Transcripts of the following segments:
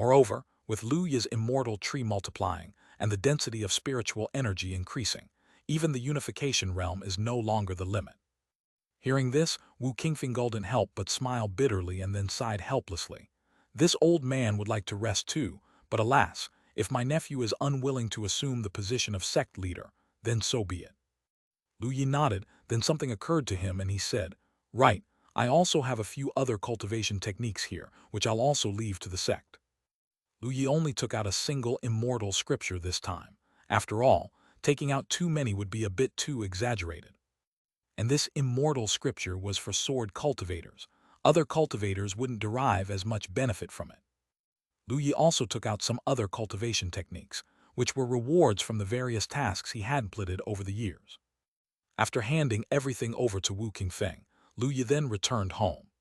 Moreover, with Lu Yi's immortal tree multiplying and the density of spiritual energy increasing, even the unification realm is no longer the limit. Hearing this, Wu Qingfeng couldn't help but smile bitterly and then sighed helplessly. This old man would like to rest too, but alas, if my nephew is unwilling to assume the position of sect leader, then so be it. Lu Yi nodded, then something occurred to him and he said, "Right, I also have a few other cultivation techniques here, which I'll also leave to the sect." Lu Yi only took out a single immortal scripture this time. After all, taking out too many would be a bit too exaggerated. And this immortal scripture was for sword cultivators. Other cultivators wouldn't derive as much benefit from it. Lu Yi also took out some other cultivation techniques, which were rewards from the various tasks he had completed over the years. After handing everything over to Wu Qingfeng, Lu Yi then returned home.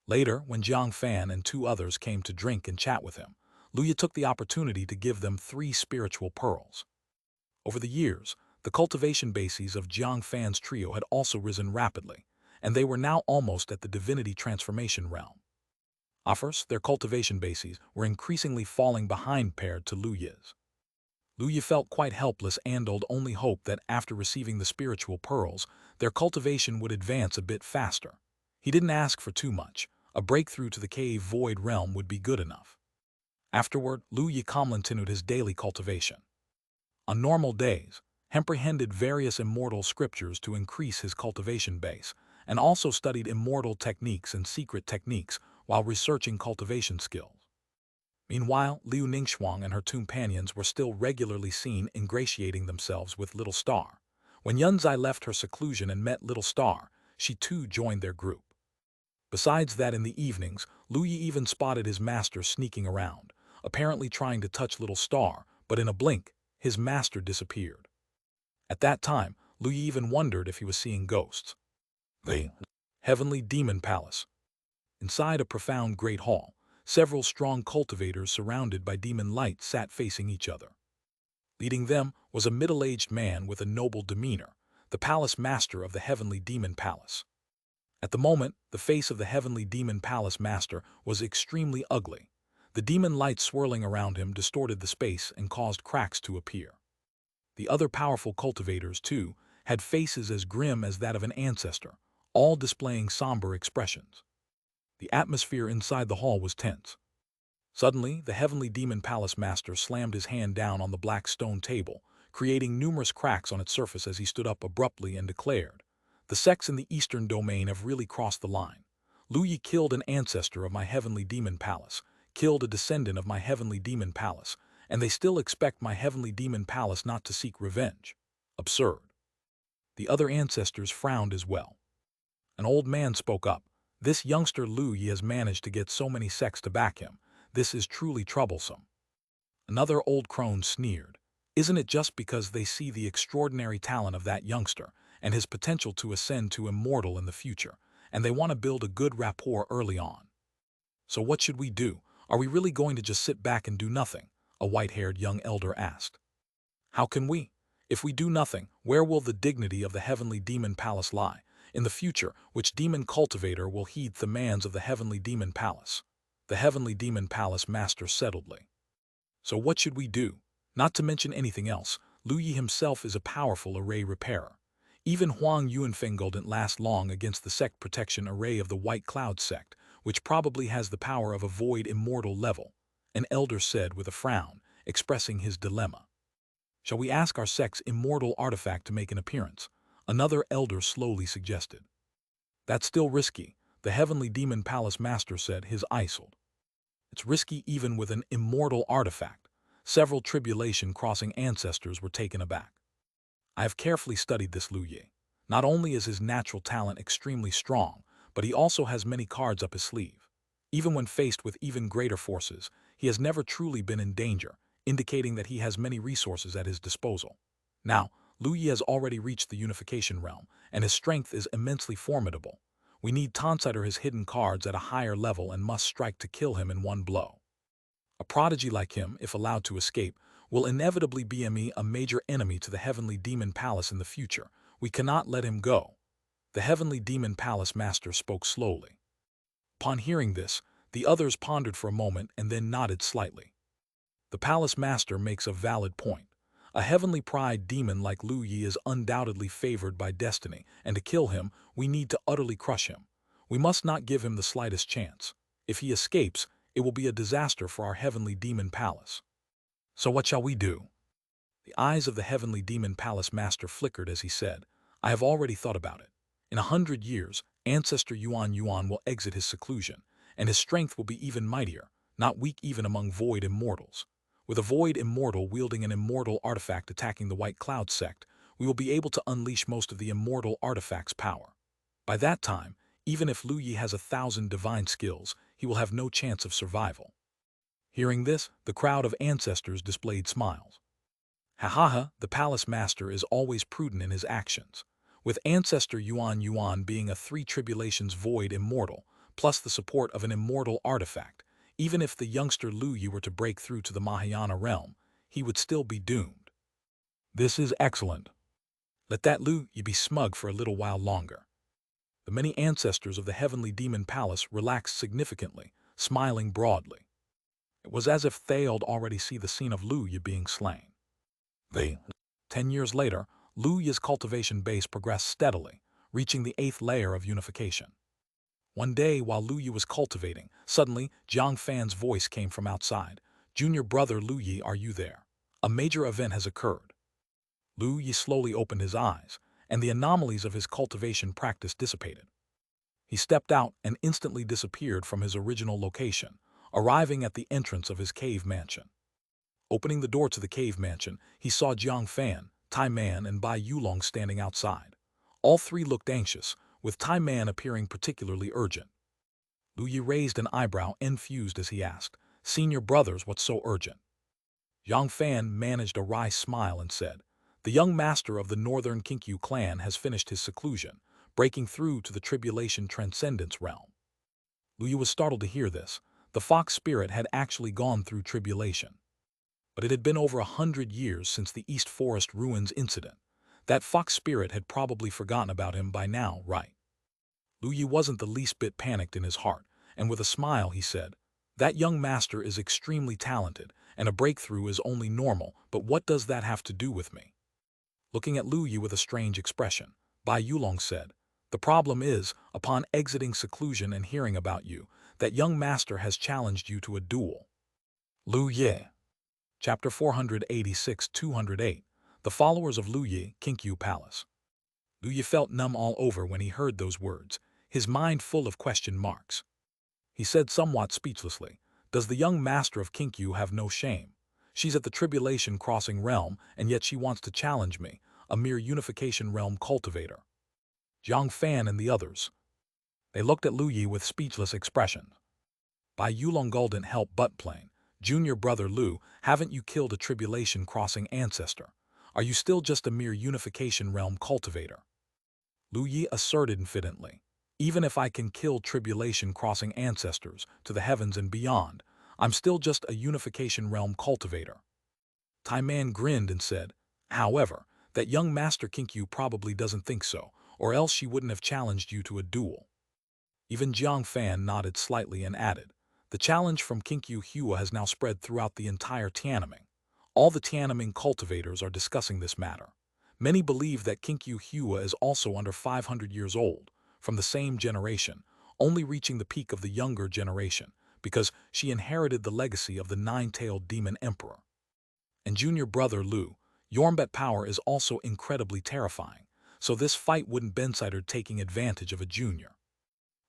Later, when Jiang Fan and 2 others came to drink and chat with him, Lu Yi took the opportunity to give them 3 spiritual pearls. Over the years, the cultivation bases of Jiang Fan's trio had also risen rapidly, and they were now almost at the divinity transformation realm. Offers, their cultivation bases were increasingly falling behind paired to Lu Yi's. Lu Yi felt quite helpless and only hoped that after receiving the spiritual pearls, their cultivation would advance a bit faster. He didn't ask for too much. A breakthrough to the cave void realm would be good enough. Afterward, Lu Yi calmly continued his daily cultivation. On normal days, comprehended various immortal scriptures to increase his cultivation base, and also studied immortal techniques and secret techniques while researching cultivation skills. Meanwhile, Liu Ningxuang and her 2 companions were still regularly seen ingratiating themselves with Little Star. When Yunzai left her seclusion and met Little Star, she too joined their group. Besides that, in the evenings, Lu Yi even spotted his master sneaking around, apparently trying to touch Little Star, but in a blink, his master disappeared. At that time, Lu Yi even wondered if he was seeing ghosts. The Heavenly Demon Palace. Inside a profound great hall, several strong cultivators surrounded by demon light sat facing each other. Leading them was a middle-aged man with a noble demeanor, the palace master of the Heavenly Demon Palace. At the moment, the face of the Heavenly Demon Palace master was extremely ugly. The demon light swirling around him distorted the space and caused cracks to appear. The other powerful cultivators, too, had faces as grim as that of an ancestor, all displaying somber expressions. The atmosphere inside the hall was tense. Suddenly, the Heavenly Demon Palace master slammed his hand down on the black stone table, creating numerous cracks on its surface as he stood up abruptly and declared, "The sects in the Eastern Domain have really crossed the line. Lu Yi killed an ancestor of my Heavenly Demon Palace, killed a descendant of my Heavenly Demon Palace, and they still expect my Heavenly Demon Palace not to seek revenge. Absurd." The other ancestors frowned as well. An old man spoke up. "This youngster Lu Yi has managed to get so many sects to back him. This is truly troublesome." Another old crone sneered. "Isn't it just because they see the extraordinary talent of that youngster and his potential to ascend to immortal in the future, and they want to build a good rapport early on? So what should we do? Are we really going to just sit back and do nothing?" a white-haired young elder asked. "How can we? If we do nothing, where will the dignity of the Heavenly Demon Palace lie? In the future, which demon cultivator will heed the commands of the Heavenly Demon Palace?" The Heavenly Demon Palace master settledly. "So what should we do? Not to mention anything else, Lu Yi himself is a powerful array repairer. Even Huang Yuanfeng didn't last long against the sect protection array of the White Cloud sect, which probably has the power of a void immortal level," an elder said with a frown, expressing his dilemma. "Shall we ask our sect's immortal artifact to make an appearance?" another elder slowly suggested. "That's still risky," the Heavenly Demon Palace master said, his eyes sold. "It's risky even with an immortal artifact." Several tribulation-crossing ancestors were taken aback. "I have carefully studied this Lu Yi. Not only is his natural talent extremely strong, but he also has many cards up his sleeve. Even when faced with even greater forces, he has never truly been in danger, indicating that he has many resources at his disposal. Now, Lu Yi has already reached the unification realm, and his strength is immensely formidable. We need to consider his hidden cards at a higher level and must strike to kill him in one blow. A prodigy like him, if allowed to escape, will inevitably be a major enemy to the Heavenly Demon Palace in the future. We cannot let him go." The Heavenly Demon Palace master spoke slowly. Upon hearing this, The others pondered for a moment and then nodded slightly. The palace master makes a valid point. A heavenly pride demon like Lu Yi is undoubtedly favored by destiny, and to kill him, we need to utterly crush him. We must not give him the slightest chance. If he escapes, it will be a disaster for our heavenly demon palace. So what shall we do? The eyes of the heavenly demon palace master flickered as he said, I have already thought about it. In 100 years, ancestor Yuan Yuan will exit his seclusion, and his strength will be even mightier, not weak even among void immortals. With a void immortal wielding an immortal artifact attacking the White Cloud sect, we will be able to unleash most of the immortal artifact's power. By that time, even if Lu Yi has 1,000 divine skills, he will have no chance of survival. Hearing this, the crowd of ancestors displayed smiles. Ha ha ha, the palace master is always prudent in his actions. With ancestor Yuan Yuan being a 3 tribulations void immortal, plus the support of an immortal artifact, even if the youngster Lu Yi were to break through to the Mahayana realm, he would still be doomed. This is excellent. Let that Lu Yi be smug for a little while longer. The many ancestors of the heavenly demon palace relaxed significantly, smiling broadly. It was as if they had already seen the scene of Lu Yi being slain. 10 years later, Lu Yi's cultivation base progressed steadily, reaching the 8th layer of unification. One day, while Lu Yi was cultivating, suddenly Jiang Fan's voice came from outside. Junior brother Lu Yi, are you there? A major event has occurred. Lu Yi slowly opened his eyes, and the anomalies of his cultivation practice dissipated. He stepped out and instantly disappeared from his original location, arriving at the entrance of his cave mansion. Opening the door to the cave mansion, he saw Jiang Fan, Tai Man, and Bai Yulong standing outside. All 3 looked anxious, with Tai Man appearing particularly urgent. Lu Yi raised an eyebrow enfused as he asked, Senior brothers, what's so urgent? Jiang Fan managed a wry smile and said, The young master of the northern Qianxia clan has finished his seclusion, breaking through to the tribulation transcendence realm. Lu Yi was startled to hear this. The fox spirit had actually gone through tribulation. But it had been over 100 years since the East Forest Ruins incident. That fox spirit had probably forgotten about him by now, right? Lu Yi wasn't the least bit panicked in his heart, and with a smile he said, That young master is extremely talented, and a breakthrough is only normal, but what does that have to do with me? Looking at Lu Yi with a strange expression, Bai Yulong said, The problem is, upon exiting seclusion and hearing about you, that young master has challenged you to a duel. Lu Yi. Chapter 486-208, The Followers of Lu Yi, Qianxia Palace. Lu Yi felt numb all over when he heard those words, his mind full of question marks. He said somewhat speechlessly, Does the young master of Qianxia have no shame? She's at the tribulation crossing realm, and yet she wants to challenge me, a mere unification realm cultivator. Jiang Fan and the others. They looked at Lu Yi with speechless expressions. Bai Yulong didn't help but plain. Junior brother Lu, haven't you killed a tribulation crossing ancestor? Are you still just a mere unification realm cultivator? Lu Yi asserted confidently. Even if I can kill tribulation crossing ancestors to the heavens and beyond, I'm still just a unification realm cultivator. Tai Man grinned and said, However, that young Master Qianxia probably doesn't think so, or else she wouldn't have challenged you to a duel. Even Jiang Fan nodded slightly and added, The challenge from Qianxia Hua has now spread throughout the entire Tiananmen. All the Tiananmen cultivators are discussing this matter. Many believe that Qianxia Hua is also under 500 years old, from the same generation, only reaching the peak of the younger generation, because she inherited the legacy of the 9-tailed demon emperor. And junior brother Lu, Yormbet power is also incredibly terrifying, so this fight wouldn't be considered taking advantage of a junior.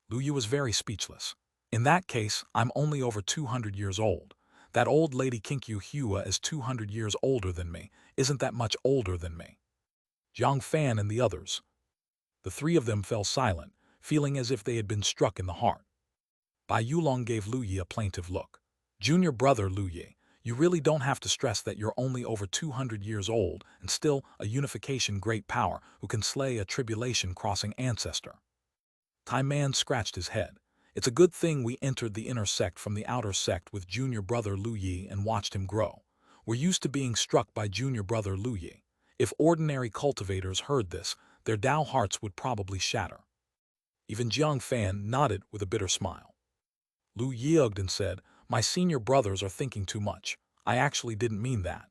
Lu Yi was very speechless. In that case, I'm only over 200 years old. That old lady Qianxia Hua is 200 years older than me. Isn't that much older than me? Jiang Fan and the others. The 3 of them fell silent, feeling as if they had been struck in the heart. Bai Yulong gave Lu Yi a plaintive look. Junior brother Lu Yi, you really don't have to stress that you're only over 200 years old and still a unification great power who can slay a tribulation-crossing ancestor. Tai Man scratched his head. It's a good thing we entered the inner sect from the outer sect with junior brother Lu Yi and watched him grow. We're used to being struck by junior brother Lu Yi. If ordinary cultivators heard this, their Dao hearts would probably shatter. Even Jiang Fan nodded with a bitter smile. Lu yielded and said, "My senior brothers are thinking too much. I actually didn't mean that."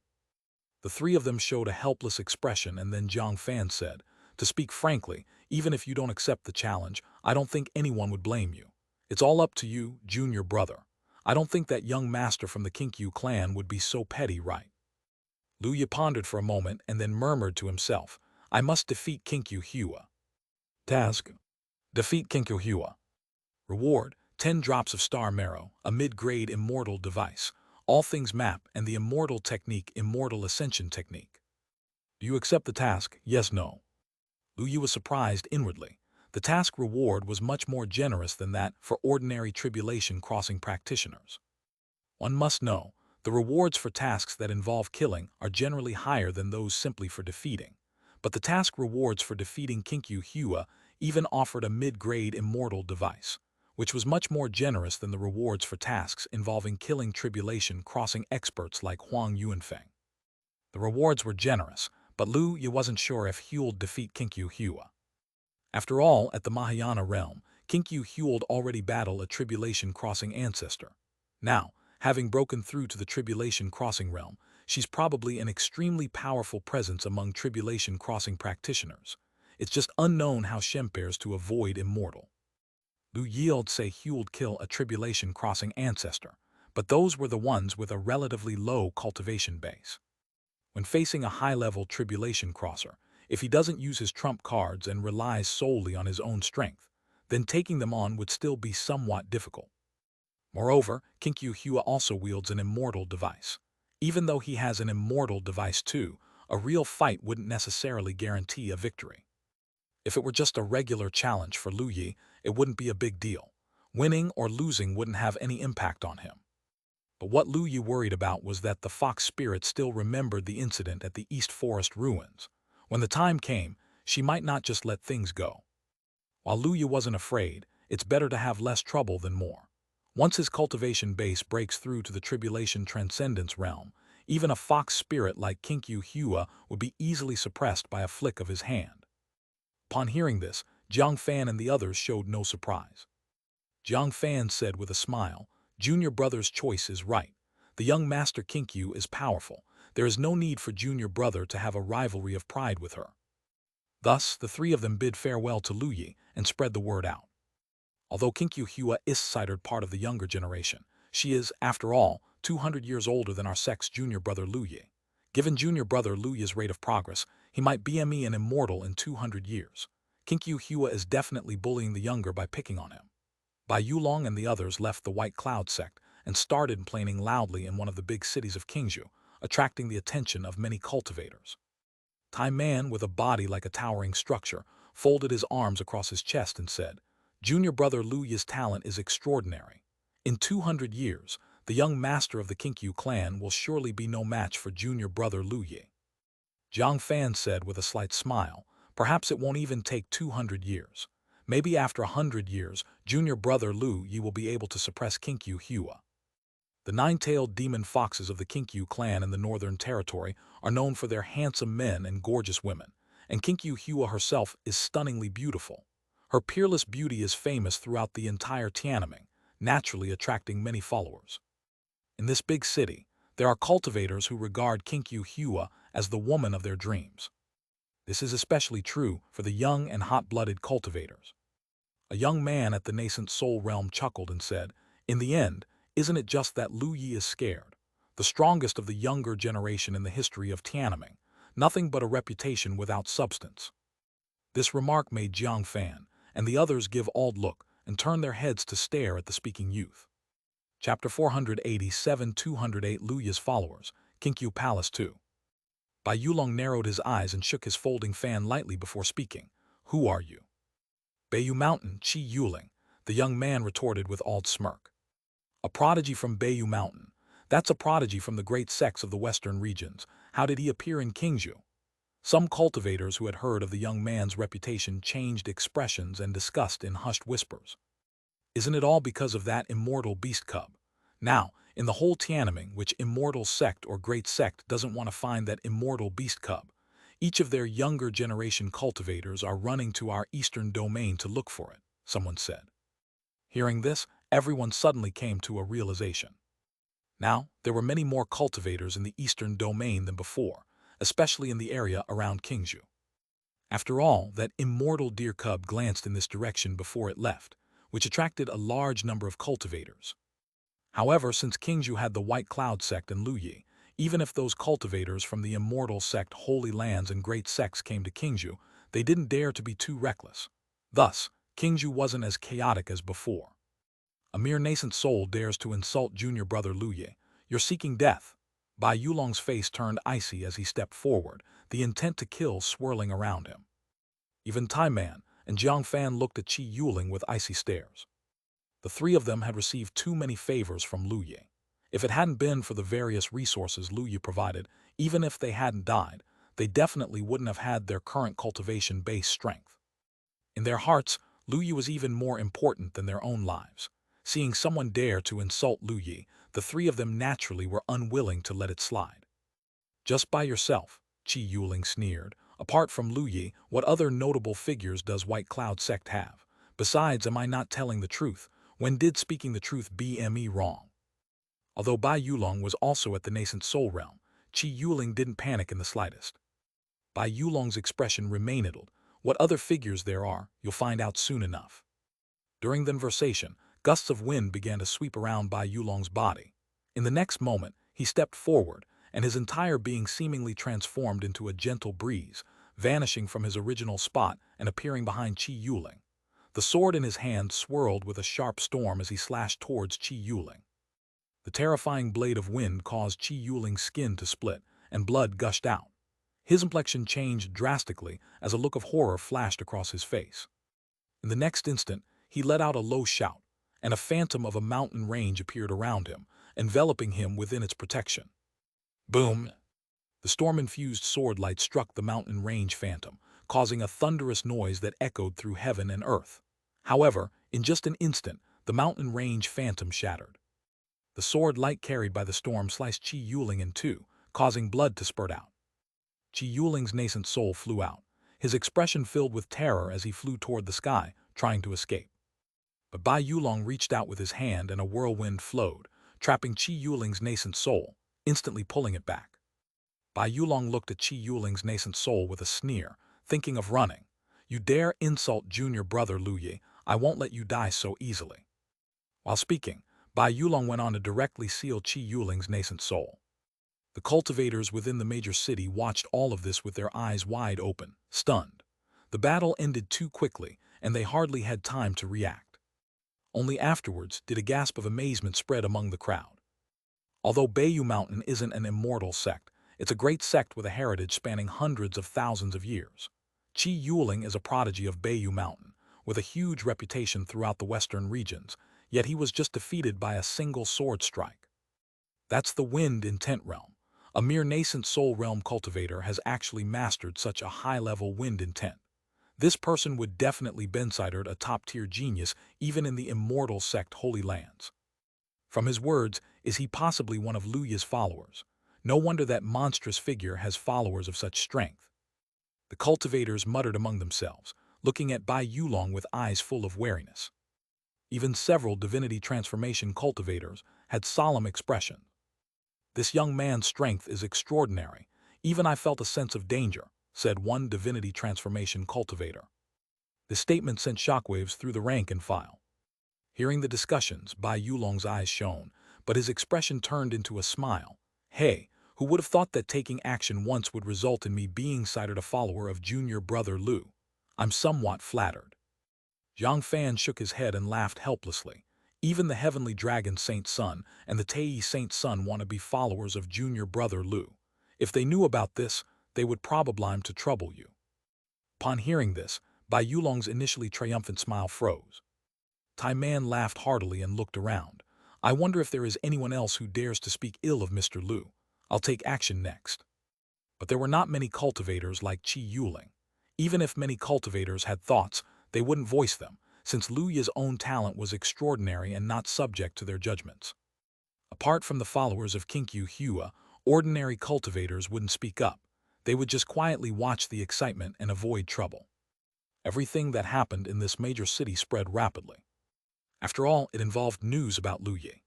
The three of them showed a helpless expression, and then Jiang Fan said, "To speak frankly, even if you don't accept the challenge, I don't think anyone would blame you. It's all up to you, junior brother. I don't think that young master from the Kinkyu clan would be so petty, right?" Lu Yi pondered for a moment and then murmured to himself, "I must defeat Kinkyu Hua." Task: defeat Kinkyu Hua. Reward: 10 drops of star marrow, a mid-grade immortal device, all things map, and the immortal technique, immortal ascension technique. Do you accept the task? Yes, no. Lu Yu was surprised inwardly. The task reward was much more generous than that for ordinary tribulation crossing practitioners. One must know, the rewards for tasks that involve killing are generally higher than those simply for defeating. But the task rewards for defeating Kinkyu Hua even offered a mid-grade immortal device, which was much more generous than the rewards for tasks involving killing tribulation crossing experts like Huang Yuanfeng. The rewards were generous, but Lu Yu wasn't sure if Hu'd defeat Kinkyu Hua. After all, at the Mahayana realm, Kinkyu Hu'd already battled a tribulation-crossing ancestor. Now, having broken through to the tribulation-crossing realm, she's probably an extremely powerful presence among tribulation-crossing practitioners. It's just unknown how Shen pairs to avoid Immortal. Lu Yield say Hu'd kill a tribulation-crossing ancestor, but those were the ones with a relatively low cultivation base. When facing a high-level tribulation crosser, if he doesn't use his trump cards and relies solely on his own strength, then taking them on would still be somewhat difficult. Moreover, Kinkyu Hua also wields an immortal device. Even though he has an immortal device too, a real fight wouldn't necessarily guarantee a victory. If it were just a regular challenge for Lu Yi, it wouldn't be a big deal. Winning or losing wouldn't have any impact on him. But what Lu Yi worried about was that the fox spirit still remembered the incident at the East Forest ruins. When the time came, she might not just let things go. While Lu Yi wasn't afraid, it's better to have less trouble than more. Once his cultivation base breaks through to the tribulation transcendence realm, even a fox spirit like Kinkyu Hua would be easily suppressed by a flick of his hand. Upon hearing this, Jiang Fan and the others showed no surprise. Jiang Fan said with a smile, "Junior brother's choice is right. The young master Kinkyu is powerful. There is no need for junior brother to have a rivalry of pride with her." Thus, the three of them bid farewell to Lu Yi and spread the word out. Although Kinkyu Hua is considered part of the younger generation, she is, after all, 200 years older than our sect's junior brother Lu Yi. Given junior brother Lu Yi's rate of progress, he might BME an immortal in 200 years. Kinkyu Hua is definitely bullying the younger by picking on him. Bai Yulong and the others left the White Cloud sect and started complaining loudly in one of the big cities of Qingzhou, attracting the attention of many cultivators. Tai Man, with a body like a towering structure, folded his arms across his chest and said, "Junior brother Lu Yi's talent is extraordinary. In 200 years, the young master of the Kinkyu clan will surely be no match for junior brother Lu Yi." Jiang Fan said with a slight smile, "Perhaps it won't even take 200 years. Maybe after 100 years, junior brother Lu Yi will be able to suppress Kinkyu Hua." The nine-tailed demon foxes of the Kinkyu clan in the Northern Territory are known for their handsome men and gorgeous women, and Kinkyu Hua herself is stunningly beautiful. Her peerless beauty is famous throughout the entire Tiananmen, naturally attracting many followers. In this big city, there are cultivators who regard Kinkyu Hua as the woman of their dreams. This is especially true for the young and hot-blooded cultivators. A young man at the nascent soul realm chuckled and said, "In the end, isn't it just that Lu Yi is scared? The strongest of the younger generation in the history of Tiananmen, nothing but a reputation without substance." This remark made Jiang Fan and the others give odd look and turn their heads to stare at the speaking youth. Chapter 487 208 Lu Yi's followers, Kinkyu Palace 2. Bai Yulong narrowed his eyes and shook his folding fan lightly before speaking. "Who are you?" "Beiyu Mountain, Qi Yuling," the young man retorted with odd smirk. "A prodigy from Beiyu Mountain. That's a prodigy from the great sects of the western regions. How did he appear in Qingzhou?" Some cultivators who had heard of the young man's reputation changed expressions and discussed in hushed whispers. "Isn't it all because of that immortal beast cub? Now, in the whole Tiananmen, which immortal sect or great sect doesn't want to find that immortal beast cub? Each of their younger generation cultivators are running to our eastern domain to look for it," someone said. Hearing this, everyone suddenly came to a realization. Now, there were many more cultivators in the eastern domain than before, especially in the area around Qingzhou. After all, that immortal deer cub glanced in this direction before it left, which attracted a large number of cultivators. However, since Qingzhou had the White Cloud sect and Luyi, even if those cultivators from the Immortal sect, Holy Lands, and Great Sects came to Qingzhou, they didn't dare to be too reckless. Thus, Qingzhou wasn't as chaotic as before. A mere nascent soul dares to insult junior brother Luyi. You're seeking death. Bai Yulong's face turned icy as he stepped forward, the intent to kill swirling around him. Even Tai Man and Jiang Fan looked at Qi Yuling with icy stares. The three of them had received too many favors from Lu Yi. If it hadn't been for the various resources Lu Yi provided, even if they hadn't died, they definitely wouldn't have had their current cultivation-based strength. In their hearts, Lu Yi was even more important than their own lives. Seeing someone dare to insult Lu Yi, the three of them naturally were unwilling to let it slide. Just by yourself, Qi Yuling sneered. Apart from Lu Yi, what other notable figures does White Cloud sect have? Besides, am I not telling the truth? When did speaking the truth be wrong? Although Bai Yulong was also at the nascent soul realm, Qi Yuling didn't panic in the slightest. Bai Yulong's expression remained idle. What other figures there are, you'll find out soon enough. During the conversation, gusts of wind began to sweep around Bai Yulong's body. In the next moment, he stepped forward, and his entire being seemingly transformed into a gentle breeze, vanishing from his original spot and appearing behind Qi Yuling. The sword in his hand swirled with a sharp storm as he slashed towards Qi Yuling. The terrifying blade of wind caused Qi Yuling's skin to split, and blood gushed out. His complexion changed drastically as a look of horror flashed across his face. In the next instant, he let out a low shout, and a phantom of a mountain range appeared around him, enveloping him within its protection. Boom! The storm-infused sword light struck the mountain range phantom, causing a thunderous noise that echoed through heaven and earth. However, in just an instant, the mountain range phantom shattered. The sword light carried by the storm sliced Qi Yuling in two, causing blood to spurt out. Qi Yuling's nascent soul flew out, his expression filled with terror as he flew toward the sky, trying to escape. But Bai Yulong reached out with his hand and a whirlwind flowed, trapping Qi Yuling's nascent soul, instantly pulling it back. Bai Yulong looked at Qi Yuling's nascent soul with a sneer, thinking of running. You dare insult junior brother Lu Yi, I won't let you die so easily. While speaking, Bai Yulong went on to directly seal Qi Yuling's nascent soul. The cultivators within the major city watched all of this with their eyes wide open, stunned. The battle ended too quickly, and they hardly had time to react. Only afterwards did a gasp of amazement spread among the crowd. Although Beiyu Mountain isn't an immortal sect, it's a great sect with a heritage spanning hundreds of thousands of years. Qi Yuling is a prodigy of Beiyu Mountain, with a huge reputation throughout the western regions, yet he was just defeated by a single sword strike. That's the Wind Intent realm. A mere nascent soul realm cultivator has actually mastered such a high-level wind intent. This person would definitely be considered a top-tier genius even in the Immortal sect Holy Lands. From his words, is he possibly one of Lu Yi's followers? No wonder that monstrous figure has followers of such strength. The cultivators muttered among themselves, looking at Bai Yulong with eyes full of wariness. Even several divinity transformation cultivators had solemn expressions. This young man's strength is extraordinary. Even I felt a sense of danger, said one divinity transformation cultivator. This statement sent shockwaves through the rank and file. Hearing the discussions, Bai Yulong's eyes shone, but his expression turned into a smile. Hey, who would have thought that taking action once would result in me being cited a follower of junior brother Lu? I'm somewhat flattered. Jiang Fan shook his head and laughed helplessly. Even the heavenly dragon Saint Sun and the Tei Saint Sun want to be followers of junior brother Lu. If they knew about this, they would probably to trouble you. Upon hearing this, Bai Yulong's initially triumphant smile froze. Tai Man laughed heartily and looked around. I wonder if there is anyone else who dares to speak ill of Mr. Lu. I'll take action next. But there were not many cultivators like Qi Yuling. Even if many cultivators had thoughts, they wouldn't voice them, since Lu Yi's own talent was extraordinary and not subject to their judgments. Apart from the followers of Kinkyu Hua, ordinary cultivators wouldn't speak up. They would just quietly watch the excitement and avoid trouble. Everything that happened in this major city spread rapidly. After all, it involved news about Lu Yi.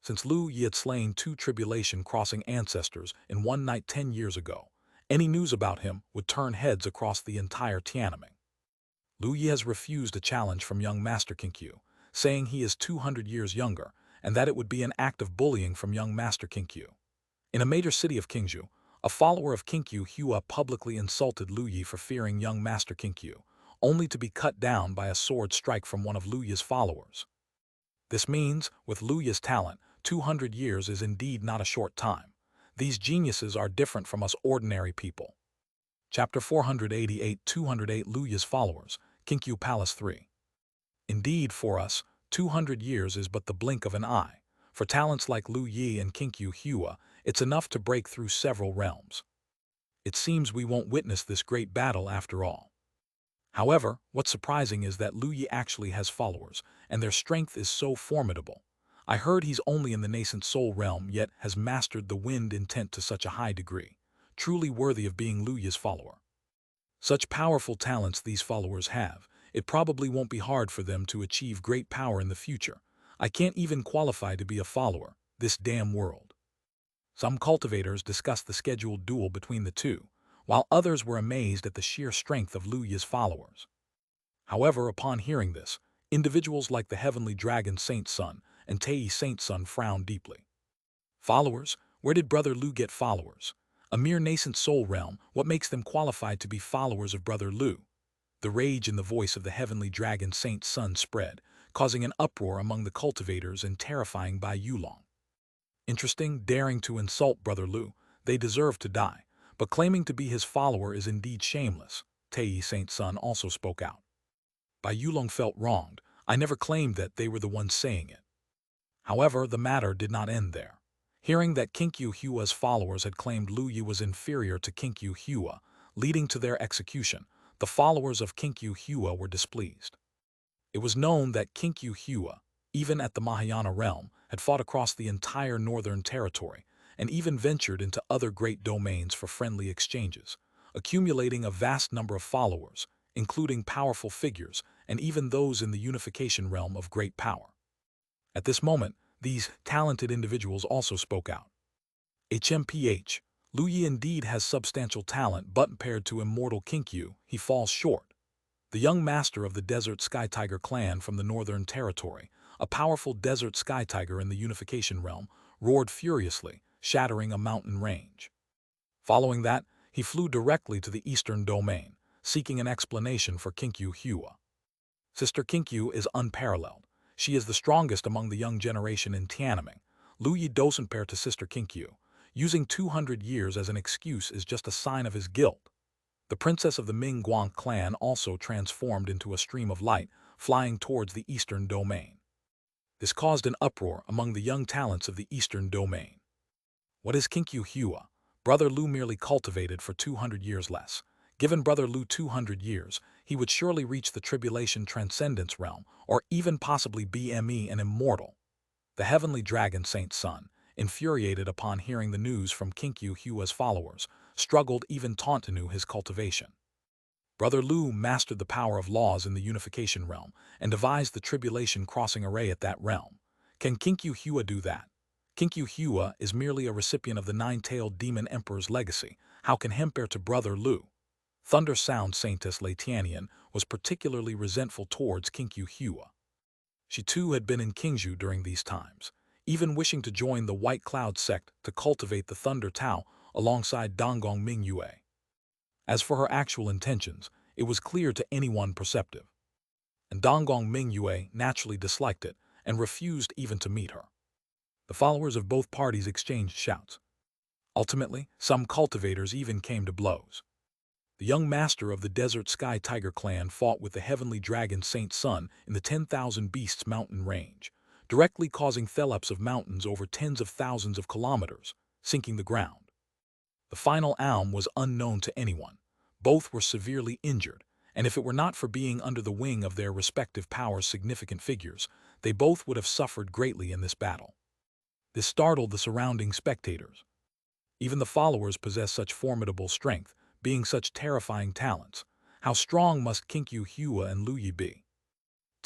Since Lu Yi had slain 2 tribulation-crossing ancestors in one night 10 years ago, any news about him would turn heads across the entire Tiananmen. Lu Yi has refused a challenge from young Master Qinkyu, saying he is 200 years younger, and that it would be an act of bullying from young Master Qinkyu. In a major city of Qingzhou, a follower of Qinkyu Hua publicly insulted Lu Yi for fearing young Master Qinkyu, only to be cut down by a sword strike from one of Lu Yi's followers. This means, with Lu Yi's talent, 200 years is indeed not a short time. These geniuses are different from us ordinary people. Chapter 488 208 Lu Yi's Followers, Qinkyu Palace 3. Indeed, for us, 200 years is but the blink of an eye. For talents like Lu Yi and Qinkyu Hua, it's enough to break through several realms. It seems we won't witness this great battle after all. However, what's surprising is that Lu Yi actually has followers, and their strength is so formidable. I heard he's only in the nascent soul realm, yet has mastered the wind intent to such a high degree, truly worthy of being Lu Yi's follower. Such powerful talents these followers have, it probably won't be hard for them to achieve great power in the future. I can't even qualify to be a follower, this damn world. Some cultivators discussed the scheduled duel between the two, while others were amazed at the sheer strength of Lu Yi's followers. However, upon hearing this, individuals like the Heavenly Dragon Saint Sun and Tei Saint Sun frowned deeply. Followers? Where did Brother Lu get followers? A mere nascent soul realm, what makes them qualified to be followers of Brother Lu? The rage in the voice of the Heavenly Dragon Saint Sun spread, causing an uproar among the cultivators and terrifying Bai Yulong. Interesting, daring to insult Brother Lu, they deserve to die, but claiming to be his follower is indeed shameless, Tei Saint Sun also spoke out. Bai Yulong felt wronged. I never claimed that they were the ones saying it. However, the matter did not end there. Hearing that Qinkyu Hua's followers had claimed Lu Yi was inferior to Qinkyu Hua, leading to their execution, the followers of Qinkyu Hua were displeased. It was known that Qinkyu Hua, even at the Mahayana realm, had fought across the entire northern territory, and even ventured into other great domains for friendly exchanges, accumulating a vast number of followers, including powerful figures, and even those in the unification realm of great power. At this moment, these talented individuals also spoke out. HMPH, Lu Yi indeed has substantial talent, but compared to Immortal Qinkyu, he falls short. The young master of the Desert Sky Tiger clan from the Northern Territory, a powerful Desert Sky Tiger in the unification realm, roared furiously, shattering a mountain range. Following that, he flew directly to the Eastern Domain, seeking an explanation for Qinkyu Hua. Sister Qinkyu is unparalleled. She is the strongest among the young generation in Tiananmen. Lu Yi doesn't compare to Sister Qinkyu. Using 200 years as an excuse is just a sign of his guilt. The princess of the Ming Guang clan also transformed into a stream of light, flying towards the Eastern Domain. This caused an uproar among the young talents of the Eastern Domain. What is Qinkyu Hua? Brother Lu merely cultivated for 200 years less. Given Brother Lu 200 years, he would surely reach the Tribulation Transcendence realm, or even possibly BME and Immortal. The Heavenly Dragon Saint Sun, infuriated upon hearing the news from Qinkyu Hua's followers, struggled even taunted his cultivation. Brother Lu mastered the power of laws in the unification realm and devised the tribulation crossing array at that realm. Can Qinkyu Hua do that? Qinkyu Hua is merely a recipient of the nine-tailed demon emperor's legacy. How can he compare to Brother Lu? Thunder Sound Saintess Latianian was particularly resentful towards Qinkyu Hua. She too had been in Qingzhou during these times, even wishing to join the White Cloud sect to cultivate the Thunder Tao alongside Donggong Mingyue. As for her actual intentions, it was clear to anyone perceptive, and Donggong Mingyue naturally disliked it and refused even to meet her. The followers of both parties exchanged shouts. Ultimately, some cultivators even came to blows. The young master of the Desert Sky Tiger clan fought with the Heavenly Dragon Saint Sun in the 10,000 Beasts mountain range, directly causing thellops of mountains over tens of thousands of kilometers, sinking the ground. The final aum was unknown to anyone. Both were severely injured, and if it were not for being under the wing of their respective powers' significant figures, they both would have suffered greatly in this battle. This startled the surrounding spectators. Even the followers possess such formidable strength, being such terrifying talents. How strong must Qinkyu Hua and Lu Yi be?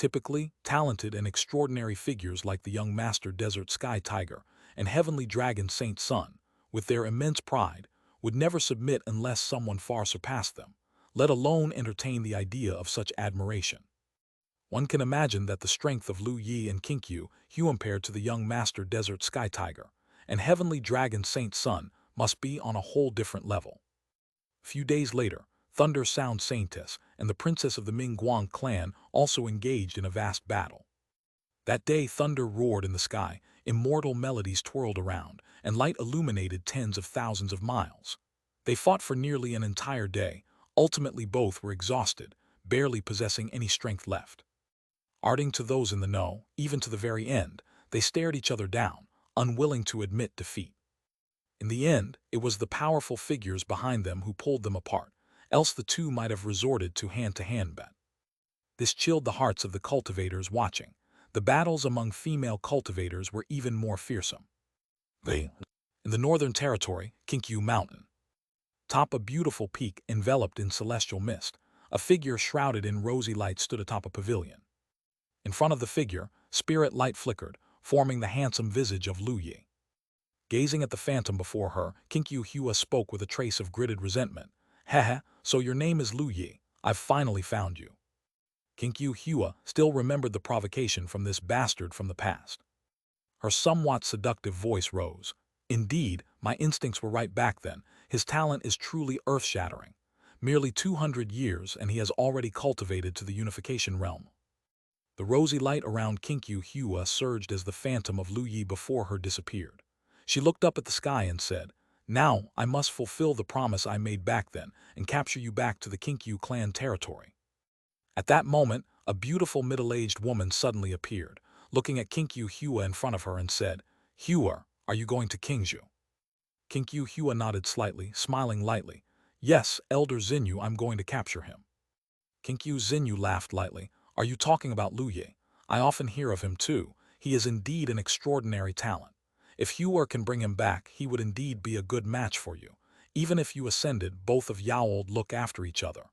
Typically, talented and extraordinary figures like the young master desert sky tiger and heavenly dragon Saint Sun, with their immense pride, would never submit unless someone far surpassed them, let alone entertain the idea of such admiration. One can imagine that the strength of Lu Yi and Kinkyu, compared to the young master desert sky tiger and heavenly dragon Saint Sun, must be on a whole different level. A few days later, Thunder Sound Saintess and the princess of the Mingguang clan also engaged in a vast battle. That day thunder roared in the sky, immortal melodies twirled around, and light illuminated tens of thousands of miles. They fought for nearly an entire day. Ultimately both were exhausted, barely possessing any strength left. Arding to those in the know, even to the very end, they stared each other down, unwilling to admit defeat. In the end, it was the powerful figures behind them who pulled them apart, else the two might have resorted to hand-to-hand bet. This chilled the hearts of the cultivators watching. The battles among female cultivators were even more fearsome. In the Northern Territory, Kinkyu Mountain. Top a beautiful peak enveloped in celestial mist, a figure shrouded in rosy light stood atop a pavilion. In front of the figure, spirit light flickered, forming the handsome visage of Lu Yi. Gazing at the phantom before her, Kinkyu Hua spoke with a trace of gritted resentment. "Heh, so your name is Lu Yi. I've finally found you." Kinkyu Hua still remembered the provocation from this bastard from the past. Her somewhat seductive voice rose. "Indeed, my instincts were right back then. His talent is truly earth-shattering. Merely 200 years and he has already cultivated to the unification realm." The rosy light around Kinkyu Hua surged as the phantom of Lu Yi before her disappeared. She looked up at the sky and said, "Now I must fulfill the promise I made back then and capture you back to the Kinkyu clan territory." At that moment, a beautiful middle-aged woman suddenly appeared, looking at Kinkyu Hua in front of her and said, "Hua, are you going to Kingju?" Kinkyu Hua nodded slightly, smiling lightly. "Yes, Elder Xinyu, I'm going to capture him." Kinkyu Xinyu laughed lightly. "Are you talking about Lu Yi? I often hear of him too. He is indeed an extraordinary talent. If Hua can bring him back, he would indeed be a good match for you. Even if you ascended, both of y'all look after each other."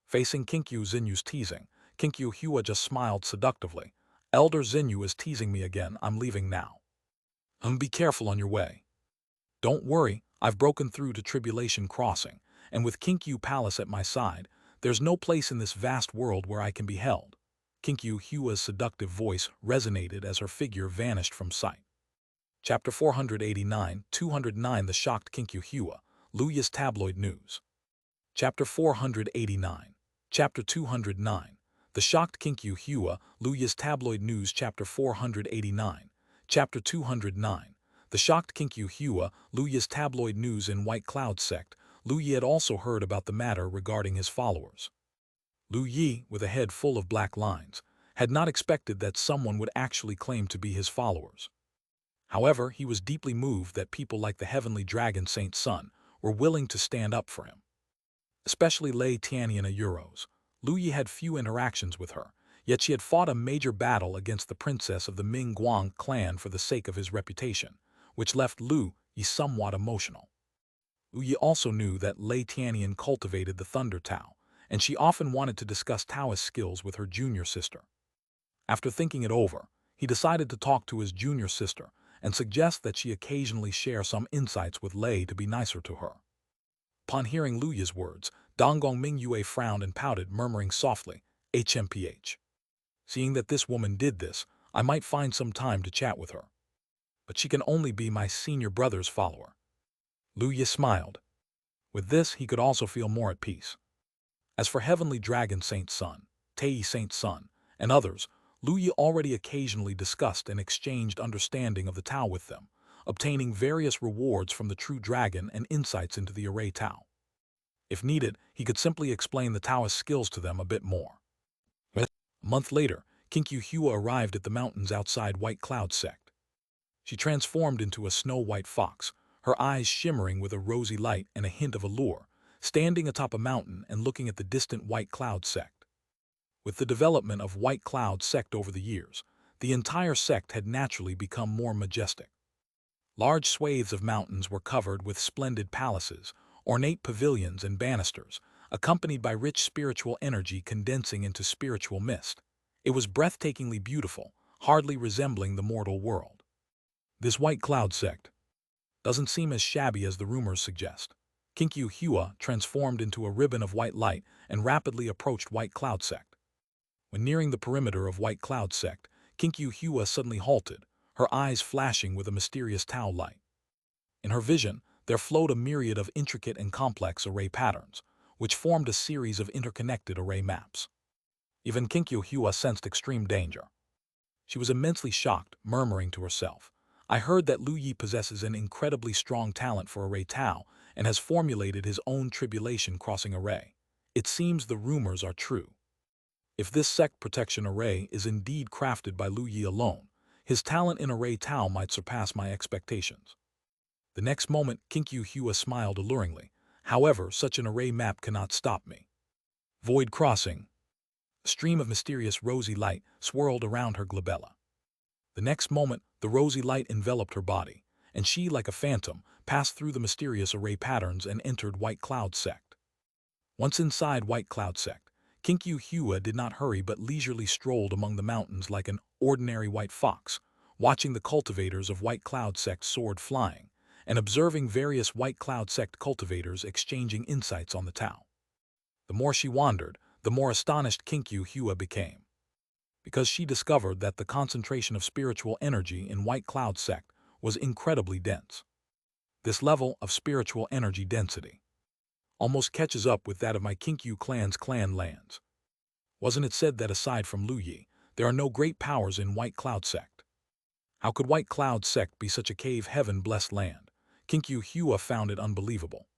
Facing Kinkyu Xinyu's teasing, Kinkyu Hua just smiled seductively. "Elder Xinyu is teasing me again. I'm leaving now. Be careful on your way." "Don't worry, I've broken through to Tribulation Crossing, and with Kinkyu Palace at my side, there's no place in this vast world where I can be held." Kinkyu Hua's seductive voice resonated as her figure vanished from sight. Chapter 489, 209 The Shocked Kinkyu Hua, Lu Yi's Tabloid News. Chapter 489. Chapter 209. The Shocked Kinkyu Hua, Lu Yi's Tabloid News. Chapter 489. Chapter 209. The Shocked Kinkyu Hua, Lu Yi's Tabloid News. In White Cloud Sect, Lu Yi had also heard about the matter regarding his followers. Lu Yi, with a head full of black lines, had not expected that someone would actually claim to be his followers. However, he was deeply moved that people like the heavenly dragon Saint Sun were willing to stand up for him. Especially Lei Tianyan Euros. Lu Yi had few interactions with her, yet she had fought a major battle against the princess of the Mingguang clan for the sake of his reputation, which left Lu Yi somewhat emotional. Lu Yi also knew that Lei Tianyan cultivated the Thunder Tao, and she often wanted to discuss Taoist skills with her junior sister. After thinking it over, he decided to talk to his junior sister and suggest that she occasionally share some insights with Lei to be nicer to her. Upon hearing Lu Yi's words, Donggong Mingyue frowned and pouted, murmuring softly, "HMPH. Seeing that this woman did this, I might find some time to chat with her. But she can only be my senior brother's follower." Lu Yi smiled. With this, he could also feel more at peace. As for Heavenly Dragon Saint Sun, Tei Saint Sun, and others, Lu Yi already occasionally discussed and exchanged understanding of the Tao with them, obtaining various rewards from the true dragon and insights into the array Tao. If needed, he could simply explain the Taoist skills to them a bit more. A month later, Kinkyu Hua arrived at the mountains outside White Cloud Sect. She transformed into a snow-white fox, her eyes shimmering with a rosy light and a hint of allure, standing atop a mountain and looking at the distant White Cloud Sect. With the development of White Cloud Sect over the years, the entire sect had naturally become more majestic. Large swathes of mountains were covered with splendid palaces, ornate pavilions and banisters, accompanied by rich spiritual energy condensing into spiritual mist. It was breathtakingly beautiful, hardly resembling the mortal world. This white cloud sect doesn't seem as shabby as the rumors suggest. Kinkyu Hua transformed into a ribbon of white light and rapidly approached White Cloud Sect. When nearing the perimeter of White Cloud Sect, Kinkyu Hua suddenly halted, her eyes flashing with a mysterious Tao light. In her vision, there flowed a myriad of intricate and complex array patterns, which formed a series of interconnected array maps. Even Kinkyu Hua sensed extreme danger. She was immensely shocked, murmuring to herself, "I heard that Lu Yi possesses an incredibly strong talent for array Tao and has formulated his own tribulation-crossing array. It seems the rumors are true. If this sect protection array is indeed crafted by Lu Yi alone, his talent in array Tao might surpass my expectations." The next moment, Kinkyu Hua smiled alluringly. "However, such an array map cannot stop me." Void crossing. A stream of mysterious rosy light swirled around her glabella. The next moment, the rosy light enveloped her body, and she, like a phantom, passed through the mysterious array patterns and entered White Cloud Sect. Once inside White Cloud Sect, Kinkyu Hua did not hurry but leisurely strolled among the mountains like an ordinary white fox, watching the cultivators of White Cloud Sect soared flying, and observing various White Cloud Sect cultivators exchanging insights on the Tao. The more she wandered, the more astonished Kinkyu Hua became, because she discovered that the concentration of spiritual energy in White Cloud Sect was incredibly dense. This level of spiritual energy density almost catches up with that of my Kinkyu clan's clan lands. Wasn't it said that aside from Lu Yi, there are no great powers in White Cloud Sect? How could White Cloud Sect be such a cave heaven-blessed land? Kinkyu Hua found it unbelievable.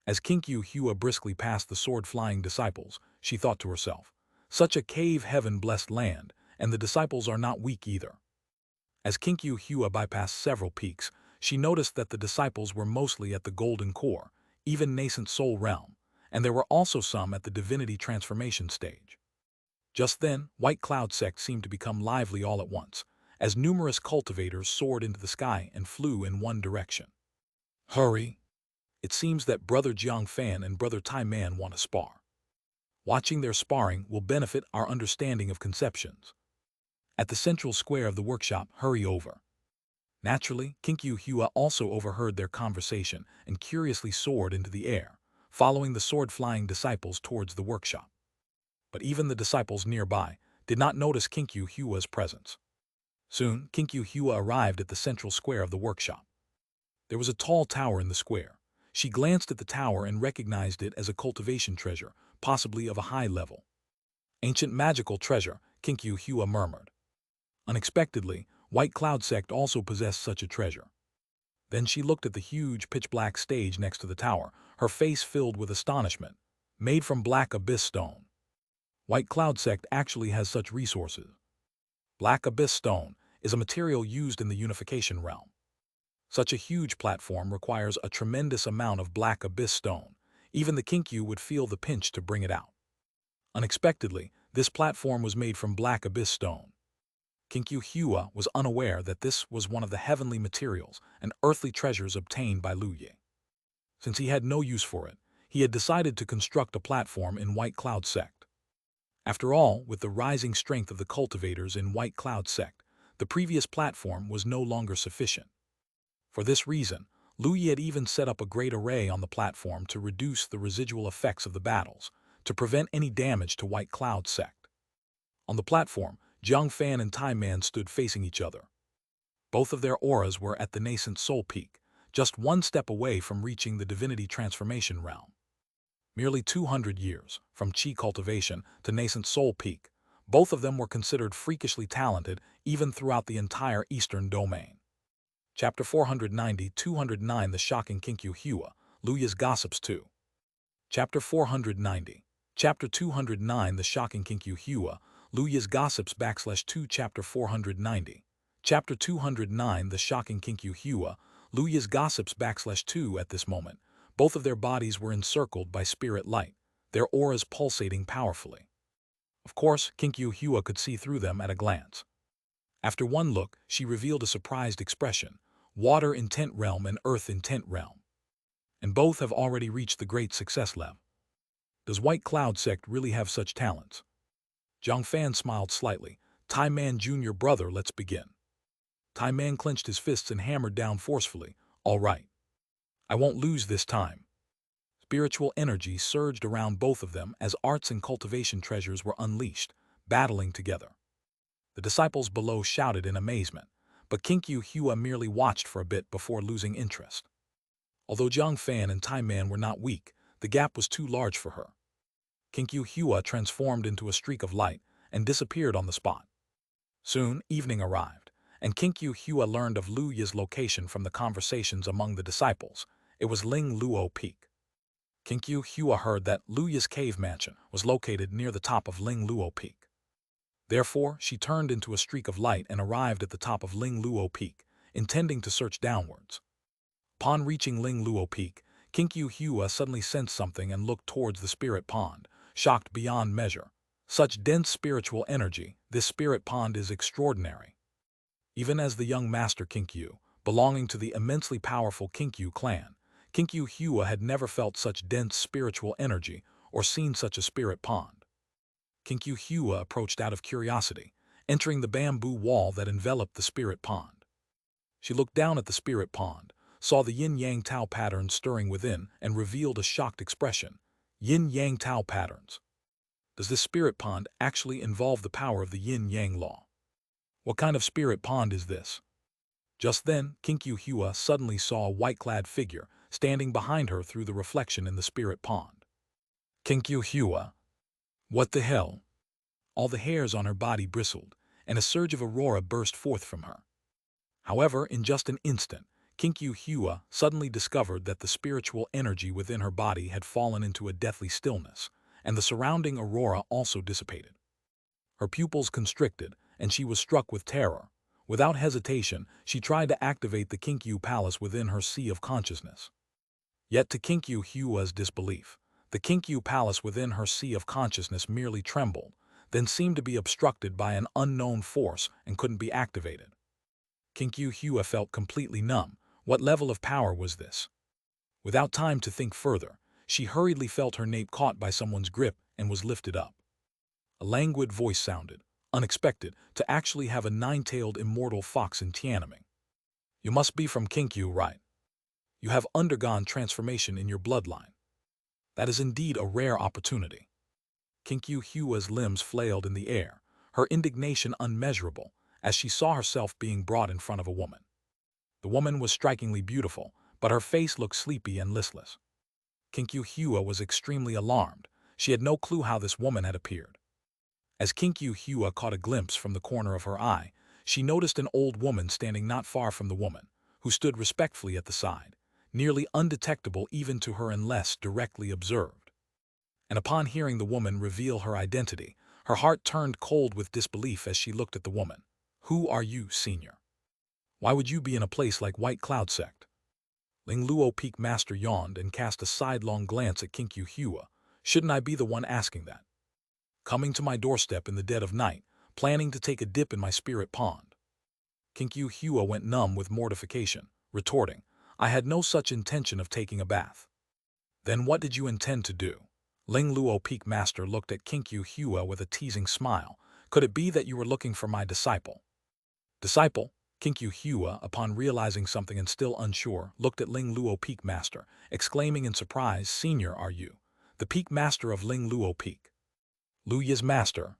As Kinkyu Hua briskly passed the sword-flying disciples, she thought to herself, "Such a cave heaven-blessed land, and the disciples are not weak either." As Kinkyu Hua bypassed several peaks, she noticed that the disciples were mostly at the Golden Core, even nascent soul realm, and there were also some at the divinity transformation stage. Just then, White Cloud Sect seemed to become lively all at once, as numerous cultivators soared into the sky and flew in one direction. "Hurry! It seems that Brother Jiang Fan and Brother Tai Man want to spar. Watching their sparring will benefit our understanding of conceptions. At the central square of the workshop, hurry over." Naturally, Kinkyu Hua also overheard their conversation and curiously soared into the air, following the sword-flying disciples towards the workshop. But even the disciples nearby did not notice Kinkyu Hua's presence. Soon, Kinkyu Hua arrived at the central square of the workshop. There was a tall tower in the square. She glanced at the tower and recognized it as a cultivation treasure, possibly of a high level. "Ancient magical treasure," Kinkyu Hua murmured. Unexpectedly, White Cloud Sect also possessed such a treasure. Then she looked at the huge pitch-black stage next to the tower, her face filled with astonishment. "Made from black abyss stone. White Cloud Sect actually has such resources." Black abyss stone is a material used in the unification realm. Such a huge platform requires a tremendous amount of black abyss stone. Even the Kinkyu would feel the pinch to bring it out. Unexpectedly, this platform was made from black abyss stone. Kinkyu Hua was unaware that this was one of the heavenly materials and earthly treasures obtained by Lu Yi. Since he had no use for it, he had decided to construct a platform in White Cloud Sect. After all, with the rising strength of the cultivators in White Cloud Sect, the previous platform was no longer sufficient. For this reason, Lu Yi had even set up a great array on the platform to reduce the residual effects of the battles, to prevent any damage to White Cloud Sect. On the platform, Jiang Fan and Tai Man stood facing each other. Both of their auras were at the nascent soul peak, just one step away from reaching the divinity transformation realm. Merely 200 years, from Qi cultivation to nascent soul peak, both of them were considered freakishly talented even throughout the entire Eastern domain. Chapter 490-209 The Shocking Kinkyu Hua, Lu Yi's Gossips 2. Chapter 490. Chapter 209 The Shocking Kinkyu Hua, Lu Yi's Gossips /2 Chapter 490. Chapter 209 The Shocking Kinkyu Hua, Lu Yi's Gossips /2 At this moment, both of their bodies were encircled by spirit light, their auras pulsating powerfully. Of course, Kinkyu Hua could see through them at a glance. After one look, she revealed a surprised expression: Water Intent Realm and Earth Intent Realm. And both have already reached the great success level. Does White Cloud Sect really have such talents? Zhang Fan smiled slightly. Tai Man Jr. brother, let's begin. Tai Man clenched his fists and hammered down forcefully. All right. I won't lose this time. Spiritual energy surged around both of them as arts and cultivation treasures were unleashed, battling together. The disciples below shouted in amazement, but Kinkyu Hua merely watched for a bit before losing interest. Although Zhang Fan and Tai Man were not weak, the gap was too large for her. Kinkyu Hua transformed into a streak of light and disappeared on the spot. Soon, evening arrived, and Kinkyu Hua learned of Lu Yi's location from the conversations among the disciples. It was Ling Luo Peak. Kinkyu Hua heard that Lu Yi's cave mansion was located near the top of Ling Luo Peak. Therefore, she turned into a streak of light and arrived at the top of Ling Luo Peak, intending to search downwards. Upon reaching Ling Luo Peak, Kinkyu Hua suddenly sensed something and looked towards the spirit pond, shocked beyond measure. Such dense spiritual energy, this spirit pond is extraordinary. Even as the young master Kinkyu, belonging to the immensely powerful Kinkyu clan, Kinkyu Hua had never felt such dense spiritual energy or seen such a spirit pond. Kinkyu Hua approached out of curiosity, entering the bamboo wall that enveloped the spirit pond. She looked down at the spirit pond, saw the yin-yang Tao patterns stirring within, and revealed a shocked expression. Yin-yang Tao patterns. Does this spirit pond actually involve the power of the yin-yang law? What kind of spirit pond is this? Just then, Kinkyu Hua suddenly saw a white-clad figure standing behind her through the reflection in the spirit pond. Kinkyu Hua. What the hell? All the hairs on her body bristled, and a surge of aurora burst forth from her. However, in just an instant, Kinkyu Hua suddenly discovered that the spiritual energy within her body had fallen into a deathly stillness, and the surrounding aurora also dissipated. Her pupils constricted, and she was struck with terror. Without hesitation, she tried to activate the Kinkyu Palace within her sea of consciousness. Yet to Kinkyu Hua's disbelief, the Kinkyu Palace within her sea of consciousness merely trembled, then seemed to be obstructed by an unknown force and couldn't be activated. Kinkyu Hua felt completely numb. What level of power was this? Without time to think further, she hurriedly felt her nape caught by someone's grip and was lifted up. A languid voice sounded, unexpected, to actually have a nine-tailed immortal fox in Tiananmen. You must be from Kinkyu, right? You have undergone transformation in your bloodline. That is indeed a rare opportunity. Kinkyu Hua's limbs flailed in the air, her indignation unmeasurable, as she saw herself being brought in front of a woman. The woman was strikingly beautiful, but her face looked sleepy and listless. Kinkyu Hua was extremely alarmed. She had no clue how this woman had appeared. As Kinkyu Hua caught a glimpse from the corner of her eye, she noticed an old woman standing not far from the woman, who stood respectfully at the side, nearly undetectable even to her unless directly observed. And upon hearing the woman reveal her identity, her heart turned cold with disbelief as she looked at the woman. Who are you, senior? Why would you be in a place like White Cloud Sect? Ling Luo Peak Master yawned and cast a sidelong glance at Kinkyu Hua. Shouldn't I be the one asking that? Coming to my doorstep in the dead of night, planning to take a dip in my spirit pond. Kinkyu Hua went numb with mortification, retorting, I had no such intention of taking a bath. Then what did you intend to do? Ling Luo Peak Master looked at Kinkyu Hua with a teasing smile. Could it be that you were looking for my disciple? Disciple? Kinkyu Hua, upon realizing something and still unsure, looked at Ling Luo Peak Master, exclaiming in surprise, Senior, are you the Peak Master of Ling Luo Peak? Lu Yi's master.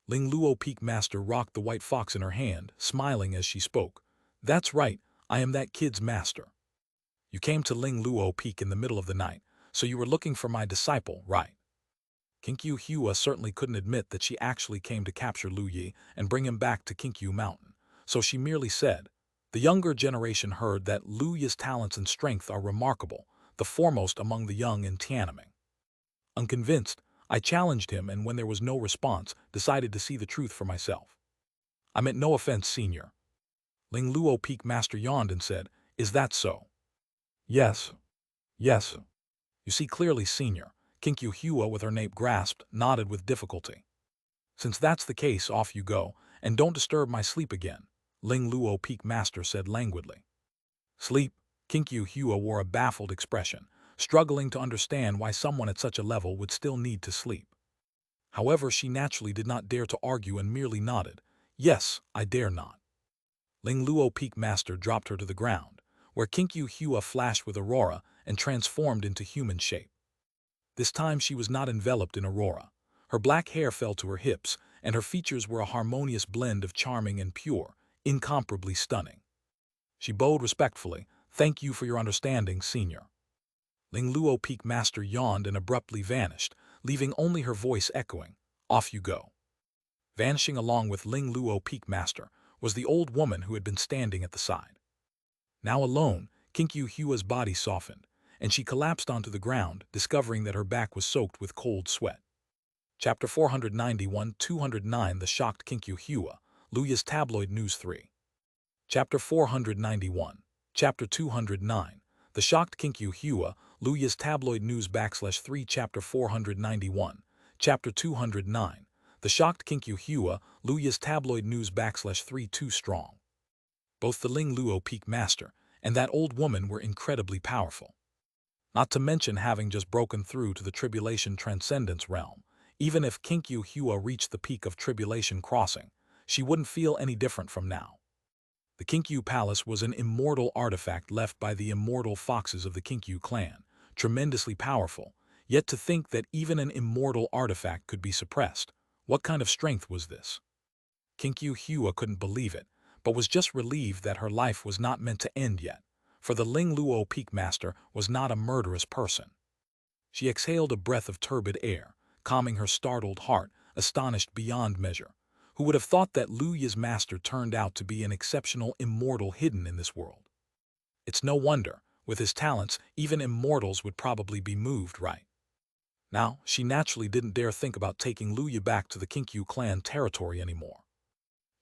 Ling Luo Peak Master rocked the white fox in her hand, smiling as she spoke. That's right, I am that kid's master. You came to Ling Luo Peak in the middle of the night, so you were looking for my disciple, right? Kinkyu Hua certainly couldn't admit that she actually came to capture Lu Yi and bring him back to Kinkyu Mountain, so she merely said, the younger generation heard that Lu Yi's talents and strength are remarkable, the foremost among the young in Tiananmen. Unconvinced, I challenged him and when there was no response, decided to see the truth for myself. I meant no offense, senior. Ling Luo Peak Master yawned and said, is that so? Yes. Yes. You see clearly, senior. Kinkyu Hua, with her nape grasped, nodded with difficulty. Since that's the case, off you go, and don't disturb my sleep again, Ling Luo Peak Master said languidly. Sleep? Kinkyu Hua wore a baffled expression, struggling to understand why someone at such a level would still need to sleep. However, she naturally did not dare to argue and merely nodded. Yes, I dare not. Ling Luo Peak Master dropped her to the ground, where Kinkyu Hua flashed with aurora and transformed into human shape. This time she was not enveloped in aurora. Her black hair fell to her hips, and her features were a harmonious blend of charming and pure, incomparably stunning. She bowed respectfully. Thank you for your understanding, Senior. Ling Luo Peak Master yawned and abruptly vanished, leaving only her voice echoing. Off you go. Vanishing along with Ling Luo Peak Master was the old woman who had been standing at the side. Now alone, Kinkyu Hua's body softened, and she collapsed onto the ground, discovering that her back was soaked with cold sweat. Chapter 491-209 The Shocked Kinkyu Hua, Luya's Tabloid News 3. Chapter 491. Chapter 209. The Shocked Kinkyu Hua, Luya's Tabloid News /3 Chapter 491. Chapter 209. The Shocked Kinkyu Hua, Luya's Tabloid News /3 Too strong. Both the Ling Luo Peak Master and that old woman were incredibly powerful. Not to mention having just broken through to the Tribulation Transcendence realm. Even if Kinkyu Hua reached the peak of Tribulation Crossing, she wouldn't feel any different from now. The Kinkyu Palace was an immortal artifact left by the immortal foxes of the Kinkyu clan, tremendously powerful, yet to think that even an immortal artifact could be suppressed. What kind of strength was this? Kinkyu Hua couldn't believe it, but was just relieved that her life was not meant to end yet, for the Ling Luo Peak Master was not a murderous person. She exhaled a breath of turbid air, calming her startled heart, astonished beyond measure. Who would have thought that Luya's master turned out to be an exceptional immortal hidden in this world? It's no wonder, with his talents, even immortals would probably be moved, right? Now, she naturally didn't dare think about taking Luya back to the Kinkyu clan territory anymore.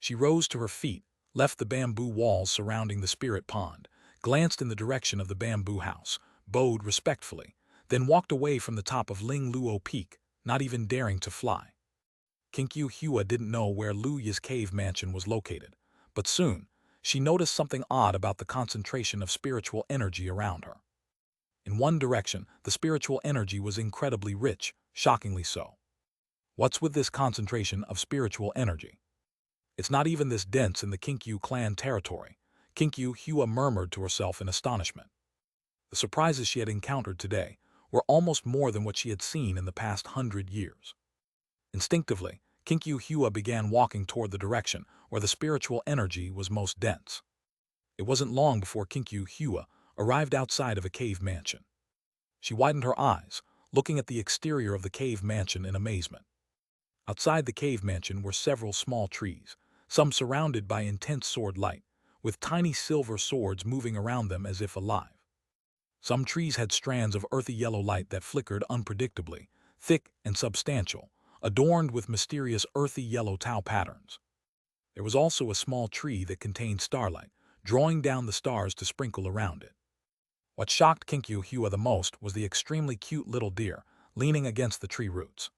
She rose to her feet, left the bamboo walls surrounding the spirit pond, glanced in the direction of the bamboo house, bowed respectfully, then walked away from the top of Ling Luo Peak, not even daring to fly. Kinkyu Hua didn't know where Luya's cave mansion was located, but soon, she noticed something odd about the concentration of spiritual energy around her. In one direction, the spiritual energy was incredibly rich, shockingly so. What's with this concentration of spiritual energy? It's not even this dense in the Kinkyu clan territory, Kinkyu Hua murmured to herself in astonishment. The surprises she had encountered today were almost more than what she had seen in the past 100 years. Instinctively, Kinkyu Hua began walking toward the direction where the spiritual energy was most dense. It wasn't long before Kinkyu Hua arrived outside of a cave mansion. She widened her eyes, looking at the exterior of the cave mansion in amazement. Outside the cave mansion were several small trees, some surrounded by intense sword light, with tiny silver swords moving around them as if alive. Some trees had strands of earthy yellow light that flickered unpredictably, thick and substantial, adorned with mysterious earthy yellow tau patterns. There was also a small tree that contained starlight, drawing down the stars to sprinkle around it. What shocked Kinkyu Hua the most was the extremely cute little deer leaning against the tree roots.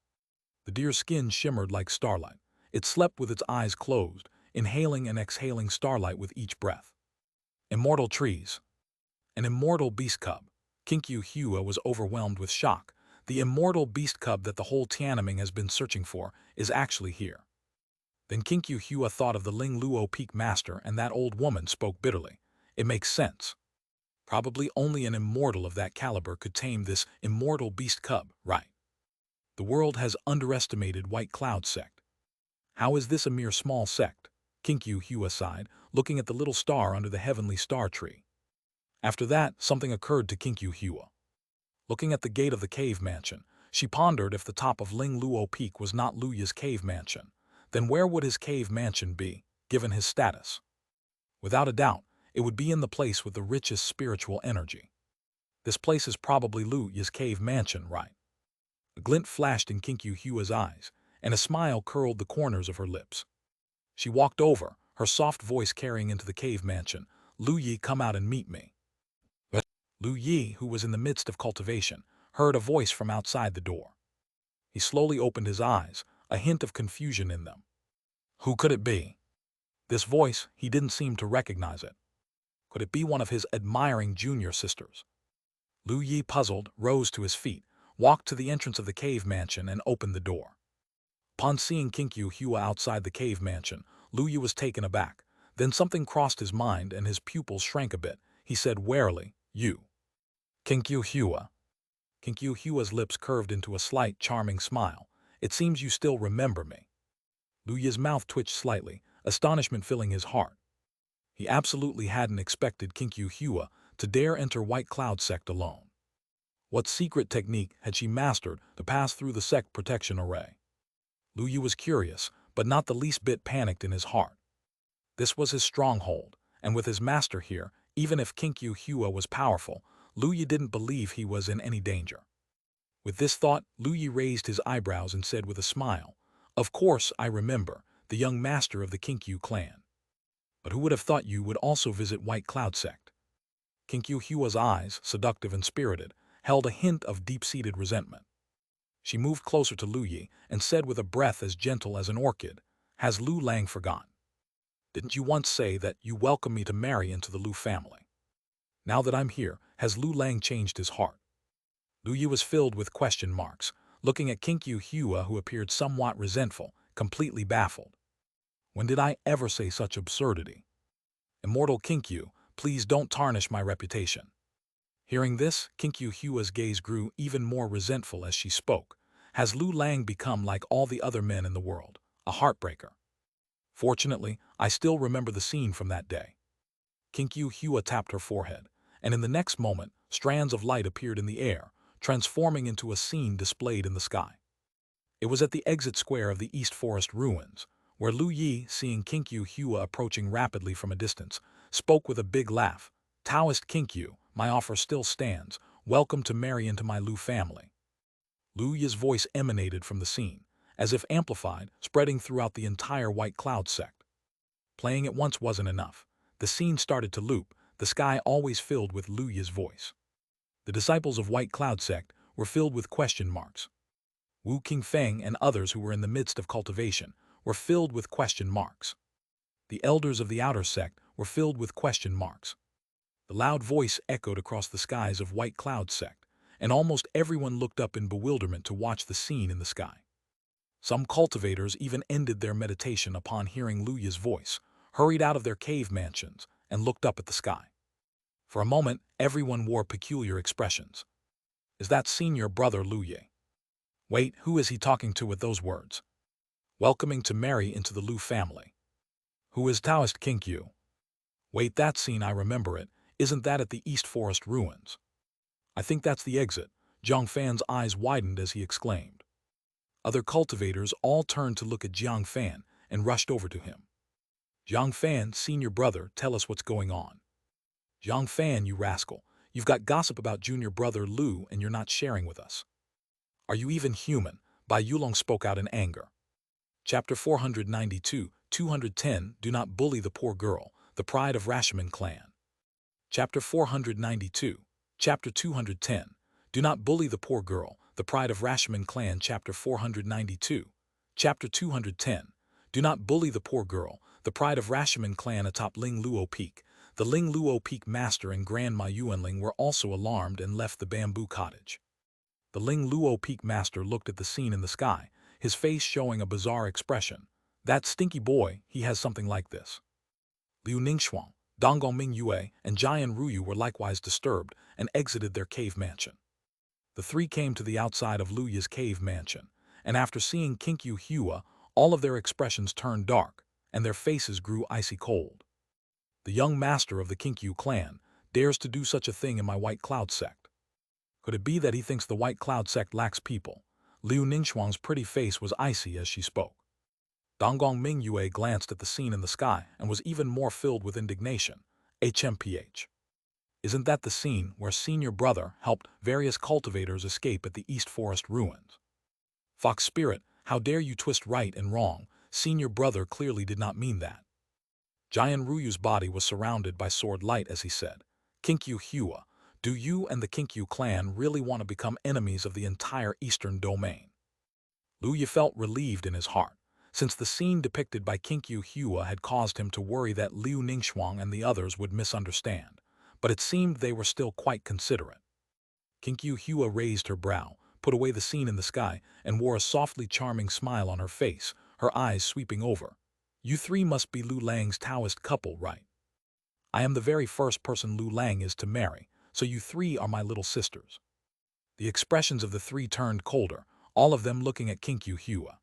The deer's skin shimmered like starlight. It slept with its eyes closed, inhaling and exhaling starlight with each breath. Immortal trees. An immortal beast cub. Kinkyu Hua was overwhelmed with shock. The immortal beast cub that the whole Tiananmen has been searching for is actually here. Then Kinkyu Hua thought of the Ling Luo Peak Master, and that old woman spoke bitterly. It makes sense. Probably only an immortal of that caliber could tame this immortal beast cub, right? The world has underestimated White Cloud sect. How is this a mere small sect? Kinkyu Hua sighed, looking at the little star under the heavenly star tree. After that, something occurred to Kinkyu Hua. Looking at the gate of the cave mansion, she pondered if the top of Ling Luo Peak was not Luya's cave mansion, then where would his cave mansion be, given his status? Without a doubt, it would be in the place with the richest spiritual energy. This place is probably Luya's cave mansion, right? A glint flashed in Kinkyu Hua's eyes, and a smile curled the corners of her lips. She walked over, her soft voice carrying into the cave mansion. Lu Yi, come out and meet me. But Lu Yi, who was in the midst of cultivation, heard a voice from outside the door. He slowly opened his eyes, a hint of confusion in them. Who could it be? This voice, he didn't seem to recognize it. Could it be one of his admiring junior sisters? Lu Yi, puzzled, rose to his feet, walked to the entrance of the cave mansion and opened the door. Upon seeing Kinkyu Hua outside the cave mansion, Lu Yu was taken aback. Then something crossed his mind and his pupils shrank a bit. He said warily, "You." Kinkyu Hua. Kinkyu Hua's lips curved into a slight, charming smile. "It seems you still remember me." Lu Yu's mouth twitched slightly, astonishment filling his heart. He absolutely hadn't expected Kinkyu Hua to dare enter White Cloud sect alone. What secret technique had she mastered to pass through the sect protection array? Lu Yu was curious, but not the least bit panicked in his heart. This was his stronghold, and with his master here, even if Kinkyu Hua was powerful, Lu Yu didn't believe he was in any danger. With this thought, Lu Yu raised his eyebrows and said with a smile, "Of course I remember, the young master of the Kinkyu clan. But who would have thought you would also visit White Cloud sect?" Kinkyu Hua's eyes, seductive and spirited, held a hint of deep-seated resentment. She moved closer to Lu Yi and said with a breath as gentle as an orchid, "Has Lu Lang forgotten? Didn't you once say that you welcome me to marry into the Lu family? Now that I'm here, has Lu Lang changed his heart?" Lu Yi was filled with question marks, looking at Kinkyu Hua, who appeared somewhat resentful, completely baffled. "When did I ever say such absurdity? Immortal Kinkyu, please don't tarnish my reputation." Hearing this, Kinkyu Hua's gaze grew even more resentful as she spoke. "Has Lu Lang become like all the other men in the world, a heartbreaker? Fortunately, I still remember the scene from that day." Kinkyu Hua tapped her forehead, and in the next moment, strands of light appeared in the air, transforming into a scene displayed in the sky. It was at the exit square of the East Forest ruins, where Lu Yi, seeing Kinkyu Hua approaching rapidly from a distance, spoke with a big laugh. "Taoist Kinkyu, my offer still stands. Welcome to marry into my Lu family." Lu Yi's voice emanated from the scene, as if amplified, spreading throughout the entire White Cloud sect. Playing it once wasn't enough. The scene started to loop, the sky always filled with Lu Yi's voice. The disciples of White Cloud sect were filled with question marks. Wu Qingfeng and others who were in the midst of cultivation were filled with question marks. The elders of the outer sect were filled with question marks. The loud voice echoed across the skies of White Cloud sect, and almost everyone looked up in bewilderment to watch the scene in the sky. Some cultivators even ended their meditation upon hearing Lu Yi's voice, hurried out of their cave mansions, and looked up at the sky. For a moment, everyone wore peculiar expressions. "Is that senior brother Lu Yi? Wait, who is he talking to with those words? Welcoming to marry into the Lu family. Who is Taoist Kinkyu? Wait, that scene, I remember it. Isn't that at the East Forest ruins? I think that's the exit." Jiang Fan's eyes widened as he exclaimed. Other cultivators all turned to look at Jiang Fan and rushed over to him. "Jiang Fan, senior brother, tell us what's going on." "Jiang Fan, you rascal, you've got gossip about junior brother Lu and you're not sharing with us. Are you even human?" Bai Yulong spoke out in anger. Chapter 492, 210, Do Not Bully the Poor Girl, the Pride of Rashomon Clan. Chapter 492, Chapter 210, Do Not Bully the Poor Girl, the Pride of Rashomon Clan. Chapter 492, Chapter 210, Do Not Bully the Poor Girl, the Pride of Rashomon Clan. Atop Ling Luo Peak, the Ling Luo Peak Master and Grandma Yuanling were also alarmed and left the bamboo cottage. The Ling Luo Peak Master looked at the scene in the sky, his face showing a bizarre expression. "That stinky boy, he has something like this." Liu Ningxuang, Donggong Mingyue, and Jian Ruyu were likewise disturbed and exited their cave mansion. The three came to the outside of Lu Yi's cave mansion, and after seeing Kinkyu Hua, all of their expressions turned dark, and their faces grew icy cold. "The young master of the Kinkyu clan dares to do such a thing in my White Cloud sect. Could it be that he thinks the White Cloud sect lacks people?" Liu Ningxuang's pretty face was icy as she spoke. Donggong Mingyue glanced at the scene in the sky and was even more filled with indignation. HMPH. Isn't that the scene where senior brother helped various cultivators escape at the East Forest ruins? Fox Spirit, how dare you twist right and wrong? Senior brother clearly did not mean that. Jian Ruyu's body was surrounded by sword light as he said, "Kinkyu Hua, do you and the Kinkyu clan really want to become enemies of the entire Eastern domain?" Lu Yi felt relieved in his heart, since the scene depicted by Kinkyu Hua had caused him to worry that Liu Ningxuang and the others would misunderstand, but it seemed they were still quite considerate. Kinkyu Hua raised her brow, put away the scene in the sky, and wore a softly charming smile on her face, her eyes sweeping over. You three must be Lu Lang's Taoist couple, right? I am the very first person Lu Lang is to marry, so you three are my little sisters. The expressions of the three turned colder, all of them looking at Kinkyu Hua.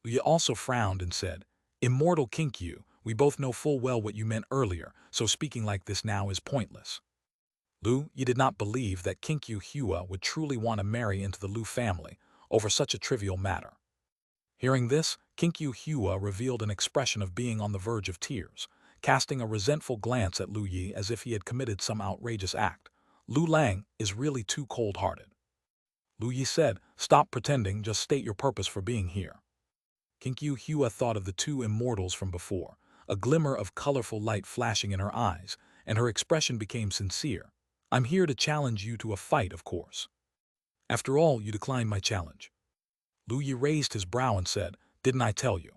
Lu also frowned and said, Immortal Kinkyu, we both know full well what you meant earlier, so speaking like this now is pointless. Lu, you did not believe that Kinkyu Hua would truly want to marry into the Lu family over such a trivial matter. Hearing this, Kinkyu Hua revealed an expression of being on the verge of tears, casting a resentful glance at Lu Yi as if he had committed some outrageous act. Lu Lang is really too cold-hearted. Lu Yi said, stop pretending, just state your purpose for being here. Kinkyu Hua thought of the two immortals from before, a glimmer of colorful light flashing in her eyes, and her expression became sincere. I'm here to challenge you to a fight, of course. After all, you declined my challenge. Lu Yi raised his brow and said, didn't I tell you?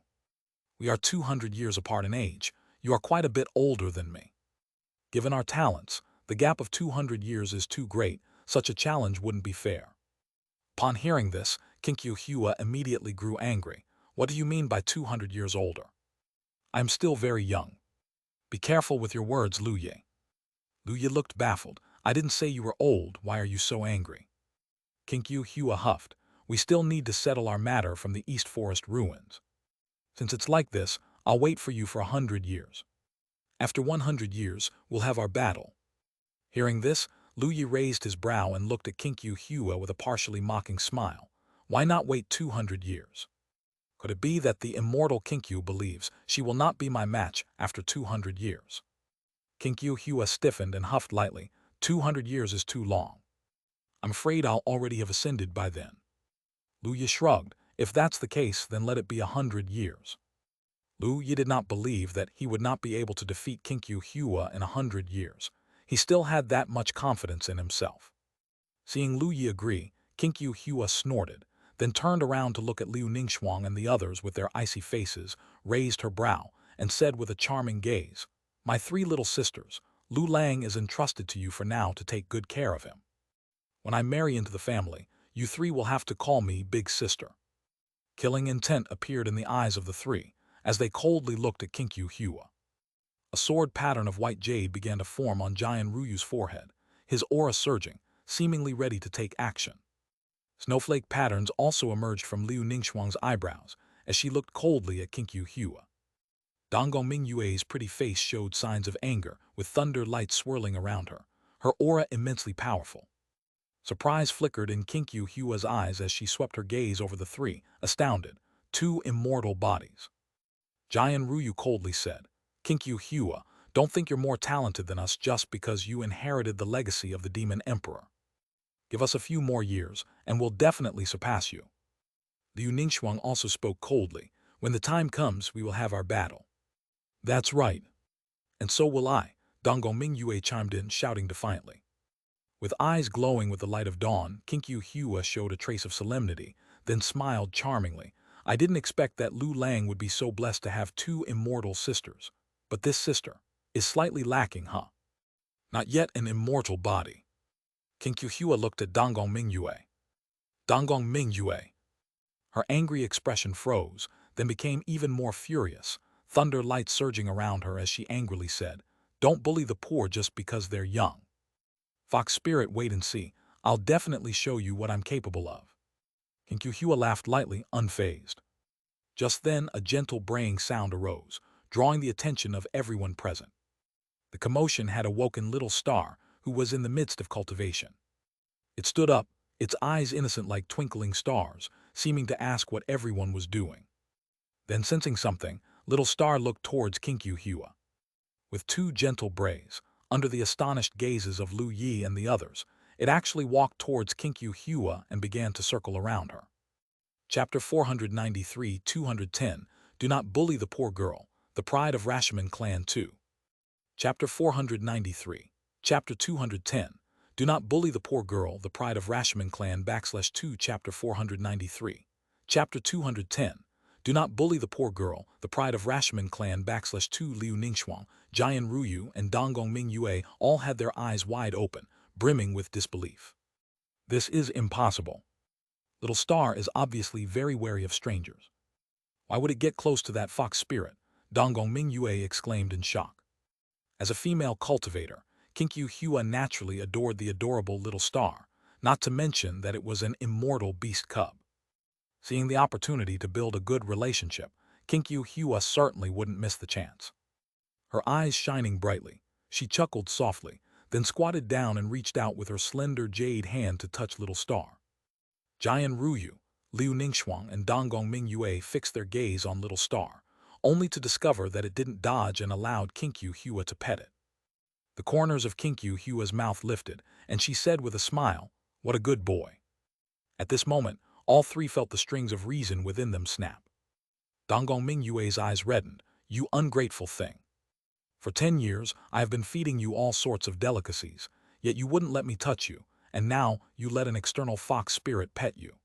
We are 200 years apart in age. You are quite a bit older than me. Given our talents, the gap of 200 years is too great. Such a challenge wouldn't be fair. Upon hearing this, Kinkyu Hua immediately grew angry. What do you mean by 200 years older? I am still very young. Be careful with your words, Lu Yi. Lu Yi looked baffled. I didn't say you were old. Why are you so angry? Kinkyu Hua huffed. We still need to settle our matter from the East Forest ruins. Since it's like this, I'll wait for you for 100 years. After 100 years, we'll have our battle. Hearing this, Lu Yi raised his brow and looked at Kinkyu Hua with a partially mocking smile. Why not wait 200 years? Could it be that the immortal Kinkyu believes she will not be my match after 200 years? Kinkyu Hua stiffened and huffed lightly. 200 years is too long. I'm afraid I'll already have ascended by then. Lu Yi shrugged. If that's the case, then let it be 100 years. Lu Yi did not believe that he would not be able to defeat Kinkyu Hua in 100 years. He still had that much confidence in himself. Seeing Lu Yi agree, Kinkyu Hua snorted, then turned around to look at Liu Ningxuang and the others with their icy faces, raised her brow, and said with a charming gaze, My three little sisters, Lu Lang is entrusted to you for now to take good care of him. When I marry into the family, you three will have to call me Big Sister. Killing intent appeared in the eyes of the three, as they coldly looked at Kinkyu Hua. A sword pattern of white jade began to form on Jian Ruyu's forehead, his aura surging, seemingly ready to take action. Snowflake patterns also emerged from Liu Ningxuang's eyebrows, as she looked coldly at Kinkyu Hua. Donggong Mingyue's pretty face showed signs of anger, with thunder lights swirling around her, her aura immensely powerful. Surprise flickered in Kinkyu Hua's eyes as she swept her gaze over the three, astounded. Two immortal bodies. Jian Ruyu coldly said, Kinkyu Hua, don't think you're more talented than us just because you inherited the legacy of the Demon Emperor. Give us a few more years, and we'll definitely surpass you. Liu Ningxuang also spoke coldly. When the time comes, we will have our battle. That's right. And so will I, Donggong Mingyue chimed in, shouting defiantly. With eyes glowing with the light of dawn, Kinkyu Hua showed a trace of solemnity, then smiled charmingly. I didn't expect that Lu Lang would be so blessed to have two immortal sisters. But this sister is slightly lacking, huh? Not yet an immortal body. Kinkyu Hua looked at Donggong Mingyue. Donggong Mingyue. Her angry expression froze, then became even more furious, thunder lights surging around her as she angrily said, Don't bully the poor just because they're young. Fox Spirit, wait and see. I'll definitely show you what I'm capable of. Kinkyu Hua laughed lightly, unfazed. Just then, a gentle braying sound arose, drawing the attention of everyone present. The commotion had awoken Little Star, who was in the midst of cultivation. It stood up, its eyes innocent like twinkling stars, seeming to ask what everyone was doing. Then, sensing something, Little Star looked towards Kinkyu Hua. With two gentle brays, under the astonished gazes of Lu Yi and the others, it actually walked towards Kinkyu Hua and began to circle around her. Chapter 493-210, Do Not Bully the Poor Girl, The Pride of Rashomon Clan 2. Chapter 493. Chapter 210, Do Not Bully the Poor Girl, The Pride of Rashomon Clan /2. Chapter 493. Chapter 210, Do Not Bully the Poor Girl, The Pride of Rashomon Clan /2. Liu Ningxuang, Jian Ruyu, and Donggong Mingyue all had their eyes wide open, brimming with disbelief. This is impossible. Little Star is obviously very wary of strangers. Why would it get close to that fox spirit? Donggong Mingyue exclaimed in shock. As a female cultivator, Kinkyu Hua naturally adored the adorable Little Star, not to mention that it was an immortal beast cub. Seeing the opportunity to build a good relationship, Kinkyu Hua certainly wouldn't miss the chance. Her eyes shining brightly, she chuckled softly, then squatted down and reached out with her slender jade hand to touch Little Star. Jian Ruyu, Liu Ningxuang, and Donggong Mingyue fixed their gaze on Little Star, only to discover that it didn't dodge and allowed Kinkyu Hua to pet it. The corners of Kinkyu Hua's mouth lifted, and she said with a smile, "What a good boy." At this moment, all three felt the strings of reason within them snap. Donggong Mingyue's eyes reddened. "You ungrateful thing. For 10 years, I have been feeding you all sorts of delicacies, yet you wouldn't let me touch you, and now you let an external fox spirit pet you."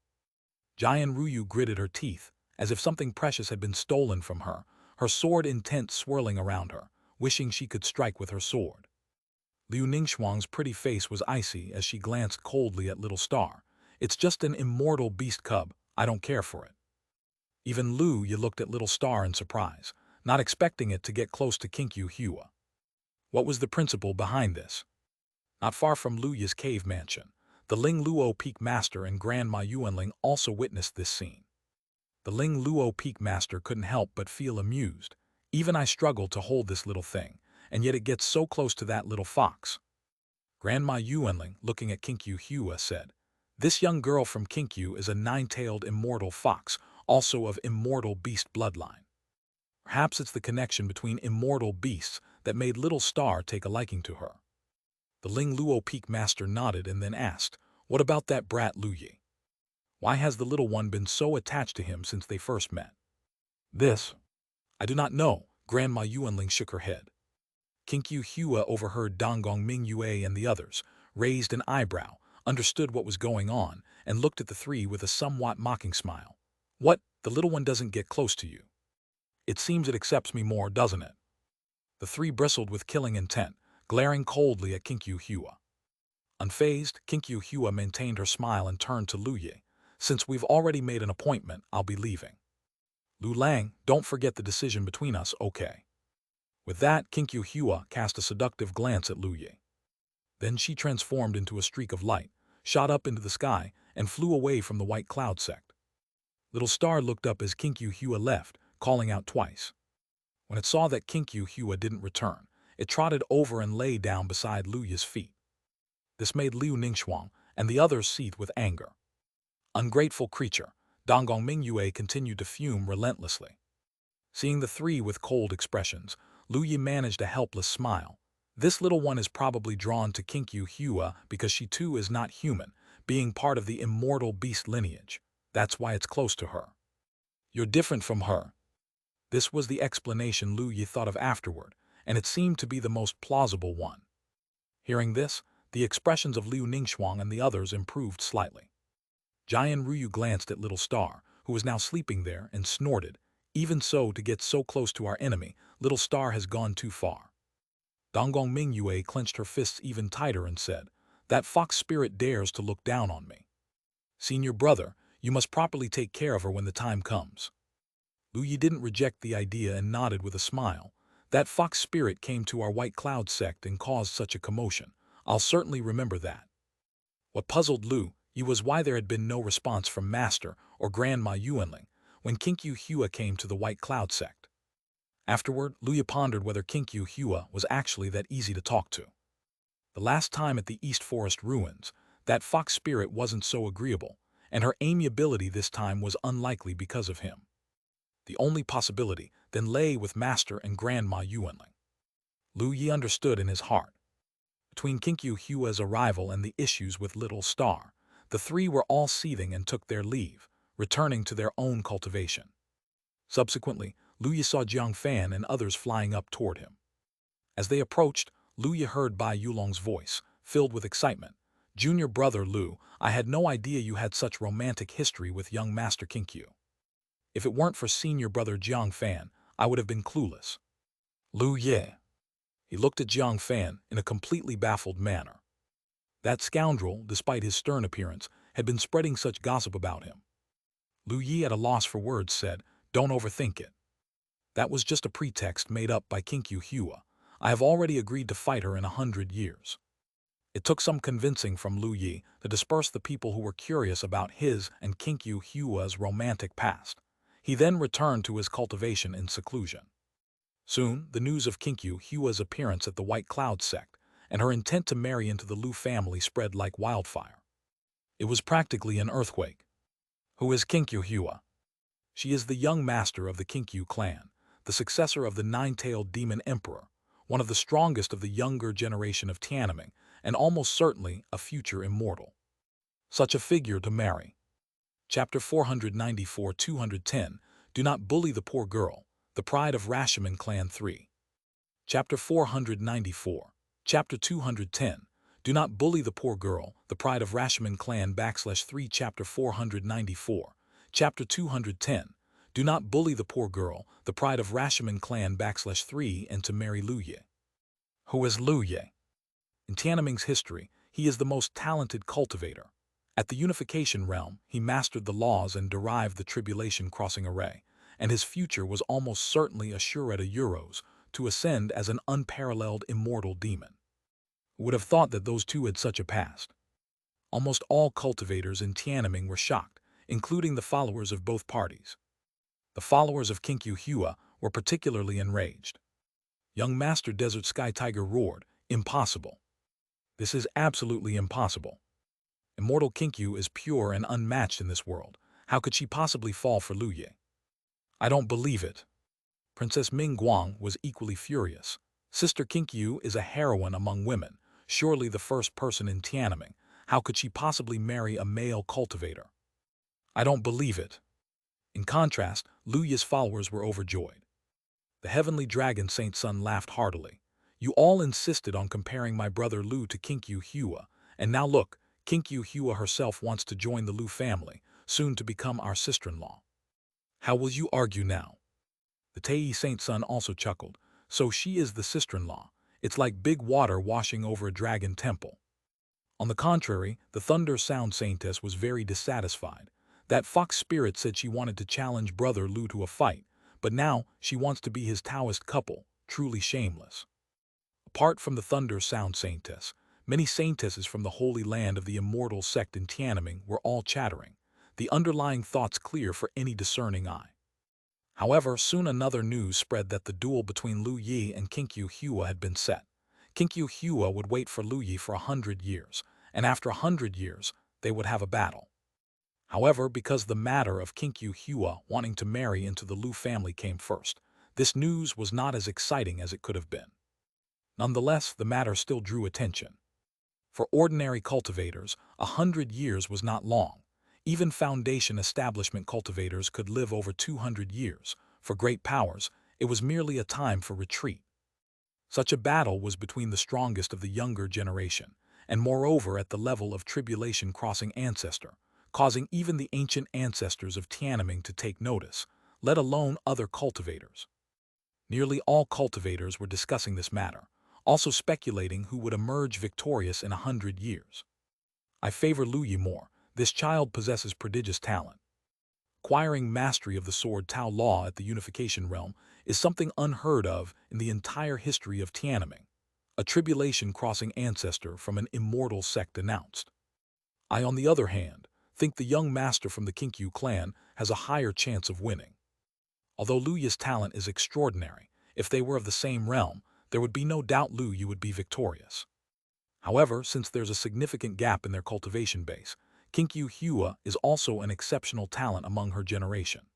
Jian Ruyu gritted her teeth, as if something precious had been stolen from her, her sword intent swirling around her, wishing she could strike with her sword. Liu Ningxuang's pretty face was icy as she glanced coldly at Little Star. "It's just an immortal beast cub, I don't care for it." Even Liu Yi looked at Little Star in surprise, not expecting it to get close to Kinkyu Hua. What was the principle behind this? Not far from Liu Yi's cave mansion, the Ling Luo Peak Master and Grandma Yuanling also witnessed this scene. The Ling Luo Peak Master couldn't help but feel amused. "Even I struggle to hold this little thing, and yet it gets so close to that little fox." Grandma Yuanling, looking at Kinkyu Hua, said, "This young girl from Kinkyu is a nine-tailed immortal fox, also of immortal beast bloodline. Perhaps it's the connection between immortal beasts that made Little Star take a liking to her." The Ling Luo Peak Master nodded and then asked, "What about that brat Liu Yi? Why has the little one been so attached to him since they first met?" "This? I do not know." Grandma Yuanling shook her head. Kinkyu Hua overheard Donggong Mingyue and the others, raised an eyebrow, understood what was going on, and looked at the three with a somewhat mocking smile. "What? The little one doesn't get close to you? It seems it accepts me more, doesn't it?" The three bristled with killing intent, glaring coldly at Kinkyu Hua. Unfazed, Kinkyu Hua maintained her smile and turned to Liu Yi. "Since we've already made an appointment, I'll be leaving. Lu Lang, don't forget the decision between us, okay?" With that, Kinkyu Hua cast a seductive glance at Liu Yi. Then she transformed into a streak of light, shot up into the sky, and flew away from the white cloud sect. Little Star looked up as Kinkyu Hua left, calling out twice. When it saw that Kinkyu Hua didn't return, it trotted over and lay down beside Liu Yi's feet. This made Liu Ningxuang and the others seethe with anger. Ungrateful creature, Donggong Mingyue continued to fume relentlessly. Seeing the three with cold expressions, Liu Yi managed a helpless smile. "This little one is probably drawn to Kinkyu Hua because she too is not human, being part of the immortal beast lineage. That's why it's close to her. You're different from her." This was the explanation Liu Yi thought of afterward, and it seemed to be the most plausible one. Hearing this, the expressions of Liu Ningxuang and the others improved slightly. Jian Ruyu glanced at Little Star, who was now sleeping there, and snorted, "Even so, to get so close to our enemy, Little Star has gone too far." Donggong Mingyue clenched her fists even tighter and said, "That fox spirit dares to look down on me. Senior brother, you must properly take care of her when the time comes." Liu Yi didn't reject the idea and nodded with a smile. "That fox spirit came to our White Cloud sect and caused such a commotion. I'll certainly remember that." What puzzled Liu Yi was why there had been no response from Master or Grandma Yuanling when Kinkyu Hua came to the White Cloud sect. Afterward, Liu Yi pondered whether Kinkyu Hua was actually that easy to talk to. The last time at the East Forest ruins, that fox spirit wasn't so agreeable, and her amiability this time was unlikely because of him. The only possibility then lay with Master and Grandma Yuanling. Liu Yi understood in his heart. Between Kinkyu Hua's arrival and the issues with Little Star, the three were all seething and took their leave, returning to their own cultivation. Subsequently, Liu Yi saw Jiang Fan and others flying up toward him. As they approached, Liu Yi heard Bai Yulong's voice, filled with excitement. "Junior brother Liu, I had no idea you had such romantic history with young Master Kinkyu. If it weren't for senior brother Jiang Fan, I would have been clueless." "Liu Yi." He looked at Jiang Fan in a completely baffled manner. That scoundrel, despite his stern appearance, had been spreading such gossip about him. Lu Yi, at a loss for words, said, "Don't overthink it. That was just a pretext made up by Qianxia Hua. I have already agreed to fight her in 100 years." It took some convincing from Lu Yi to disperse the people who were curious about his and Qianxia Hua's romantic past. He then returned to his cultivation in seclusion. Soon, the news of Qianxia Hua's appearance at the White Cloud sect and her intent to marry into the Lu family spread like wildfire. It was practically an earthquake. Who is Qianxia Hua? She is the young master of the Qianxia clan, the successor of the nine-tailed demon emperor, one of the strongest of the younger generation of Tianming, and almost certainly a future immortal. Such a figure to marry. Chapter 494-210, Do Not Bully the Poor Girl, the Pride of Rashomon Clan 3. Chapter 494. Chapter 210, Do Not Bully the Poor Girl, the Pride of Rashomon Clan /3. Chapter 494. Chapter 210, Do Not Bully the Poor Girl, the Pride of Rashomon Clan /3, and to marry Lu Yi. Who is Lu Yi? In Tianming's history, he is the most talented cultivator. At the unification realm, he mastered the laws and derived the tribulation crossing array, and his future was almost certainly assured a euros to ascend as an unparalleled immortal demon. Who would have thought that those two had such a past? Almost all cultivators in Tianming were shocked, including the followers of both parties. The followers of Qianxia Hua were particularly enraged. Young Master Desert Sky Tiger roared, "Impossible. This is absolutely impossible. Immortal Qianxia is pure and unmatched in this world. How could she possibly fall for Lu Yi? I don't believe it." Princess Ming Guang was equally furious. Sister Qianxia is a heroine among women, surely the first person in Tianming. How could she possibly marry a male cultivator? I don't believe it. In contrast, Lu Yi's followers were overjoyed. The heavenly dragon Saint Sun laughed heartily. "You all insisted on comparing my brother Lu to Qianxia Hua, and now look, Qianxia Hua herself wants to join the Lu family, soon to become our sister-in-law. How will you argue now?" The Tei Saint Sun also chuckled. "So she is the sister-in-law. It's like big water washing over a dragon temple." On the contrary, the Thunder Sound Saintess was very dissatisfied. That fox spirit said she wanted to challenge brother Lu to a fight, but now she wants to be his Taoist couple, truly shameless. Apart from the Thunder Sound Saintess, many saintesses from the Holy Land of the Immortal sect in Tianming were all chattering, the underlying thoughts clear for any discerning eye. However, soon another news spread that the duel between Lu Yi and Qianxia Hua had been set. Qianxia Hua would wait for Lu Yi for 100 years, and after 100 years, they would have a battle. However, because the matter of Qianxia Hua wanting to marry into the Lu family came first, this news was not as exciting as it could have been. Nonetheless, the matter still drew attention. For ordinary cultivators, 100 years was not long. Even foundation establishment cultivators could live over 200 years. For great powers, it was merely a time for retreat. Such a battle was between the strongest of the younger generation, and moreover at the level of tribulation crossing ancestor, causing even the ancient ancestors of Tianming to take notice, let alone other cultivators. Nearly all cultivators were discussing this matter, also speculating who would emerge victorious in 100 years. I favor Lu Yi more. This child possesses prodigious talent. Acquiring mastery of the sword Tao Law at the unification realm is something unheard of in the entire history of Tianming. A tribulation-crossing ancestor from an immortal sect announced. I, on the other hand, think the young master from the Qianxia clan has a higher chance of winning. Although Lu Yi's talent is extraordinary, if they were of the same realm, there would be no doubt Lu Yi would be victorious. However, since there's a significant gap in their cultivation base, Qianxia Hua is also an exceptional talent among her generation.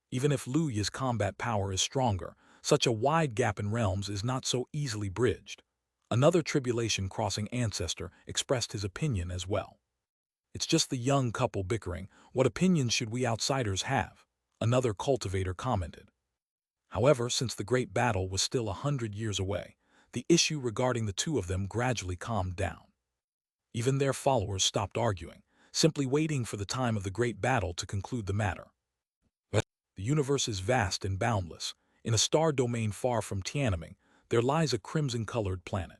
Even if Lu Yi's combat power is stronger, such a wide gap in realms is not so easily bridged. Another tribulation-crossing ancestor expressed his opinion as well. It's just the young couple bickering. What opinions should we outsiders have? Another cultivator commented. However, since the great battle was still 100 years away, the issue regarding the two of them gradually calmed down. Even their followers stopped arguing, simply waiting for the time of the great battle to conclude the matter. But the universe is vast and boundless. In a star domain far from Tianming, there lies a crimson-colored planet.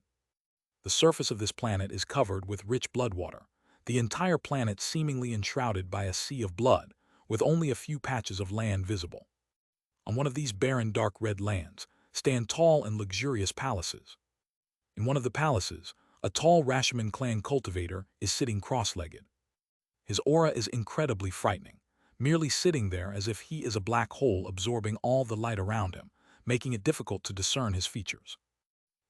The surface of this planet is covered with rich blood water. the entire planet seemingly enshrouded by a sea of blood, with only a few patches of land visible. On one of these barren dark red lands stand tall and luxurious palaces. In one of the palaces, a tall Rashomon clan cultivator is sitting cross-legged. His aura is incredibly frightening, merely sitting there as if he is a black hole absorbing all the light around him, making it difficult to discern his features.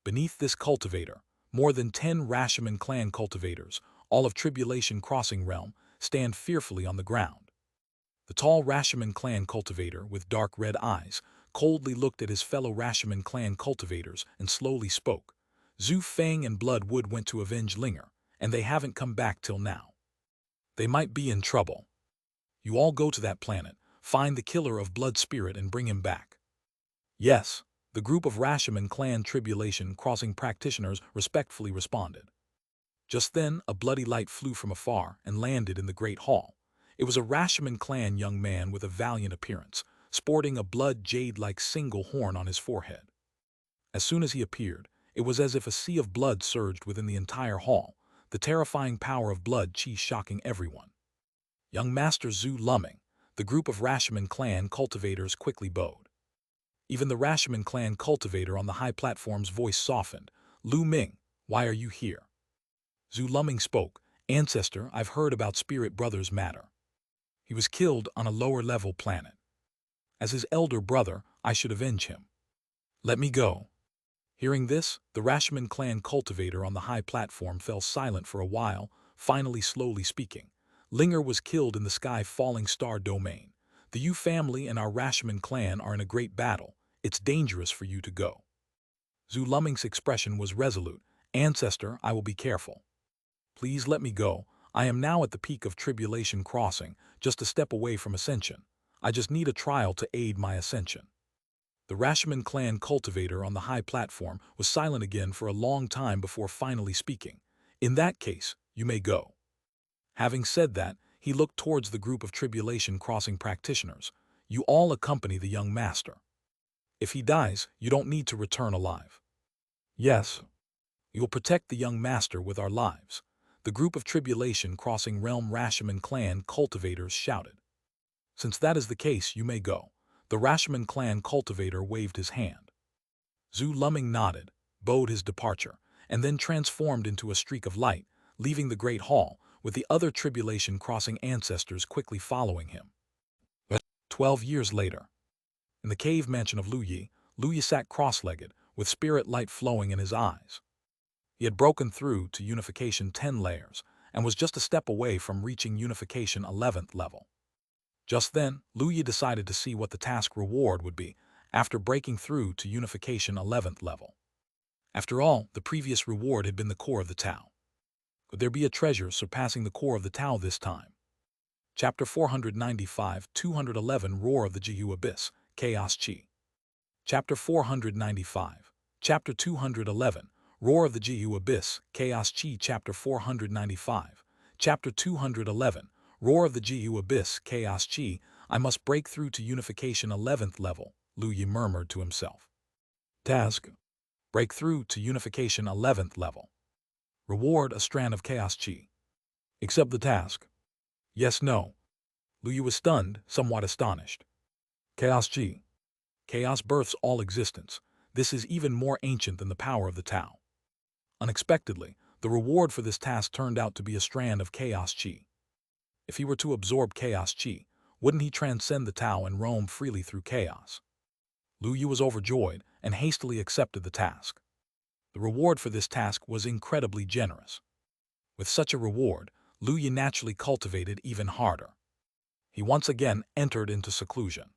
Beneath this cultivator, more than 10 Rashomon clan cultivators, all of Tribulation Crossing Realm, stand fearfully on the ground. The tall Rashomon clan cultivator with dark red eyes coldly looked at his fellow Rashomon clan cultivators and slowly spoke. Zhu Feng and Bloodwood went to avenge Linger, and they haven't come back till now. They might be in trouble. You all go to that planet, find the killer of Blood Spirit and bring him back. Yes, the group of Rashomon clan Tribulation Crossing practitioners respectfully responded. Just then, a bloody light flew from afar and landed in the Great Hall. It was a Rashomon clan young man with a valiant appearance, sporting a blood jade-like single horn on his forehead. As soon as he appeared, it was as if a sea of blood surged within the entire hall, the terrifying power of blood qi shocking everyone. Young Master Zhu Luming, the group of Rashomon clan cultivators quickly bowed. Even the Rashomon clan cultivator on the high platform's voice softened. Lu Ming, why are you here? Zhu Luming spoke. Ancestor, I've heard about Spirit Brother's matter. He was killed on a lower-level planet. As his elder brother, I should avenge him. Let me go. Hearing this, the Rashomon clan cultivator on the high platform fell silent for a while, finally slowly speaking. Linger was killed in the sky-falling star domain. The Yu family and our Rashomon clan are in a great battle. It's dangerous for you to go. Zhu Luming's expression was resolute. Ancestor, I will be careful. Please let me go. I am now at the peak of Tribulation Crossing, just a step away from Ascension. I just need a trial to aid my ascension. The Rashomon clan cultivator on the high platform was silent again for a long time before finally speaking. In that case, you may go. Having said that, he looked towards the group of Tribulation Crossing practitioners. You all accompany the young master. If he dies, you don't need to return alive. Yes. You'll protect the young master with our lives. The group of Tribulation Crossing Realm Rashomon clan cultivators shouted. Since that is the case, you may go. The Rashomon clan cultivator waved his hand. Zhu Luming nodded, bowed his departure, and then transformed into a streak of light, leaving the Great Hall, with the other Tribulation Crossing ancestors quickly following him. 12 years later. In the cave mansion of Lu Yi sat cross-legged, with spirit light flowing in his eyes. He had broken through to Unification 10 layers, and was just a step away from reaching Unification 11th level. Just then, Lu Yi decided to see what the task reward would be after breaking through to Unification 11th level. After all, the previous reward had been the core of the Tao. Could there be a treasure surpassing the core of the Tao this time? Chapter 495, 211 Roar of the Jihu Abyss, Chaos Qi. Chapter 495, Chapter 211, Roar of the Jihu Abyss, Chaos Qi. Chapter 495, Chapter 211, Roar of the Jihu Abyss, Chaos Qi. I must break through to Unification 11th level, Lu Yi murmured to himself. Task: break through to Unification 11th level. Reward: a strand of Chaos Qi. Accept the task. Yes, no. Lu Yi was stunned, somewhat astonished. Chaos Qi. Chaos births all existence. This is even more ancient than the power of the Tao. Unexpectedly, the reward for this task turned out to be a strand of Chaos Qi. If he were to absorb Chaos Qi, wouldn't he transcend the Tao and roam freely through chaos? Lu Yi was overjoyed and hastily accepted the task. The reward for this task was incredibly generous. With such a reward, Lu Yi naturally cultivated even harder. He once again entered into seclusion.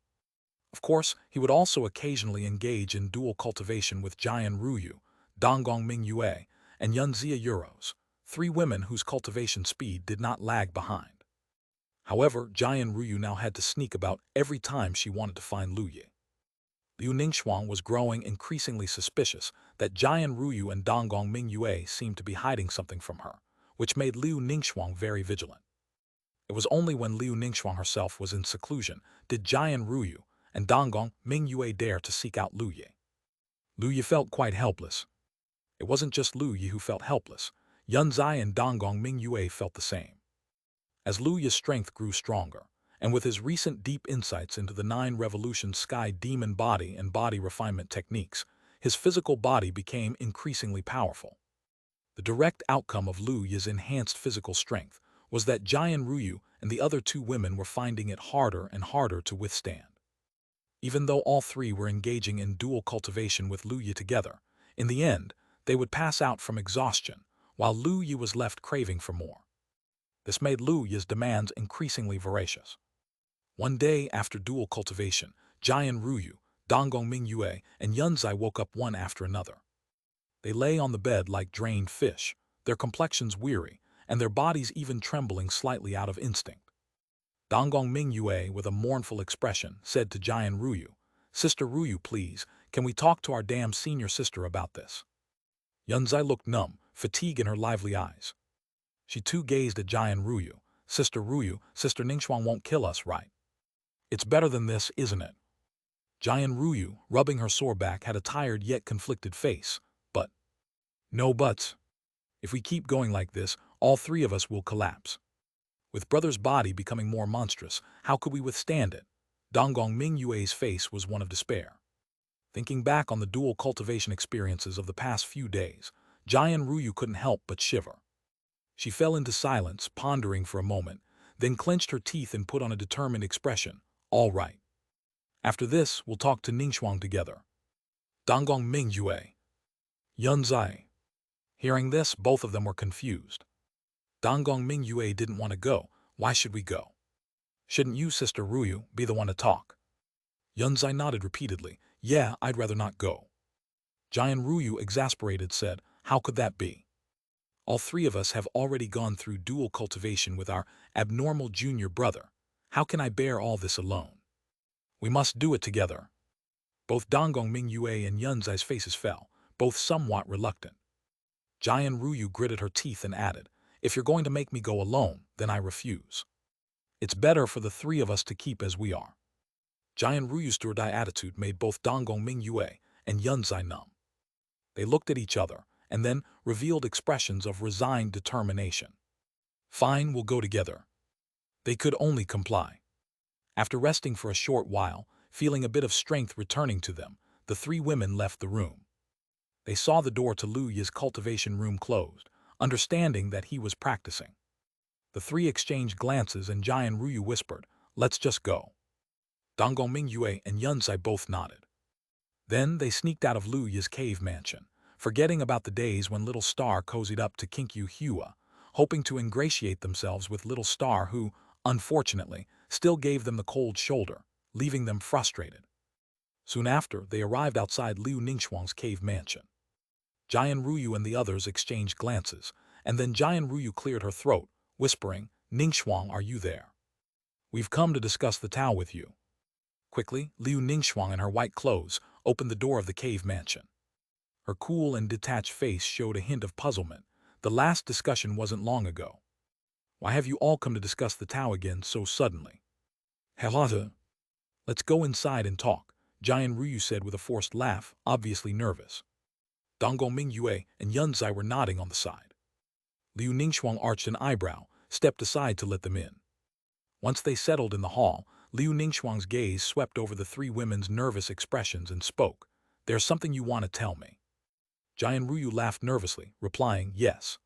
Of course, he would also occasionally engage in dual cultivation with Jian Ruyu, Donggong Mingyue, and Xianxia Euros, 3 women whose cultivation speed did not lag behind. However, Jian Ruyu now had to sneak about every time she wanted to find Lu Yi. Liu Ningxuang was growing increasingly suspicious that Jian Ruyu and Donggong Mingyue seemed to be hiding something from her, which made Liu Ningxuang very vigilant. It was only when Liu Ningxuang herself was in seclusion did Jian Ruyu and Donggong Mingyue dare to seek out Lu Yi. Lu Yi felt quite helpless. It wasn't just Lu Yi who felt helpless. Yunzai and Donggong Mingyue felt the same. As Lu Yi's strength grew stronger, and with his recent deep insights into the 9 Revolution Sky Demon body and body refinement techniques, his physical body became increasingly powerful. The direct outcome of Lu Yi's enhanced physical strength was that Jian Ruyu and the other 2 women were finding it harder and harder to withstand. Even though all 3 were engaging in dual cultivation with Lu Yi together, in the end, they would pass out from exhaustion, while Lu Yi was left craving for more. This made Lu Yi's demands increasingly voracious. One day after dual cultivation, Jian Ruyu, Donggong Mingyue, and Yunzai woke up one after another. They lay on the bed like drained fish, their complexions weary, and their bodies even trembling slightly out of instinct. Donggong Mingyue, with a mournful expression, said to Jian Ruyu, "Sister Ruyu, please, can we talk to our damn senior sister about this?" Yunzai looked numb, fatigue in her lively eyes. She too gazed at Jian Ruyu. "Sister Ruyu, Sister Ningxuang won't kill us, right? It's better than this, isn't it?" Jian Ruyu, rubbing her sore back, had a tired yet conflicted face. "But, no buts. If we keep going like this, all 3 of us will collapse. With brother's body becoming more monstrous, how could we withstand it?" Donggong Mingyue's face was one of despair. Thinking back on the dual cultivation experiences of the past few days, Jian Ruyu couldn't help but shiver. She fell into silence, pondering for a moment, then clenched her teeth and put on a determined expression. "All right. After this, we'll talk to Ningxuang together." Donggong Mingyue. Yunzai. Hearing this, both of them were confused. Donggong Mingyue didn't want to go. "Why should we go? Shouldn't you, Sister Ruyu, be the one to talk?" Yunzai nodded repeatedly. "Yeah, I'd rather not go." Jian Ruyu, exasperated, said, "How could that be? All 3 of us have already gone through dual cultivation with our abnormal junior brother. How can I bear all this alone? We must do it together." Both Donggong Mingyue and Yunzai's faces fell, both somewhat reluctant. Jian Ruyu gritted her teeth and added, "If you're going to make me go alone, then I refuse. It's better for the 3 of us to keep as we are." Jian Ruyu's Durdai attitude made both Donggong Mingyue and Yunzai numb. They looked at each other, and then revealed expressions of resigned determination. "Fine, we'll go together." They could only comply. After resting for a short while, feeling a bit of strength returning to them, the 3 women left the room. They saw the door to Lu Yi's cultivation room closed, understanding that he was practicing. The 3 exchanged glances and Jian Ruyu whispered, "Let's just go." Donggong Mingyue and Yunzai both nodded. Then they sneaked out of Lu Yi's cave mansion, forgetting about the days when Little Star cozied up to Kinkyu Hua, hoping to ingratiate themselves with Little Star who, unfortunately, still gave them the cold shoulder, leaving them frustrated. Soon after, they arrived outside Liu Ningxuang's cave mansion. Jian Ruyu and the others exchanged glances, and then Jian Ruyu cleared her throat, whispering, "Ningxuang, are you there? We've come to discuss the Tao with you." Quickly, Liu Ningxuang in her white clothes opened the door of the cave mansion. Her cool and detached face showed a hint of puzzlement. "The last discussion wasn't long ago. Why have you all come to discuss the Tao again so suddenly?" "Helata. Let's go inside and talk," Jian Ruyu said with a forced laugh, obviously nervous. Donggong Mingyue and Yunzai were nodding on the side. Liu Ningxuang arched an eyebrow, stepped aside to let them in. Once they settled in the hall, Liu Ningxuang's gaze swept over the 3 women's nervous expressions and spoke. "There's something you want to tell me." Jian Ruyu laughed nervously, replying, "Yes."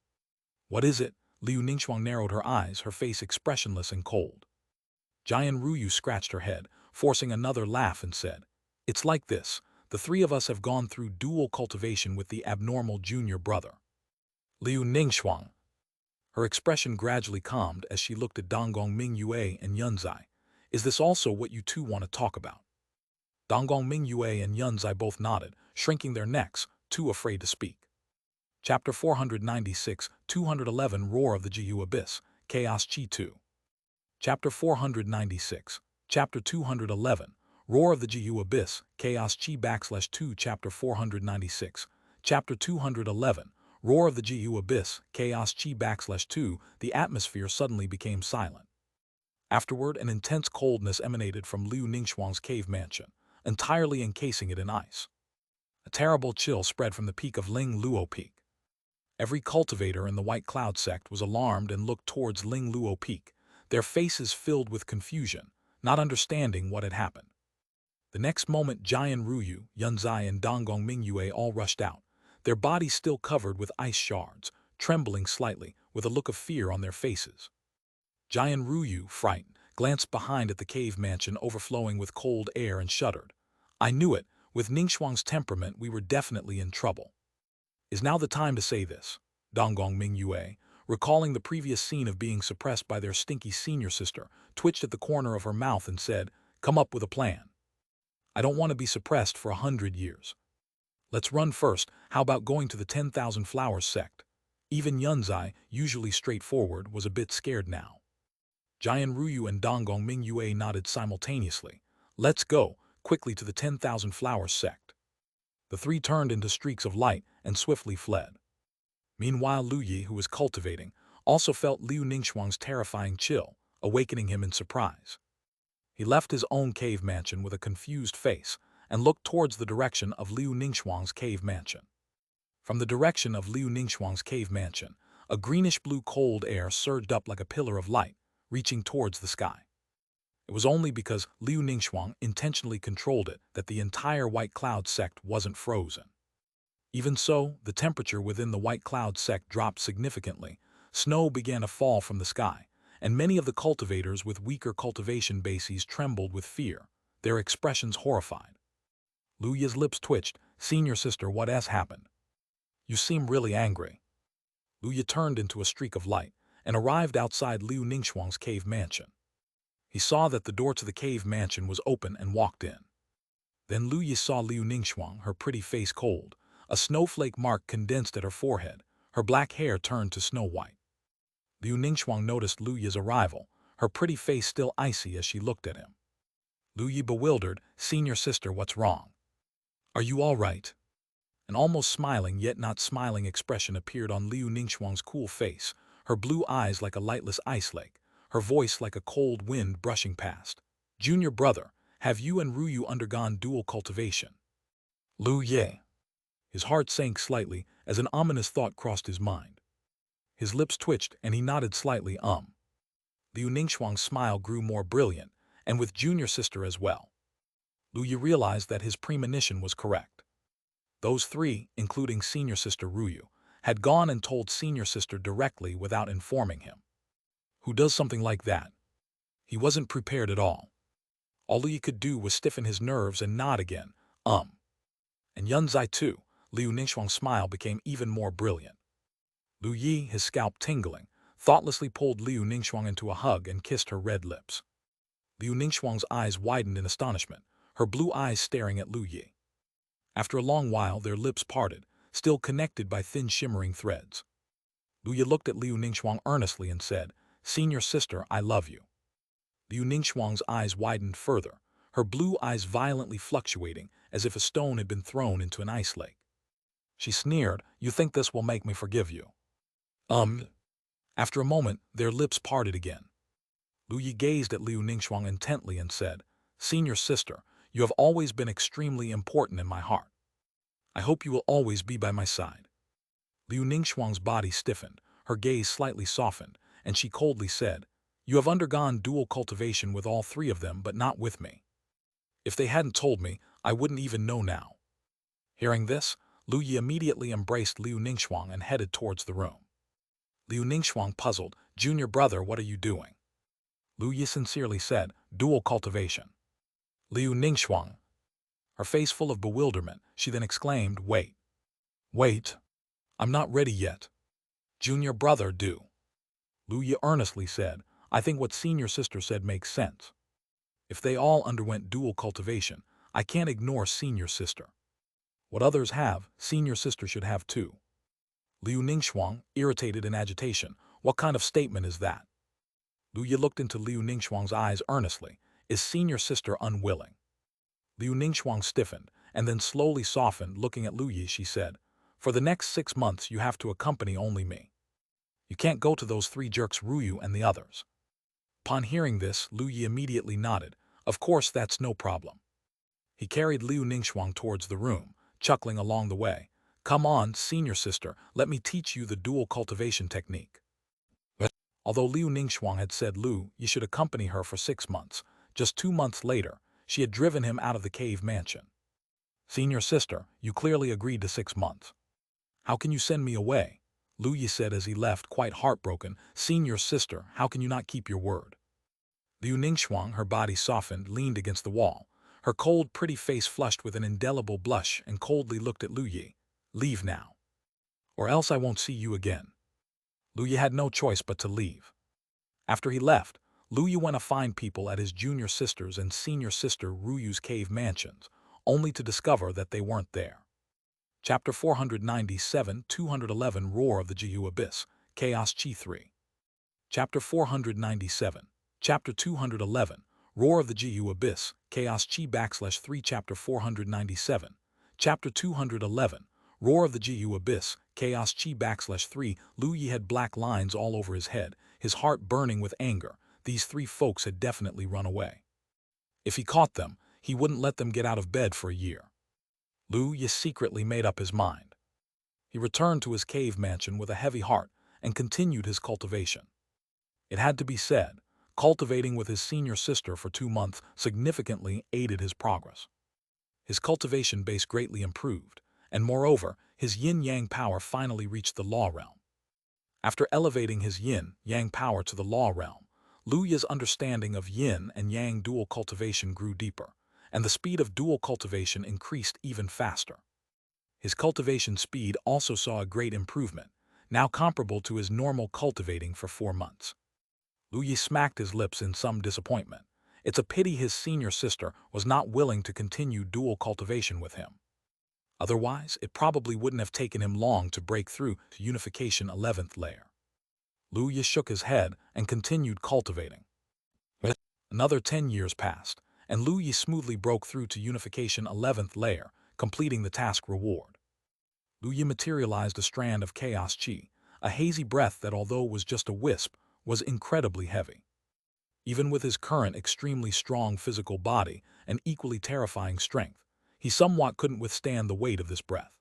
"What is it?" Liu Ningxuang narrowed her eyes, her face expressionless and cold. Jian Ruyu scratched her head, forcing another laugh, and said, "It's like this. The 3 of us have gone through dual cultivation with the abnormal junior brother." Liu Ningxuang. Her expression gradually calmed as she looked at Donggong Mingyue and Yunzai. "Is this also what you 2 want to talk about?" Donggong Mingyue and Yunzai both nodded, shrinking their necks, too afraid to speak. Chapter 496, 211 Roar of the Jiu Abyss, Chaos Chi 2. Chapter 496, Chapter 211, Roar of the Jiu Abyss, Chaos Chi /2 Chapter 496, Chapter 211, Roar of the Jiu Abyss, Chaos Chi /2 The atmosphere suddenly became silent. Afterward, an intense coldness emanated from Liu Ningxuang's cave mansion, entirely encasing it in ice. A terrible chill spread from the peak of Ling Luo Peak. Every cultivator in the White Cloud sect was alarmed and looked towards Ling Luo Peak, their faces filled with confusion, not understanding what had happened. The next moment, Jian Ruyu, Yunzai, and Donggong Mingyue all rushed out, their bodies still covered with ice shards, trembling slightly, with a look of fear on their faces. Jian Ruyu, frightened, glanced behind at the cave mansion overflowing with cold air and shuddered. I knew it. With Ningxuang's temperament, we were definitely in trouble. Is now the time to say this, Donggong Mingyue, recalling the previous scene of being suppressed by their stinky senior sister, twitched at the corner of her mouth and said, "Come up with a plan. I don't want to be suppressed for 100 years. Let's run first. How about going to the 10,000 Flowers sect?" Even Yunzai, usually straightforward, was a bit scared now. Jian Ruyu and Donggong Mingyue nodded simultaneously. Let's go, quickly to the 10,000 Flowers sect. The three turned into streaks of light and swiftly fled. Meanwhile, Lu Yi, who was cultivating, also felt Liu Ningxuang's terrifying chill, awakening him in surprise. He left his own cave mansion with a confused face and looked towards the direction of Liu Ningxuang's cave mansion. From the direction of Liu Ningxuang's cave mansion, a greenish-blue cold air surged up like a pillar of light, reaching towards the sky. It was only because Liu Ningxuang intentionally controlled it that the entire White Cloud sect wasn't frozen. Even so, the temperature within the White Cloud sect dropped significantly, snow began to fall from the sky, and many of the cultivators with weaker cultivation bases trembled with fear, their expressions horrified. Lu Yi's lips twitched. "Senior sister, what has happened? You seem really angry." Lu Yi turned into a streak of light and arrived outside Liu Ningxuang's cave mansion. He saw that the door to the cave mansion was open and walked in. Then Lu Yi saw Liu Ningxuang, her pretty face cold, a snowflake mark condensed at her forehead, her black hair turned to snow white. Liu Ningxuang noticed Lu Yi's arrival, her pretty face still icy as she looked at him. Lu Yi, bewildered, "Senior sister, what's wrong? Are you all right?" An almost smiling yet not smiling expression appeared on Liu Ningxuang's cool face, her blue eyes like a lightless ice lake, her voice like a cold wind brushing past. "Junior brother, have you and Ruyu undergone dual cultivation?" Lu Yi. His heart sank slightly as an ominous thought crossed his mind. His lips twitched and he nodded slightly. Liu Ningxuang's smile grew more brilliant, and with junior sister as well. Lu Yi realized that his premonition was correct. Those three, including senior sister Ruyu, had gone and told senior sister directly without informing him. Who does something like that? He wasn't prepared at all. All Lu Yi could do was stiffen his nerves and nod again. And Yunzai too. Liu Ningxuang's smile became even more brilliant. Lu Yi, his scalp tingling, thoughtlessly pulled Liu Ningxuang into a hug and kissed her red lips. Liu Ningxuang's eyes widened in astonishment, her blue eyes staring at Lu Yi. After a long while, their lips parted, still connected by thin shimmering threads. Lu Yi looked at Liu Ningxuang earnestly and said, "Senior sister, I love you." Liu Ningxuang's eyes widened further, her blue eyes violently fluctuating as if a stone had been thrown into an ice lake. She sneered, "You think this will make me forgive you?" After a moment, their lips parted again. Lu Yi gazed at Liu Ningxuang intently and said, "Senior sister, you have always been extremely important in my heart. I hope you will always be by my side." Liu Ningxuang's body stiffened, her gaze slightly softened, and she coldly said, "You have undergone dual cultivation with all three of them, but not with me. If they hadn't told me, I wouldn't even know now." Hearing this, Lu Yi immediately embraced Liu Ningxuang and headed towards the room. Liu Ningxuang, puzzled, "Junior brother, what are you doing?" Lu Yi sincerely said, "Dual cultivation." Liu Ningxuang. Her face full of bewilderment, she then exclaimed, "Wait. Wait. I'm not ready yet." "Junior brother, do." Lu Yi earnestly said, "I think what senior sister said makes sense. If they all underwent dual cultivation, I can't ignore senior sister. What others have, senior sister should have too." Liu Ningxuang, irritated in agitation, "What kind of statement is that?" Lu Yi looked into Liu Ningxuang's eyes earnestly. "Is senior sister unwilling?" Liu Ningxuang stiffened, and then slowly softened. Looking at Lu Yi, she said, "For the next 6 months you have to accompany only me. You can't go to those three jerks Ruyu and the others." Upon hearing this, Lu Yi immediately nodded. "Of course, that's no problem." He carried Liu Ningxuang towards the room, chuckling along the way. Come on, senior sister, let me teach you the dual cultivation technique. Although Liu Ningxuang had said Lu you should accompany her for 6 months, just 2 months later, she had driven him out of the cave mansion. Senior sister, you clearly agreed to 6 months. How can you send me away? Lu Yi said as he left, quite heartbroken. Senior sister, how can you not keep your word? Liu Ningxuang, her body softened, leaned against the wall. Her cold, pretty face flushed with an indelible blush and coldly looked at Lu Yi. Leave now. Or else I won't see you again. Lu Yi had no choice but to leave. After he left, Lu Yi went to find people at his junior sister's and senior sister Ruyu's cave mansions, only to discover that they weren't there. Chapter 497, 211 Roar of the Jiu Abyss, Chaos Qi 3. Chapter 497, Chapter 211, Roar of the Jiu Abyss, Chaos Qi /3 Chapter 497, Chapter 211, Roar of the Jiu Abyss, Chaos Qi /3 Lu Yi had black lines all over his head, his heart burning with anger. These 3 folks had definitely run away. If he caught them, he wouldn't let them get out of bed for a year. Lu Yi secretly made up his mind. He returned to his cave mansion with a heavy heart and continued his cultivation. It had to be said, cultivating with his senior sister for 2 months significantly aided his progress. His cultivation base greatly improved, and moreover, his yin-yang power finally reached the law realm. After elevating his yin-yang power to the law realm, Lu Yi's understanding of yin and yang dual cultivation grew deeper, and the speed of dual cultivation increased even faster. His cultivation speed also saw a great improvement, now comparable to his normal cultivating for 4 months. Lu Yi smacked his lips in some disappointment. It's a pity his senior sister was not willing to continue dual cultivation with him. Otherwise, it probably wouldn't have taken him long to break through to Unification 11th layer. Lu Yi shook his head and continued cultivating. Another 10 years passed, and Lu Yi smoothly broke through to Unification 11th layer, completing the task reward. Lu Yi materialized a strand of Chaos Qi, a hazy breath that, although was just a wisp, was incredibly heavy. Even with his current extremely strong physical body and equally terrifying strength, he somewhat couldn't withstand the weight of this breath.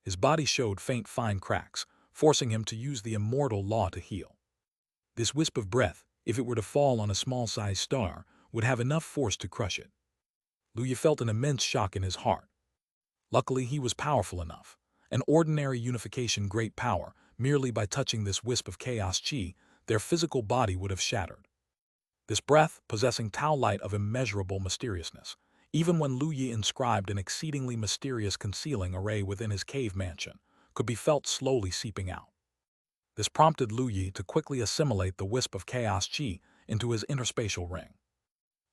His body showed faint fine cracks, forcing him to use the immortal law to heal. This wisp of breath, if it were to fall on a small-sized star, would have enough force to crush it. Lu Yi felt an immense shock in his heart. Luckily, he was powerful enough. An ordinary unification great power, merely by touching this wisp of Chaos Qi, their physical body would have shattered. This breath, possessing Tao light of immeasurable mysteriousness, even when Lu Yi inscribed an exceedingly mysterious concealing array within his cave mansion, could be felt slowly seeping out. This prompted Lu Yi to quickly assimilate the wisp of Chaos Qi into his interspatial ring.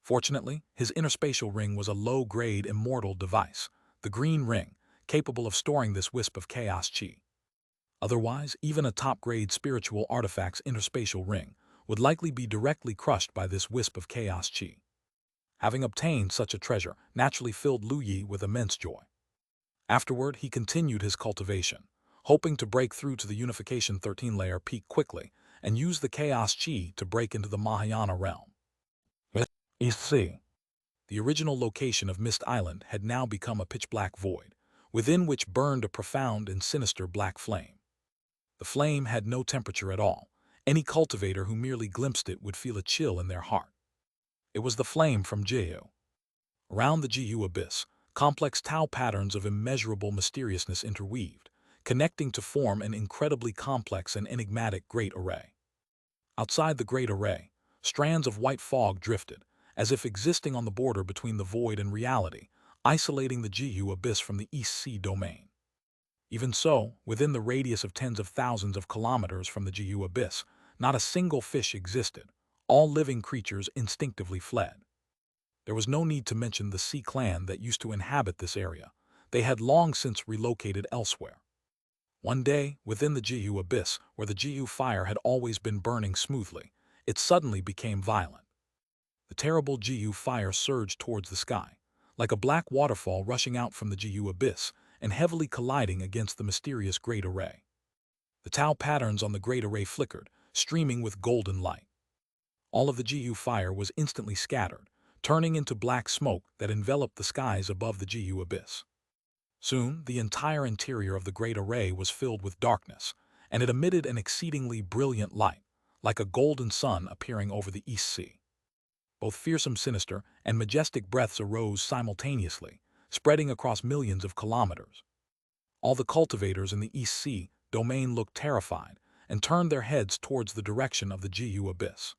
Fortunately, his interspatial ring was a low-grade immortal device, the green ring, capable of storing this wisp of Chaos Qi. Otherwise, even a top-grade spiritual artifact's interspatial ring would likely be directly crushed by this wisp of Chaos Qi. Having obtained such a treasure naturally filled Lu Yi with immense joy. Afterward, he continued his cultivation, hoping to break through to the Unification 13 layer peak quickly and use the Chaos Qi to break into the Mahayana realm. East Sea. The original location of Mist Island had now become a pitch-black void, within which burned a profound and sinister black flame. The flame had no temperature at all. Any cultivator who merely glimpsed it would feel a chill in their heart. It was the flame from Jiu. Around the Jiu abyss, complex Tao patterns of immeasurable mysteriousness interweaved, connecting to form an incredibly complex and enigmatic great array. Outside the great array, strands of white fog drifted, as if existing on the border between the void and reality, isolating the Jiu abyss from the East Sea domain. Even so, within the radius of tens of thousands of kilometers from the Jiu abyss, not a single fish existed. All living creatures instinctively fled. There was no need to mention the sea clan that used to inhabit this area. They had long since relocated elsewhere. One day, within the Jiu abyss, where the Jiu fire had always been burning smoothly, it suddenly became violent. The terrible Jiu fire surged towards the sky, like a black waterfall rushing out from the Jiu abyss and heavily colliding against the mysterious Great Array. The Tao patterns on the Great Array flickered, streaming with golden light. All of the Jiu fire was instantly scattered, turning into black smoke that enveloped the skies above the Jiu abyss. Soon, the entire interior of the great array was filled with darkness, and it emitted an exceedingly brilliant light, like a golden sun appearing over the East Sea. Both fearsome, sinister, and majestic breaths arose simultaneously, spreading across millions of kilometers. All the cultivators in the East Sea domain looked terrified and turned their heads towards the direction of the Jiu abyss.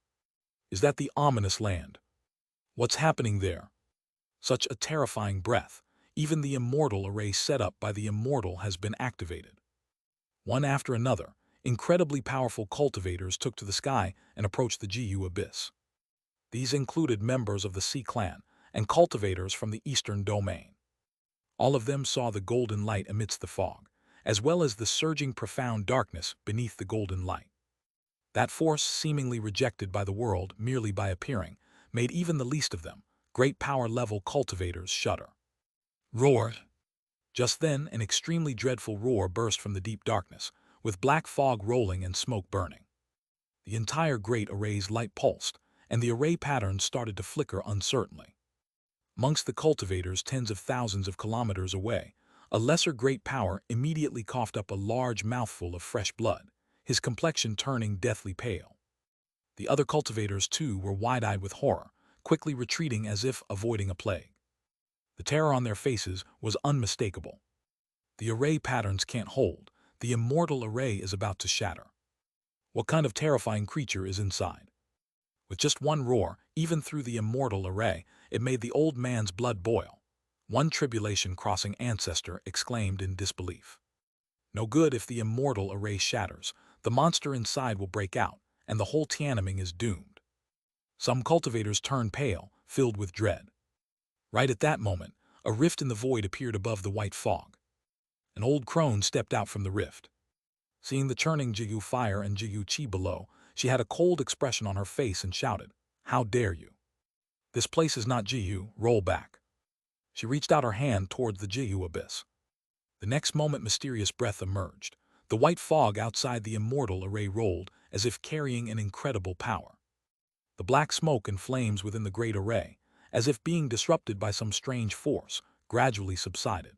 Is that the ominous land? What's happening there? Such a terrifying breath. Even the immortal array set up by the immortal has been activated. One after another, incredibly powerful cultivators took to the sky and approached the Jiu abyss. These included members of the Sea clan and cultivators from the eastern domain. All of them saw the golden light amidst the fog, as well as the surging profound darkness beneath the golden light. That force, seemingly rejected by the world merely by appearing, made even the least of them, great power-level cultivators, shudder. Roar! Just then, an extremely dreadful roar burst from the deep darkness, with black fog rolling and smoke burning. The entire great array's light pulsed, and the array patterns started to flicker uncertainly. Amongst the cultivators tens of thousands of kilometers away, a lesser great power immediately coughed up a large mouthful of fresh blood, his complexion turning deathly pale. The other cultivators, too, were wide-eyed with horror, quickly retreating as if avoiding a plague. The terror on their faces was unmistakable. The array patterns can't hold. The immortal array is about to shatter. What kind of terrifying creature is inside? With just one roar, even through the immortal array, it made the old man's blood boil. One tribulation-crossing ancestor exclaimed in disbelief. No good. If the immortal array shatters, the monster inside will break out, and the whole Tiananmen is doomed. Some cultivators turned pale, filled with dread. Right at that moment, a rift in the void appeared above the white fog. An old crone stepped out from the rift. Seeing the churning Jiu fire and Jiu Qi below, she had a cold expression on her face and shouted, "How dare you? This place is not Jiu, roll back." She reached out her hand towards the Jiu abyss. The next moment, mysterious breath emerged. The white fog outside the immortal array rolled, as if carrying an incredible power. The black smoke and flames within the great array, as if being disrupted by some strange force, gradually subsided.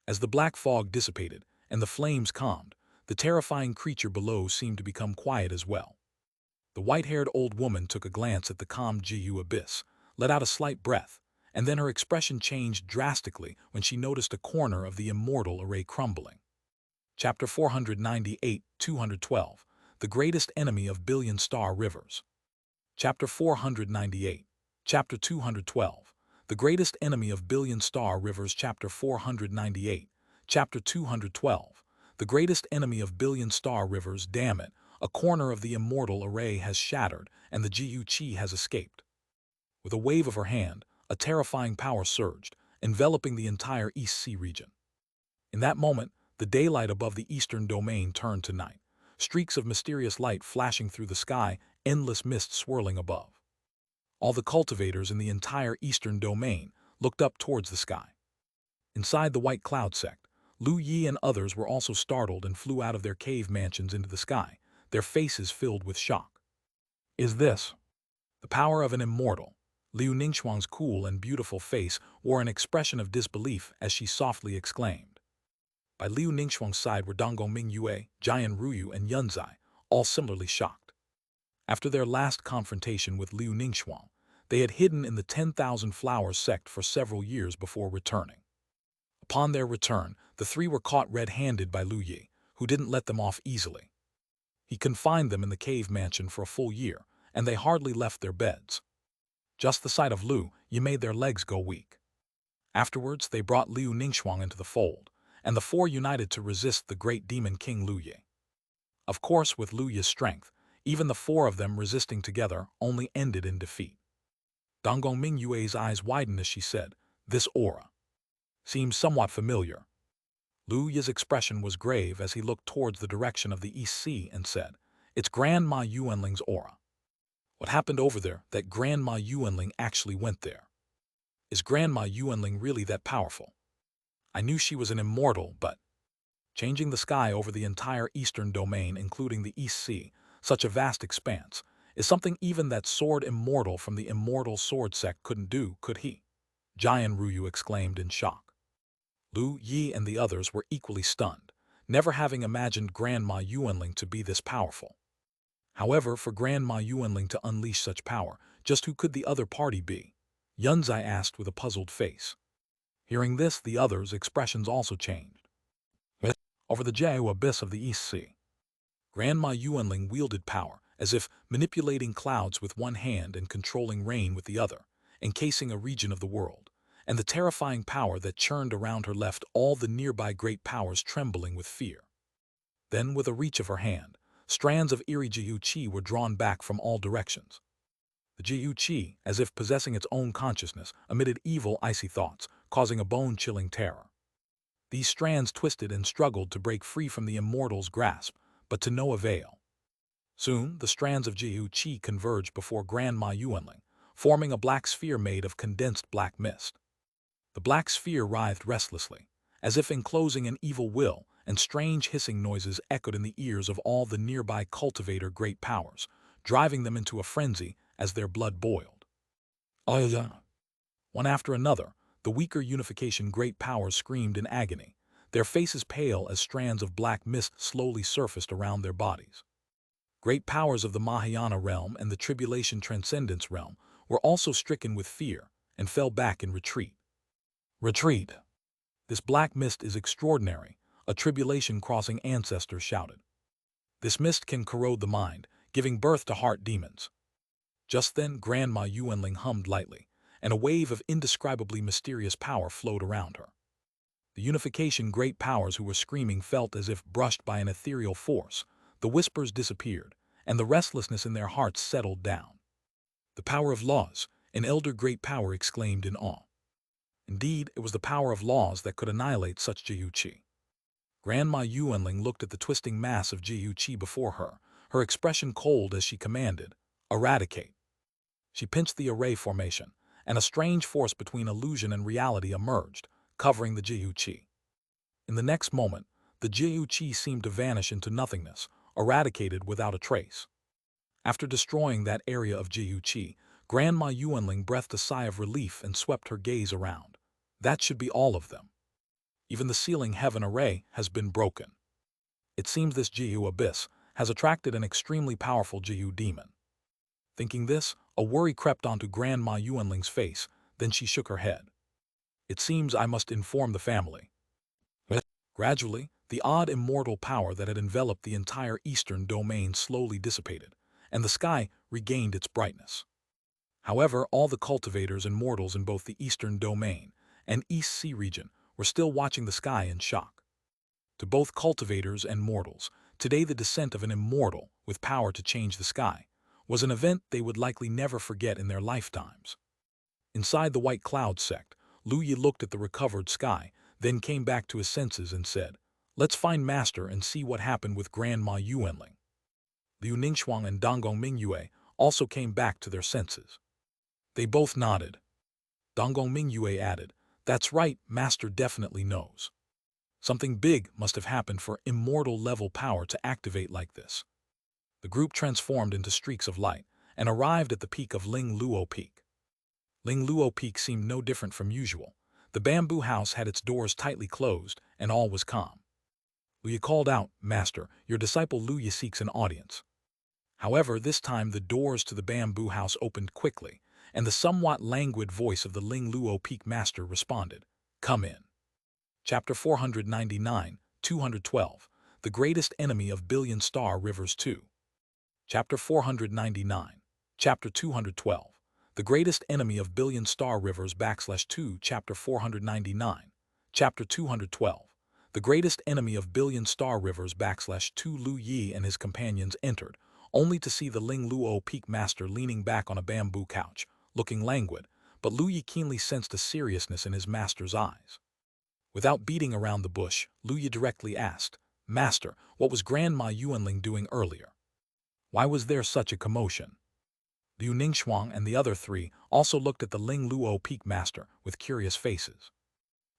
As the black fog dissipated and the flames calmed, the terrifying creature below seemed to become quiet as well. The white-haired old woman took a glance at the calm Jiu abyss, let out a slight breath, and then her expression changed drastically when she noticed a corner of the immortal array crumbling. Chapter 498, 212, The Greatest Enemy of Billion-Star Rivers. Chapter 498. Chapter 212, The Greatest Enemy of Billion-Star Rivers. Chapter 498. Chapter 212, The Greatest Enemy of Billion-Star Rivers. Damn it, a corner of the immortal array has shattered and the Jiu Qi has escaped. With a wave of her hand, a terrifying power surged, enveloping the entire East Sea region. In that moment, the daylight above the eastern domain turned to night, streaks of mysterious light flashing through the sky, endless mist swirling above. All the cultivators in the entire eastern domain looked up towards the sky. Inside the white cloud sect, Lu Yi and others were also startled and flew out of their cave mansions into the sky, their faces filled with shock. Is this the power of an immortal? Liu Ningxuang's cool and beautiful face wore an expression of disbelief as she softly exclaimed. By Liu Ningxuang's side were Dongong Mingyue, Jian Ruyu, and Yunzai, all similarly shocked. After their last confrontation with Liu Ningxuang, they had hidden in the 10,000 Flowers sect for several years before returning. Upon their return, the three were caught red-handed by Lu Yi, who didn't let them off easily. He confined them in the cave mansion for a full year, and they hardly left their beds. Just the sight of Lu Yi made their legs go weak. Afterwards, they brought Liu Ningxuang into the fold, and the four united to resist the great demon king Lu Yi. Of course, with Lu Yi's strength, even the four of them resisting together only ended in defeat. Dongong Mingyue's eyes widened as she said, "This aura seems somewhat familiar." Lu Yi's expression was grave as he looked towards the direction of the East Sea and said, "It's Grandma Yuanling's aura. What happened over there that Grandma Yuanling actually went there? Is Grandma Yuanling really that powerful? I knew she was an immortal, but..." Changing the sky over the entire eastern domain, including the East Sea, such a vast expanse, is something even that sword immortal from the immortal sword sect couldn't do, could he? Jian Ruyu exclaimed in shock. Lu Yi and the others were equally stunned, never having imagined Grandma Yuanling to be this powerful. However, for Grandma Yuanling to unleash such power, just who could the other party be? Yunzai asked with a puzzled face. Hearing this, the others' expressions also changed. Over the Jiao abyss of the East Sea, Grandma Yuanling wielded power, as if manipulating clouds with one hand and controlling rain with the other, encasing a region of the world, and the terrifying power that churned around her left all the nearby great powers trembling with fear. Then, with a reach of her hand, strands of eerie Jiu Qi were drawn back from all directions. The Jiu Qi, as if possessing its own consciousness, emitted evil, icy thoughts, causing a bone-chilling terror. These strands twisted and struggled to break free from the Immortal's grasp, but to no avail. Soon, the strands of Jiu Qi converged before Grandma Yuanling, forming a black sphere made of condensed black mist. The black sphere writhed restlessly, as if enclosing an evil will, and strange hissing noises echoed in the ears of all the nearby cultivator great powers, driving them into a frenzy as their blood boiled. One after another, the weaker unification great powers screamed in agony, their faces pale as strands of black mist slowly surfaced around their bodies. Great powers of the Mahayana realm and the Tribulation Transcendence realm were also stricken with fear and fell back in retreat. Retreat! This black mist is extraordinary, a tribulation crossing ancestor shouted. This mist can corrode the mind, giving birth to heart demons. Just then, Grandma Yuanling hummed lightly, and a wave of indescribably mysterious power flowed around her. The unification great powers who were screaming felt as if brushed by an ethereal force. The whispers disappeared, and the restlessness in their hearts settled down. The power of laws, an elder great power exclaimed in awe. Indeed, it was the power of laws that could annihilate such Jiu Qi. Grandma Yuanling looked at the twisting mass of Jiu Qi before her, her expression cold as she commanded, "Eradicate." She pinched the array formation, and a strange force between illusion and reality emerged, covering the Jiu Qi. In the next moment, the Jiu Qi seemed to vanish into nothingness, eradicated without a trace. After destroying that area of Jiu Qi, Grandma Yuanling breathed a sigh of relief and swept her gaze around. That should be all of them. Even the ceiling heaven array has been broken. It seems this Jiu abyss has attracted an extremely powerful Jiu demon. Thinking this, a worry crept onto Grandma Yuanling's face, then she shook her head. It seems I must inform the family. Gradually, the odd immortal power that had enveloped the entire eastern domain slowly dissipated, and the sky regained its brightness. However, all the cultivators and mortals in both the eastern domain and East Sea region were still watching the sky in shock. To both cultivators and mortals, today the descent of an immortal with power to change the sky was an event they would likely never forget in their lifetimes. Inside the White Cloud sect, Lu Yi looked at the recovered sky, then came back to his senses and said, "Let's find Master and see what happened with Grandma Yuanling." Liu Ningxuang and Donggong Mingyue also came back to their senses. They both nodded. Donggong Mingyue added, "That's right, Master definitely knows. Something big must have happened for immortal-level power to activate like this." The group transformed into streaks of light and arrived at the peak of Ling Luo Peak. Ling Luo Peak seemed no different from usual. The bamboo house had its doors tightly closed, and all was calm. Lu Yi called out, "Master, your disciple Lu Yi seeks an audience." However, this time the doors to the bamboo house opened quickly, and the somewhat languid voice of the Ling Luo Peak Master responded, "Come in." Chapter 499, 212, The Greatest Enemy of Billion Star Rivers 2. Chapter 499, Chapter 212, The Greatest Enemy of Billion Star Rivers /2 Chapter 499, Chapter 212, The Greatest Enemy of Billion Star Rivers /2 Lu Yi and his companions entered, only to see the Ling Luo Peak Master leaning back on a bamboo couch, looking languid, but Lu Yi keenly sensed a seriousness in his master's eyes. Without beating around the bush, Lu Yi directly asked, "Master, what was Grandma Yuanling doing earlier? Why was there such a commotion?" Liu Ningxuang and the other three also looked at the Ling Luo Peak Master with curious faces.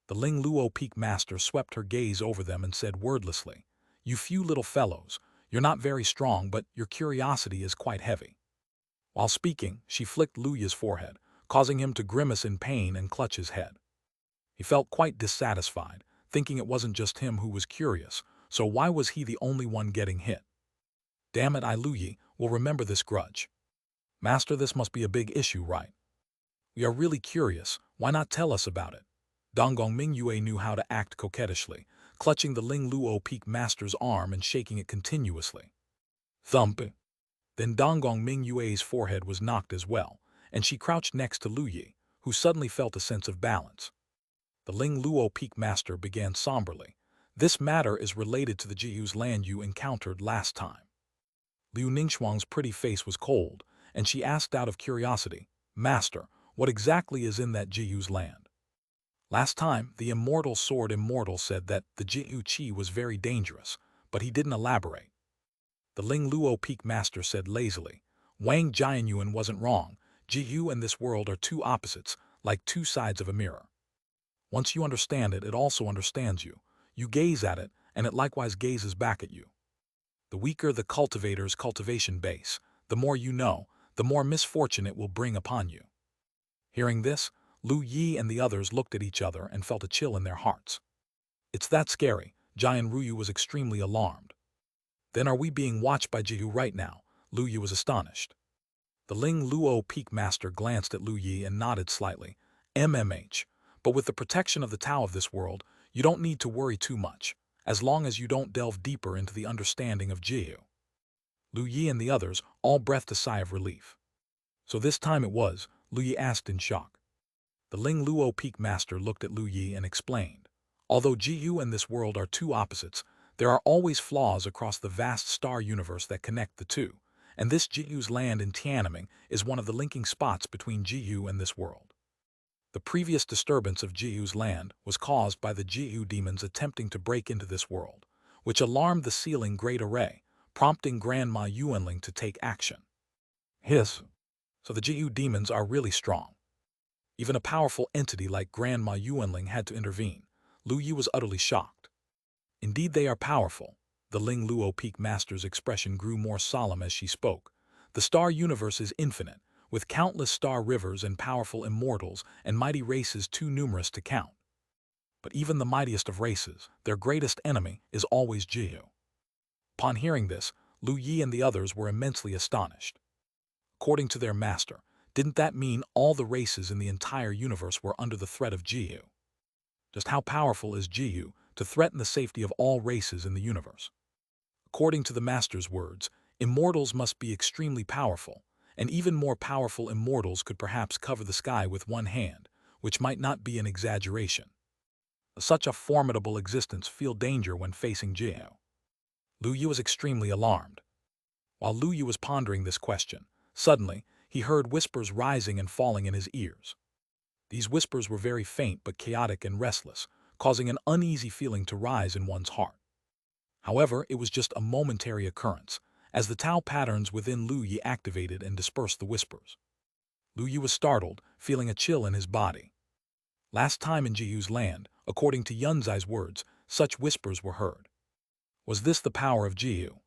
The Ling Luo Peak Master swept her gaze over them and said wordlessly, "You few little fellows, you're not very strong, but your curiosity is quite heavy." While speaking, she flicked Lu Yi's forehead, causing him to grimace in pain and clutch his head. He felt quite dissatisfied, thinking it wasn't just him who was curious, so why was he the only one getting hit? Damn it, Lu Yi will remember this grudge. Master, this must be a big issue, right? We are really curious, why not tell us about it? Donggong Mingyue knew how to act coquettishly, clutching the Ling Luo Peak Master's arm and shaking it continuously. Thump! Then Donggong Mingyue's forehead was knocked as well, and she crouched next to Lu Yi, who suddenly felt a sense of balance. The Ling Luo Peak Master began somberly. This matter is related to the Jihu's land you encountered last time. Liu Ningxuang's pretty face was cold, and she asked out of curiosity, Master, what exactly is in that Jihu's land? Last time, the Immortal Sword Immortal said that the Jihu Qi was very dangerous, but he didn't elaborate. The Ling Luo Peak Master said lazily, Wang Jianyuan wasn't wrong. Jihu and this world are two opposites, like two sides of a mirror. Once you understand it, it also understands you. You gaze at it, and it likewise gazes back at you. The weaker the cultivator's cultivation base, the more you know, the more misfortune it will bring upon you. Hearing this, Lu Yi and the others looked at each other and felt a chill in their hearts. It's that scary. Jian Ruyu was extremely alarmed. Then are we being watched by Jihu right now? Lu Yi was astonished. The Ling Luo Peak Master glanced at Lu Yi and nodded slightly. MMH. But with the protection of the Tao of this world, you don't need to worry too much, as long as you don't delve deeper into the understanding of Jihu. Lu Yi and the others all breathed a sigh of relief. So this time it was, Lu Yi asked in shock. The Ling Luo Peak Master looked at Lu Yi and explained, although Jihu and this world are two opposites, there are always flaws across the vast star universe that connect the two, and this Jihu's land in Tiananmen is one of the linking spots between Jihu and this world. The previous disturbance of Jihu's land was caused by the Jihu demons attempting to break into this world, which alarmed the Sealing Great Array, prompting Grandma Yuanling to take action. Hiss. So the Jihu demons are really strong. Even a powerful entity like Grandma Yuanling had to intervene. Lu Yi was utterly shocked. Indeed, they are powerful. The Ling Luo Peak Master's expression grew more solemn as she spoke. The star universe is infinite, with countless star rivers and powerful immortals and mighty races too numerous to count. But even the mightiest of races, their greatest enemy, is always Jihu. Upon hearing this, Lu Yi and the others were immensely astonished. According to their master, didn't that mean all the races in the entire universe were under the threat of Jihu? Just how powerful is Jihu to threaten the safety of all races in the universe? According to the master's words, immortals must be extremely powerful, and even more powerful immortals could perhaps cover the sky with one hand, which might not be an exaggeration. Such a formidable existence feel danger when facing Jihu. Lu Yi was extremely alarmed. While Lu Yi was pondering this question, suddenly, he heard whispers rising and falling in his ears. These whispers were very faint but chaotic and restless, causing an uneasy feeling to rise in one's heart. However, it was just a momentary occurrence, as the Tao patterns within Lu Yi activated and dispersed the whispers. Lu Yi was startled, feeling a chill in his body. Last time in Jihu's land, according to Yunzai's words, such whispers were heard. Was this the power of Jihu?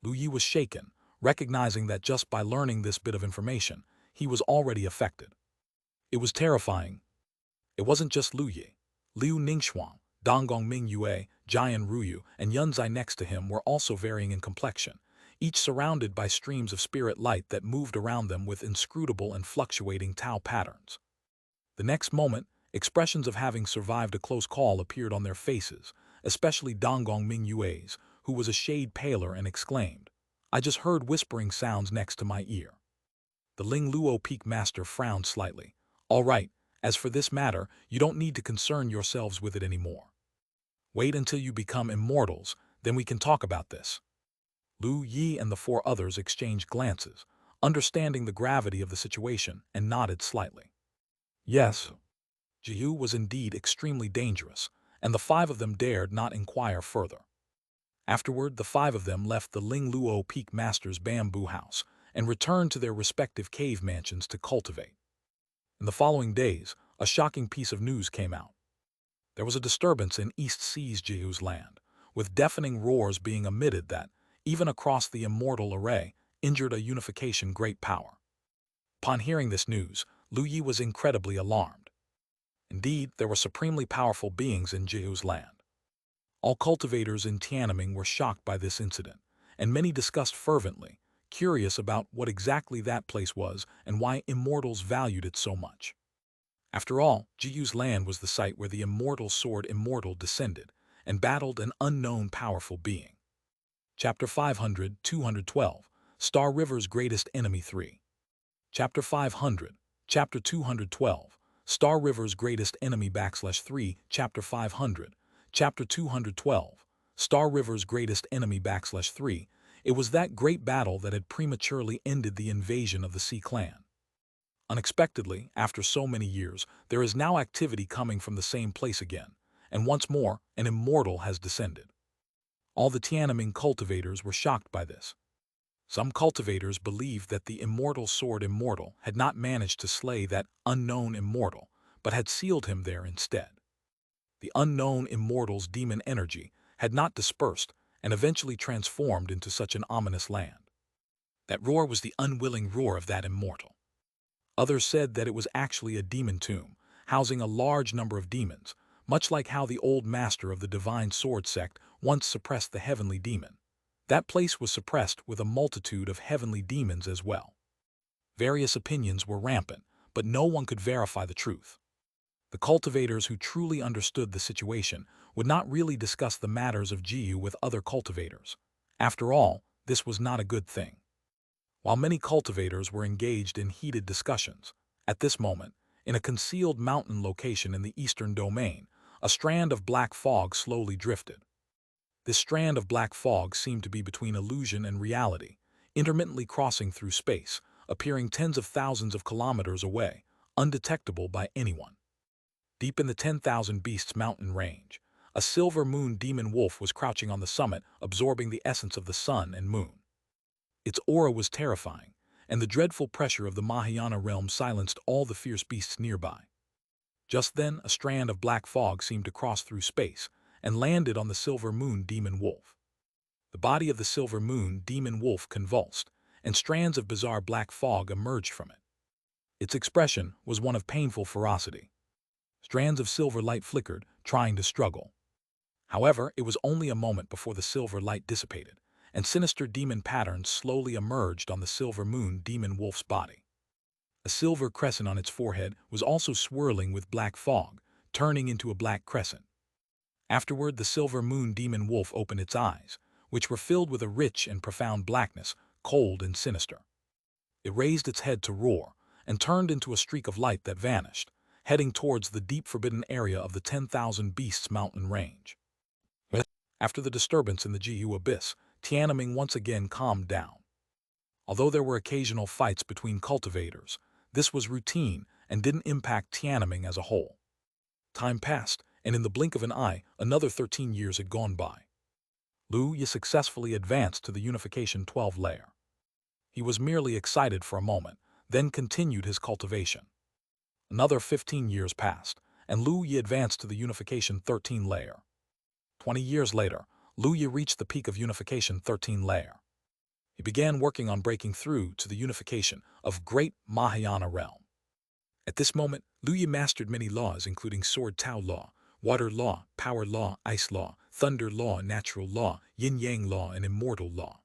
Lu Yi was shaken, recognizing that just by learning this bit of information, he was already affected. It was terrifying. It wasn't just Lu Yi. Liu Ningxuang, Donggong Mingyue, Jian Ruyu, and Yunzai next to him were also varying in complexion, each surrounded by streams of spirit light that moved around them with inscrutable and fluctuating Tao patterns. The next moment, expressions of having survived a close call appeared on their faces, especially Donggong Mingyue's, who was a shade paler and exclaimed, I just heard whispering sounds next to my ear. The Ling Luo Peak Master frowned slightly. All right, as for this matter, you don't need to concern yourselves with it anymore. Wait until you become immortals, then we can talk about this. Lu Yi and the four others exchanged glances, understanding the gravity of the situation, and nodded slightly. Yes, Jihu was indeed extremely dangerous, and the five of them dared not inquire further. Afterward, the five of them left the Ling Luo Peak Master's bamboo house and returned to their respective cave mansions to cultivate. In the following days, a shocking piece of news came out. There was a disturbance in East Sea's Jihu's land, with deafening roars being emitted that, even across the Immortal Array, injured a unification great power. Upon hearing this news, Lu Yi was incredibly alarmed. Indeed, there were supremely powerful beings in Jiu's land. All cultivators in Tiananmen were shocked by this incident, and many discussed fervently, curious about what exactly that place was and why immortals valued it so much. After all, Jiu's land was the site where the immortal sword Immortal descended and battled an unknown powerful being. Chapter 500, 212, Star River's Greatest Enemy 3. Chapter 500, Chapter 212, Star River's Greatest Enemy /3, Chapter 500, Chapter 212, Star River's Greatest Enemy /3. It was that great battle that had prematurely ended the invasion of the Sea Clan. Unexpectedly, after so many years, there is now activity coming from the same place again, and once more, an immortal has descended. All the Tiananmen cultivators were shocked by this. Some cultivators believed that the immortal sword Immortal had not managed to slay that unknown immortal, but had sealed him there instead. The unknown immortal's demon energy had not dispersed and eventually transformed into such an ominous land. That roar was the unwilling roar of that immortal. Others said that it was actually a demon tomb, housing a large number of demons, much like how the old master of the divine sword sect once suppressed the heavenly demon. That place was suppressed with a multitude of heavenly demons as well. Various opinions were rampant, but no one could verify the truth. The cultivators who truly understood the situation would not really discuss the matters of Jiu with other cultivators. After all, this was not a good thing. While many cultivators were engaged in heated discussions, at this moment, in a concealed mountain location in the eastern domain, a strand of black fog slowly drifted. This strand of black fog seemed to be between illusion and reality, intermittently crossing through space, appearing tens of thousands of kilometers away, undetectable by anyone. Deep in the 10,000 Beasts mountain range, a silver moon demon wolf was crouching on the summit, absorbing the essence of the sun and moon. Its aura was terrifying, and the dreadful pressure of the Mahayana realm silenced all the fierce beasts nearby. Just then, a strand of black fog seemed to cross through space and landed on the silver moon demon wolf. The body of the silver moon demon wolf convulsed, and strands of bizarre black fog emerged from it. Its expression was one of painful ferocity. Strands of silver light flickered, trying to struggle. However, it was only a moment before the silver light dissipated, and sinister demon patterns slowly emerged on the silver moon demon wolf's body. A silver crescent on its forehead was also swirling with black fog, turning into a black crescent. Afterward, the silver moon demon wolf opened its eyes, which were filled with a rich and profound blackness, cold and sinister. It raised its head to roar, and turned into a streak of light that vanished, heading towards the deep forbidden area of the 10,000 Beasts mountain range. After the disturbance in the Jiu abyss, Tiananmen once again calmed down. Although there were occasional fights between cultivators, this was routine and didn't impact Tiananmen as a whole. Time passed, and in the blink of an eye, another 13 years had gone by. Lu Yi successfully advanced to the Unification 12 layer. He was merely excited for a moment, then continued his cultivation. Another 15 years passed, and Lu Yi advanced to the Unification 13 layer. 20 years later, Lu Yi reached the peak of Unification 13 layer. He began working on breaking through to the unification of Great Mahayana Realm. At this moment, Lu Yi mastered many laws including Sword Tao Law, Water Law, Power Law, Ice Law, Thunder Law, Natural Law, Yin-Yang Law, and Immortal Law.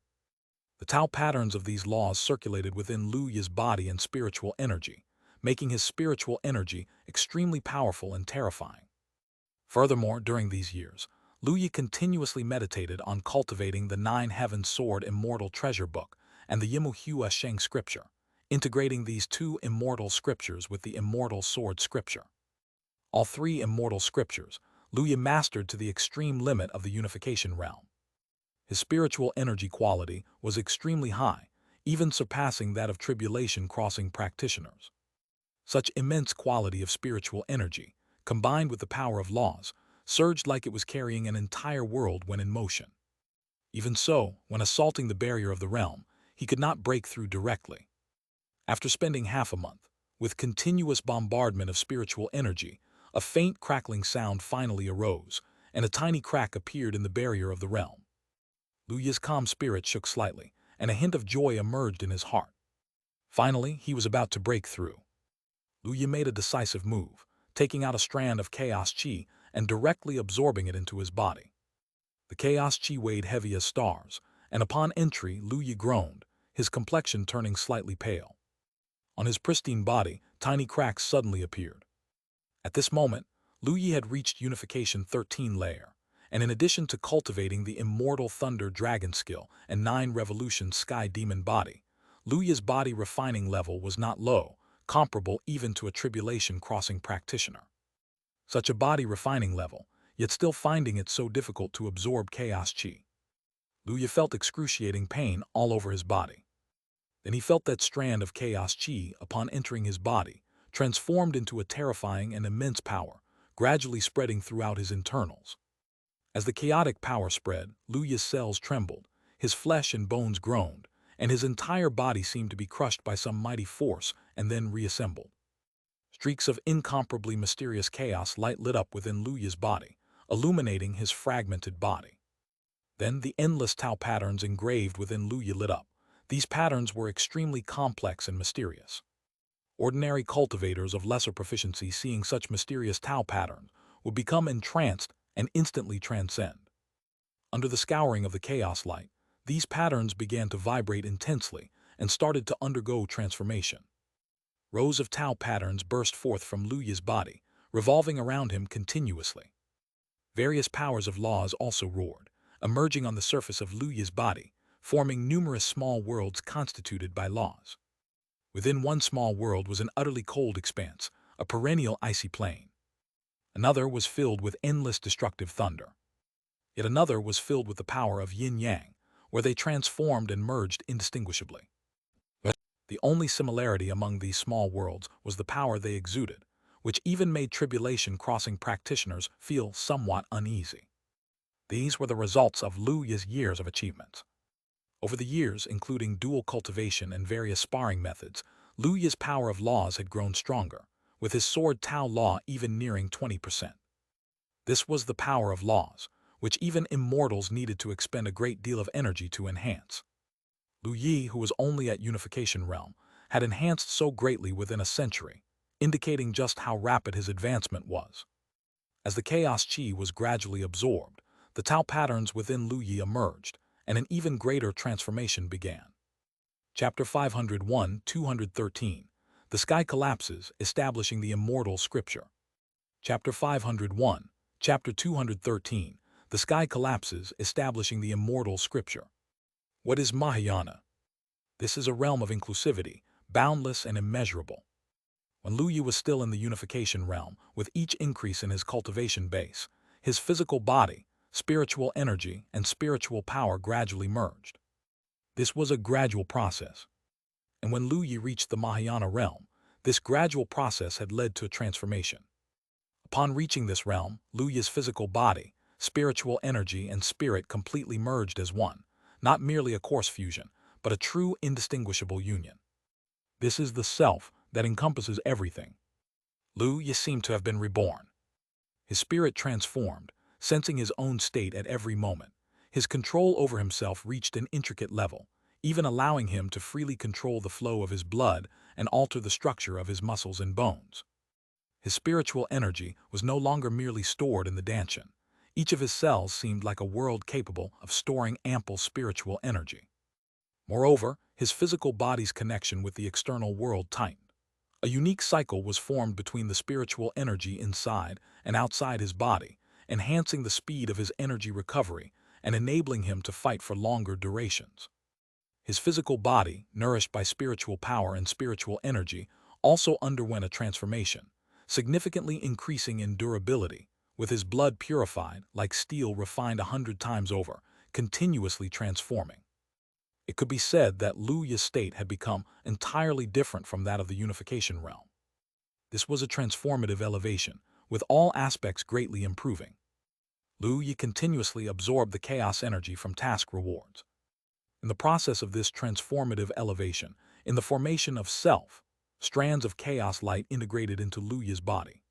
The Tao patterns of these laws circulated within Lu Yi's body and spiritual energy, making his spiritual energy extremely powerful and terrifying. Furthermore, during these years, Lu Yi continuously meditated on cultivating the 9 Heaven Sword Immortal Treasure Book and the Yimuhua Sheng Scripture, integrating these 2 immortal scriptures with the Immortal Sword Scripture. All 3 immortal scriptures, Lu Yi mastered to the extreme limit of the unification realm. His spiritual energy quality was extremely high, even surpassing that of tribulation crossing practitioners. Such immense quality of spiritual energy, combined with the power of laws, surged like it was carrying an entire world when in motion. Even so, when assaulting the barrier of the realm, he could not break through directly. After spending half a month, with continuous bombardment of spiritual energy, a faint crackling sound finally arose, and a tiny crack appeared in the barrier of the realm. Lu Yi's calm spirit shook slightly, and a hint of joy emerged in his heart. Finally, he was about to break through. Lu Yi made a decisive move, taking out a strand of chaos qi and directly absorbing it into his body. The chaos qi weighed heavy as stars, and upon entry Lu Yi groaned, his complexion turning slightly pale. On his pristine body, tiny cracks suddenly appeared. At this moment, Lu Yi had reached Unification 13 layer, and in addition to cultivating the Immortal Thunder Dragon skill and 9 Revolution Sky Demon body, Lu Yi's body refining level was not low, comparable even to a Tribulation Crossing practitioner. Such a body refining level, yet still finding it so difficult to absorb chaos qi. Lu Yi felt excruciating pain all over his body. Then he felt that strand of chaos qi upon entering his body, transformed into a terrifying and immense power, gradually spreading throughout his internals. As the chaotic power spread, Lu Yi's cells trembled, his flesh and bones groaned, and his entire body seemed to be crushed by some mighty force and then reassembled. Streaks of incomparably mysterious chaos light lit up within Lu Yi's body, illuminating his fragmented body. Then the endless Tao patterns engraved within Lu Yi lit up. These patterns were extremely complex and mysterious. Ordinary cultivators of lesser proficiency seeing such mysterious Tao patterns would become entranced and instantly transcend. Under the scouring of the chaos light, these patterns began to vibrate intensely and started to undergo transformation. Rows of Tao patterns burst forth from Lu Yi's body, revolving around him continuously. Various powers of laws also roared, emerging on the surface of Lu Yi's body, forming numerous small worlds constituted by laws. Within one small world was an utterly cold expanse, a perennial icy plain. Another was filled with endless destructive thunder. Yet another was filled with the power of yin-yang, where they transformed and merged indistinguishably. The only similarity among these small worlds was the power they exuded, which even made tribulation-crossing practitioners feel somewhat uneasy. These were the results of Lu Yi's years of achievements. Over the years, including dual cultivation and various sparring methods, Lu Yi's power of laws had grown stronger, with his sword Tao Law even nearing 20%. This was the power of laws, which even immortals needed to expend a great deal of energy to enhance. Lu Yi, who was only at Unification Realm, had enhanced so greatly within a century, indicating just how rapid his advancement was. As the chaos qi was gradually absorbed, the Tao patterns within Lu Yi emerged, and an even greater transformation began. Chapter 501-213. The Sky Collapses, Establishing the Immortal Scripture. Chapter 501, Chapter 213. The Sky Collapses, Establishing the Immortal Scripture. What is Mahayana? This is a realm of inclusivity, boundless and immeasurable. When Lu Yi was still in the Unification Realm, with each increase in his cultivation base, his physical body, spiritual energy, and spiritual power gradually merged. This was a gradual process. And when Lu Yi reached the Mahayana realm, this gradual process had led to a transformation. Upon reaching this realm, Lu Yi's physical body, spiritual energy, and spirit completely merged as one, not merely a coarse fusion, but a true indistinguishable union. This is the self that encompasses everything. Lu Yi seemed to have been reborn. His spirit transformed, sensing his own state at every moment. His control over himself reached an intricate level, even allowing him to freely control the flow of his blood and alter the structure of his muscles and bones. His spiritual energy was no longer merely stored in the Danshan. Each of his cells seemed like a world capable of storing ample spiritual energy. Moreover, his physical body's connection with the external world tightened. A unique cycle was formed between the spiritual energy inside and outside his body, enhancing the speed of his energy recovery and enabling him to fight for longer durations. His physical body, nourished by spiritual power and spiritual energy, also underwent a transformation, significantly increasing in durability, with his blood purified like steel refined 100 times over, continuously transforming. It could be said that Lu Yi's state had become entirely different from that of the Unification Realm. This was a transformative elevation, with all aspects greatly improving. Lu Yi continuously absorbed the chaos energy from task rewards. In the process of this transformative elevation, in the formation of self, strands of chaos light integrated into Lu Yi's body.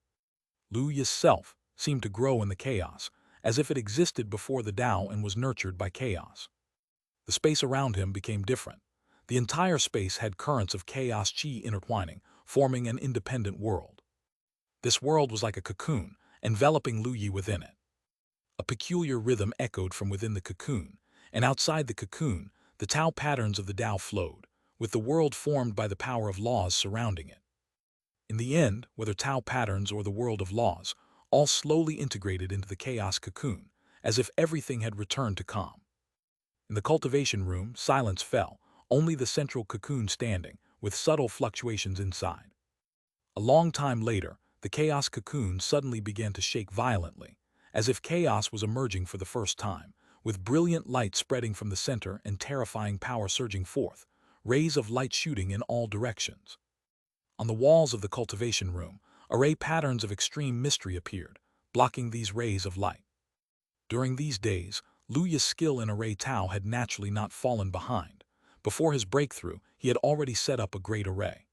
Lu Yi's self seemed to grow in the chaos, as if it existed before the Tao and was nurtured by chaos. The space around him became different. The entire space had currents of chaos qi intertwining, forming an independent world. This world was like a cocoon, enveloping Lu Yi within it. A peculiar rhythm echoed from within the cocoon, and outside the cocoon, the Tao patterns of the Tao flowed, with the world formed by the power of laws surrounding it. In the end, whether Tao patterns or the world of laws, all slowly integrated into the chaos cocoon, as if everything had returned to calm. In the cultivation room, silence fell, only the central cocoon standing, with subtle fluctuations inside. A long time later, the chaos cocoon suddenly began to shake violently, as if chaos was emerging for the first time, with brilliant light spreading from the center and terrifying power surging forth, rays of light shooting in all directions. On the walls of the cultivation room, array patterns of extreme mystery appeared, blocking these rays of light. During these days, Lu Yi's skill in array Tao had naturally not fallen behind. Before his breakthrough, he had already set up a great array.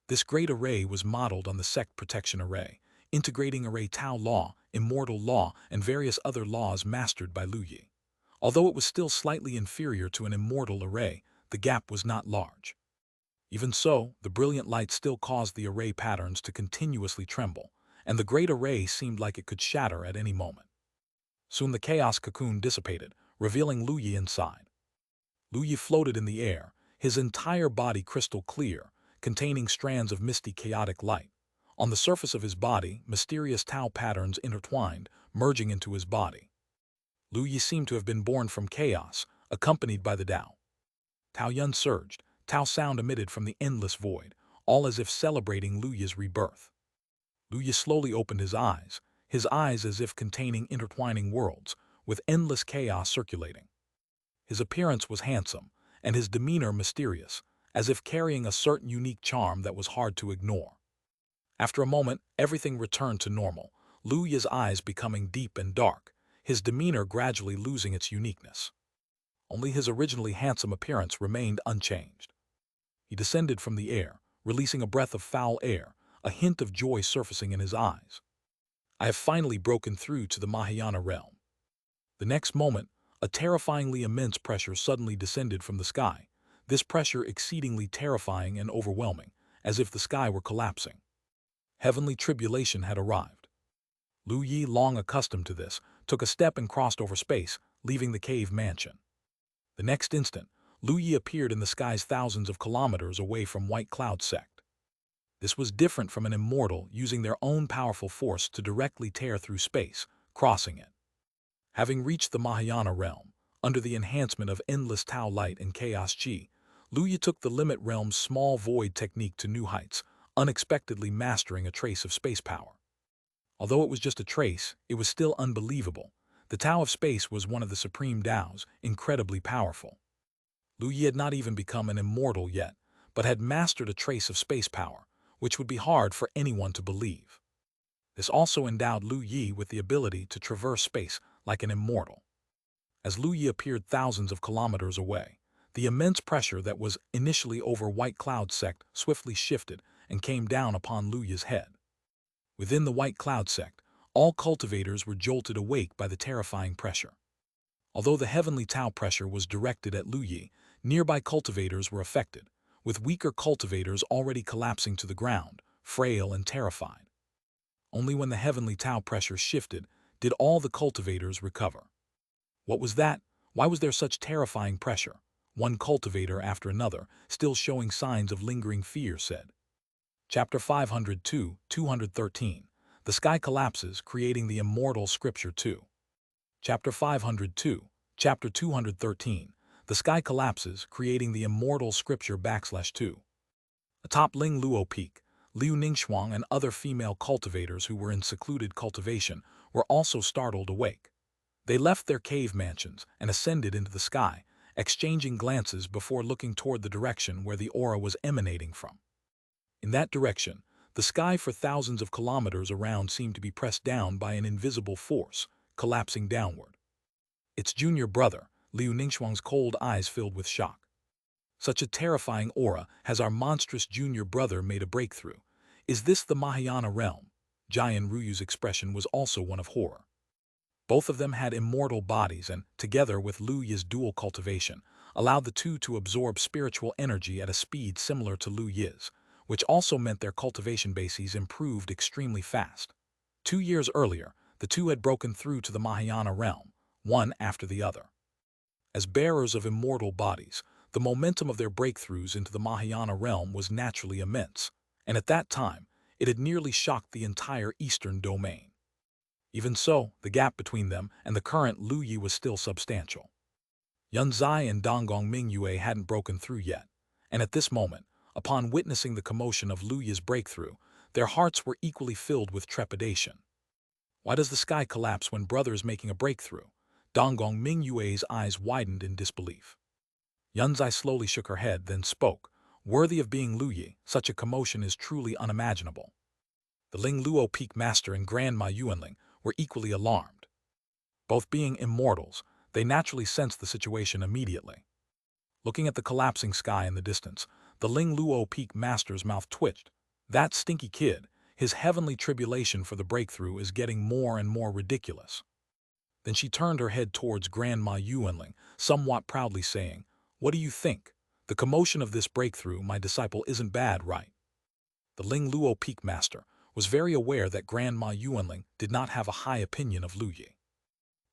This great array was modeled on the sect protection array, integrating array Tao law, immortal law, and various other laws mastered by Lu Yi. Although it was still slightly inferior to an immortal array, the gap was not large. Even so, the brilliant light still caused the array patterns to continuously tremble, and the great array seemed like it could shatter at any moment. Soon the chaos cocoon dissipated, revealing Lu Yi inside. Lu Yi floated in the air, his entire body crystal clear, containing strands of misty chaotic light. On the surface of his body, mysterious Tao patterns intertwined, merging into his body. Lu Yi seemed to have been born from chaos, accompanied by the Tao. Tao Yun surged, Tao sound emitted from the endless void, all as if celebrating Lu Yi's rebirth. Lu Yi slowly opened his eyes as if containing intertwining worlds, with endless chaos circulating. His appearance was handsome, and his demeanor mysterious, as if carrying a certain unique charm that was hard to ignore. After a moment, everything returned to normal, Lu Yi's eyes becoming deep and dark, his demeanor gradually losing its uniqueness. Only his originally handsome appearance remained unchanged. He descended from the air, releasing a breath of foul air, a hint of joy surfacing in his eyes. I have finally broken through to the Mahayana realm. The next moment, a terrifyingly immense pressure suddenly descended from the sky, this pressure exceedingly terrifying and overwhelming, as if the sky were collapsing. Heavenly tribulation had arrived. Lu Yi, long accustomed to this, took a step and crossed over space, leaving the cave mansion. The next instant, Lu Yi appeared in the skies thousands of kilometers away from White Cloud sect. This was different from an immortal using their own powerful force to directly tear through space, crossing it. Having reached the Mahayana realm, under the enhancement of endless Tao light and chaos Qi, Lu Yi took the limit realm's small void technique to new heights, unexpectedly mastering a trace of space power. Although it was just a trace, it was still unbelievable. The Tao of space was one of the supreme Taos, incredibly powerful. Lu Yi had not even become an immortal yet, but had mastered a trace of space power, which would be hard for anyone to believe. This also endowed Lu Yi with the ability to traverse space like an immortal. As Lu Yi appeared thousands of kilometers away, the immense pressure that was initially over White Cloud sect swiftly shifted and came down upon Lu Yi's head. Within the White Cloud sect, all cultivators were jolted awake by the terrifying pressure. Although the heavenly Tao pressure was directed at Lu Yi, nearby cultivators were affected, with weaker cultivators already collapsing to the ground, frail and terrified. Only when the heavenly Tao pressure shifted did all the cultivators recover. What was that? Why was there such terrifying pressure? One cultivator after another, still showing signs of lingering fear, said. Chapter 502, 213. The sky collapses, creating the immortal scripture 2. Chapter 502, Chapter 213. The sky collapses, creating the immortal scripture /2. Atop Ling Luo Peak, Liu Ningxuang and other female cultivators who were in secluded cultivation were also startled awake. They left their cave mansions and ascended into the sky, exchanging glances before looking toward the direction where the aura was emanating from. In that direction, the sky for thousands of kilometers around seemed to be pressed down by an invisible force, collapsing downward. Its junior brother, Liu Ningxuang's cold eyes filled with shock. Such a terrifying aura has our monstrous junior brother made a breakthrough. Is this the Mahayana realm? Jian Ruyu's expression was also one of horror. Both of them had immortal bodies and, together with Lu Yi's dual cultivation, allowed the two to absorb spiritual energy at a speed similar to Lu Yi's, which also meant their cultivation bases improved extremely fast. 2 years earlier, the two had broken through to the Mahayana realm, one after the other. As bearers of immortal bodies, the momentum of their breakthroughs into the Mahayana realm was naturally immense, and at that time, it had nearly shocked the entire eastern domain. Even so, the gap between them and the current Lu Yi was still substantial. Yunzai and Donggong Mingyue hadn't broken through yet, and at this moment, upon witnessing the commotion of Lu Yi's breakthrough, their hearts were equally filled with trepidation. Why does the sky collapse when brother is making a breakthrough? Donggong Mingyue's eyes widened in disbelief. Yunzai slowly shook her head, then spoke. Worthy of being Lu Yi, such a commotion is truly unimaginable. The Ling Luo Peak Master and Grandma Yuanling were equally alarmed. Both being immortals, they naturally sensed the situation immediately. Looking at the collapsing sky in the distance, the Ling Luo Peak Master's mouth twitched. That stinky kid, his heavenly tribulation for the breakthrough is getting more and more ridiculous. Then she turned her head towards Grandma Yuanling, somewhat proudly saying, "What do you think? The commotion of this breakthrough, my disciple, isn't bad, right?" The Ling Luo Peak Master was very aware that Grandma Yuanling did not have a high opinion of Lu Yi.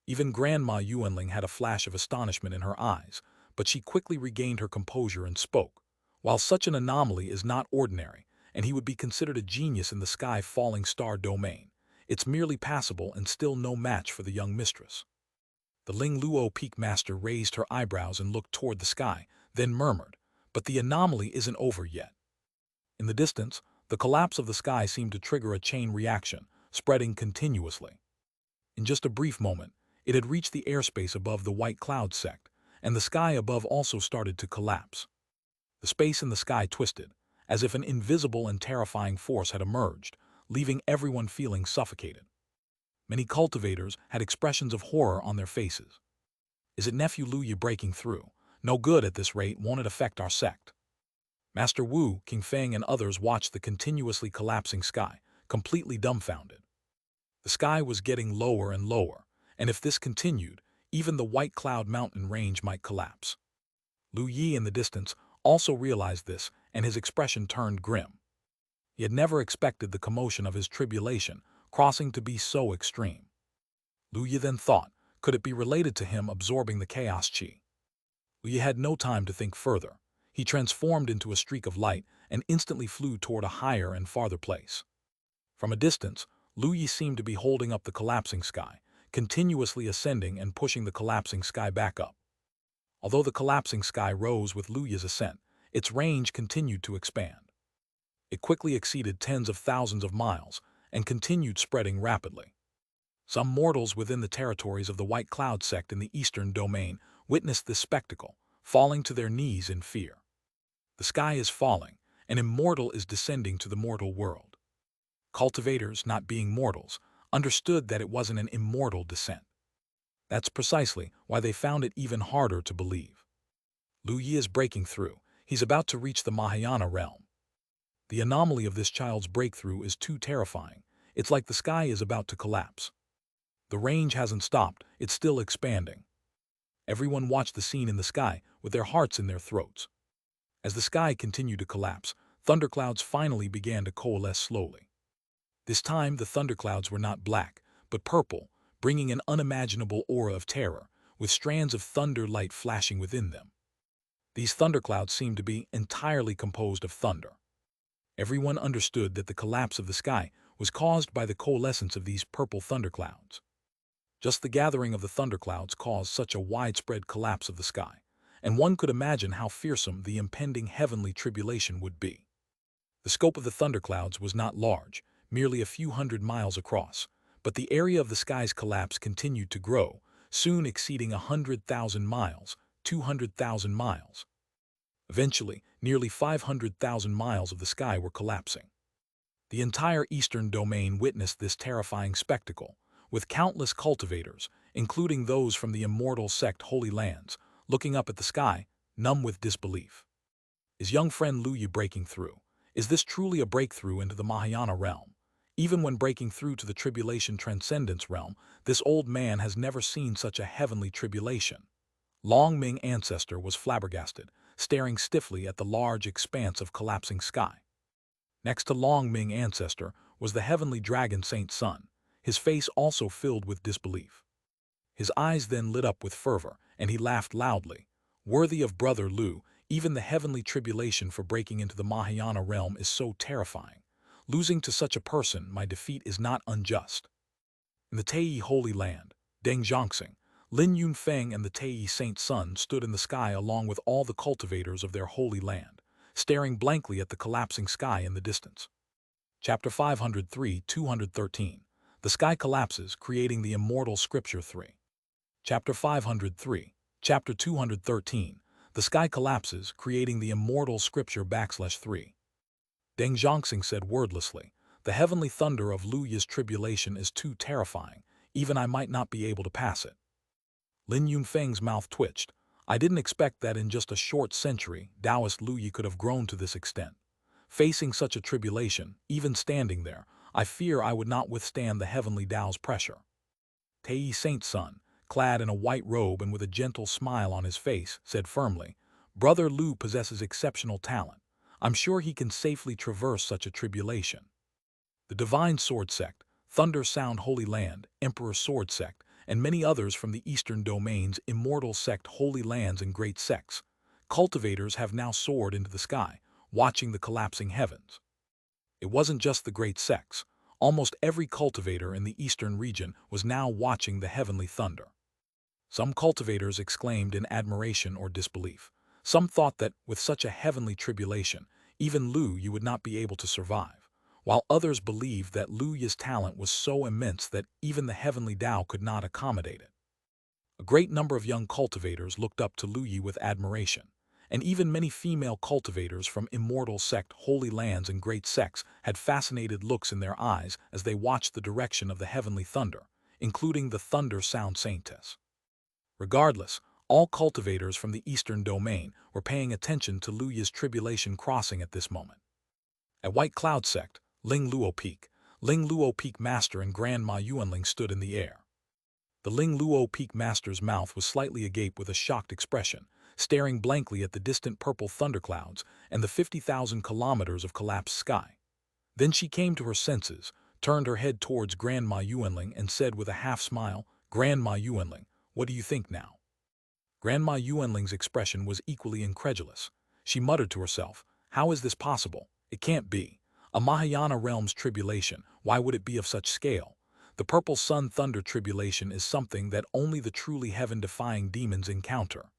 Even Grandma Yuanling had a flash of astonishment in her eyes, but she quickly regained her composure and spoke. While such an anomaly is not ordinary, and he would be considered a genius in the sky-falling star domain, it's merely passable and still no match for the young mistress. The Ling Luo Peak Master raised her eyebrows and looked toward the sky, then murmured, "But the anomaly isn't over yet." In the distance, the collapse of the sky seemed to trigger a chain reaction, spreading continuously. In just a brief moment, it had reached the airspace above the white cloud sect, and the sky above also started to collapse. The space in the sky twisted, as if an invisible and terrifying force had emerged, leaving everyone feeling suffocated. Many cultivators had expressions of horror on their faces. Is it nephew Lu Yi breaking through? No good at this rate, won't it affect our sect? Master Wu, King Feng, and others watched the continuously collapsing sky, completely dumbfounded. The sky was getting lower and lower, and if this continued, even the White Cloud Mountain range might collapse. Lu Yi in the distance also realized this, and his expression turned grim. He had never expected the commotion of his tribulation crossing to be so extreme. Lu Yi then thought, could it be related to him absorbing the chaos qi? Lu Yi had no time to think further. He transformed into a streak of light and instantly flew toward a higher and farther place. From a distance, Lu Yi seemed to be holding up the collapsing sky, continuously ascending and pushing the collapsing sky back up. Although the collapsing sky rose with Lu Yi's ascent, its range continued to expand. It quickly exceeded tens of thousands of miles and continued spreading rapidly. Some mortals within the territories of the White Cloud sect in the eastern domain witnessed this spectacle, falling to their knees in fear. The sky is falling, and immortal is descending to the mortal world. Cultivators, not being mortals, understood that it wasn't an immortal descent. That's precisely why they found it even harder to believe. Lu Yi is breaking through. He's about to reach the Mahayana realm. The anomaly of this child's breakthrough is too terrifying. It's like the sky is about to collapse. The range hasn't stopped, it's still expanding. Everyone watched the scene in the sky with their hearts in their throats. As the sky continued to collapse, thunderclouds finally began to coalesce slowly. This time, the thunderclouds were not black, but purple, bringing an unimaginable aura of terror, with strands of thunder light flashing within them. These thunderclouds seemed to be entirely composed of thunder. Everyone understood that the collapse of the sky was caused by the coalescence of these purple thunderclouds. Just the gathering of the thunderclouds caused such a widespread collapse of the sky, and one could imagine how fearsome the impending heavenly tribulation would be. The scope of the thunderclouds was not large, merely a few hundred miles across, but the area of the sky's collapse continued to grow, soon exceeding 100,000 miles, 200,000 miles. Eventually, nearly 500,000 miles of the sky were collapsing. The entire eastern domain witnessed this terrifying spectacle, with countless cultivators, including those from the Immortal sect Holy Lands, looking up at the sky, numb with disbelief. Is young friend Lu Yi breaking through? Is this truly a breakthrough into the Mahayana realm? Even when breaking through to the tribulation transcendence realm, this old man has never seen such a heavenly tribulation. Long Ming Ancestor was flabbergasted, staring stiffly at the large expanse of collapsing sky. Next to Long Ming ancestor was the heavenly dragon Saint Sun, his face also filled with disbelief. His eyes then lit up with fervor, and he laughed loudly. Worthy of Brother Lu, even the heavenly tribulation for breaking into the Mahayana realm is so terrifying. Losing to such a person, my defeat is not unjust. In the Taiyi Holy Land, Deng Zhangxing, Lin Yunfeng and the Taiyi Saint Sun stood in the sky along with all the cultivators of their holy land, staring blankly at the collapsing sky in the distance. Chapter 503, 213. The sky collapses, creating the immortal scripture 3. Chapter 503, Chapter 213. The sky collapses, creating the immortal scripture /3. Deng Zhangxing said wordlessly, "The heavenly thunder of Lu Yi's tribulation is too terrifying, even I might not be able to pass it." Lin Yunfeng's mouth twitched. "I didn't expect that in just a short century, Taoist Lu Yi could have grown to this extent. Facing such a tribulation, even standing there, I fear I would not withstand the heavenly Tao's pressure." Taiyi Saint Sun, clad in a white robe and with a gentle smile on his face, said firmly, "Brother Lu possesses exceptional talent. I'm sure he can safely traverse such a tribulation." The Divine Sword Sect, Thunder Sound Holy Land, Emperor Sword Sect, and many others from the Eastern Domains, Immortal Sect, Holy Lands, and Great Sects, cultivators have now soared into the sky, watching the collapsing heavens. It wasn't just the Great Sects. Almost every cultivator in the Eastern region was now watching the heavenly thunder. Some cultivators exclaimed in admiration or disbelief. Some thought that, with such a heavenly tribulation, even Lu Yi would not be able to survive, while others believed that Lu Yi's talent was so immense that even the heavenly Tao could not accommodate it. A great number of young cultivators looked up to Lu Yi with admiration, and even many female cultivators from Immortal Sect, Holy Lands, and Great Sects had fascinated looks in their eyes as they watched the direction of the heavenly thunder, including the Thunder Sound Saintess. Regardless, all cultivators from the Eastern Domain were paying attention to Lu Yi's tribulation crossing at this moment. At White Cloud Sect, Ling Luo Peak Master and Grand Ma Yuanling stood in the air. The Ling Luo Peak Master's mouth was slightly agape with a shocked expression, staring blankly at the distant purple thunderclouds and the 50,000 kilometers of collapsed sky. Then she came to her senses, turned her head towards Grand Ma Yuanling and said with a half-smile, "Grand Ma Yuanling, what do you think now?" Grandma Yuanling's expression was equally incredulous. She muttered to herself, "How is this possible? It can't be. A Mahayana realm's tribulation, why would it be of such scale? The Purple Sun Thunder tribulation is something that only the truly heaven-defying demons encounter."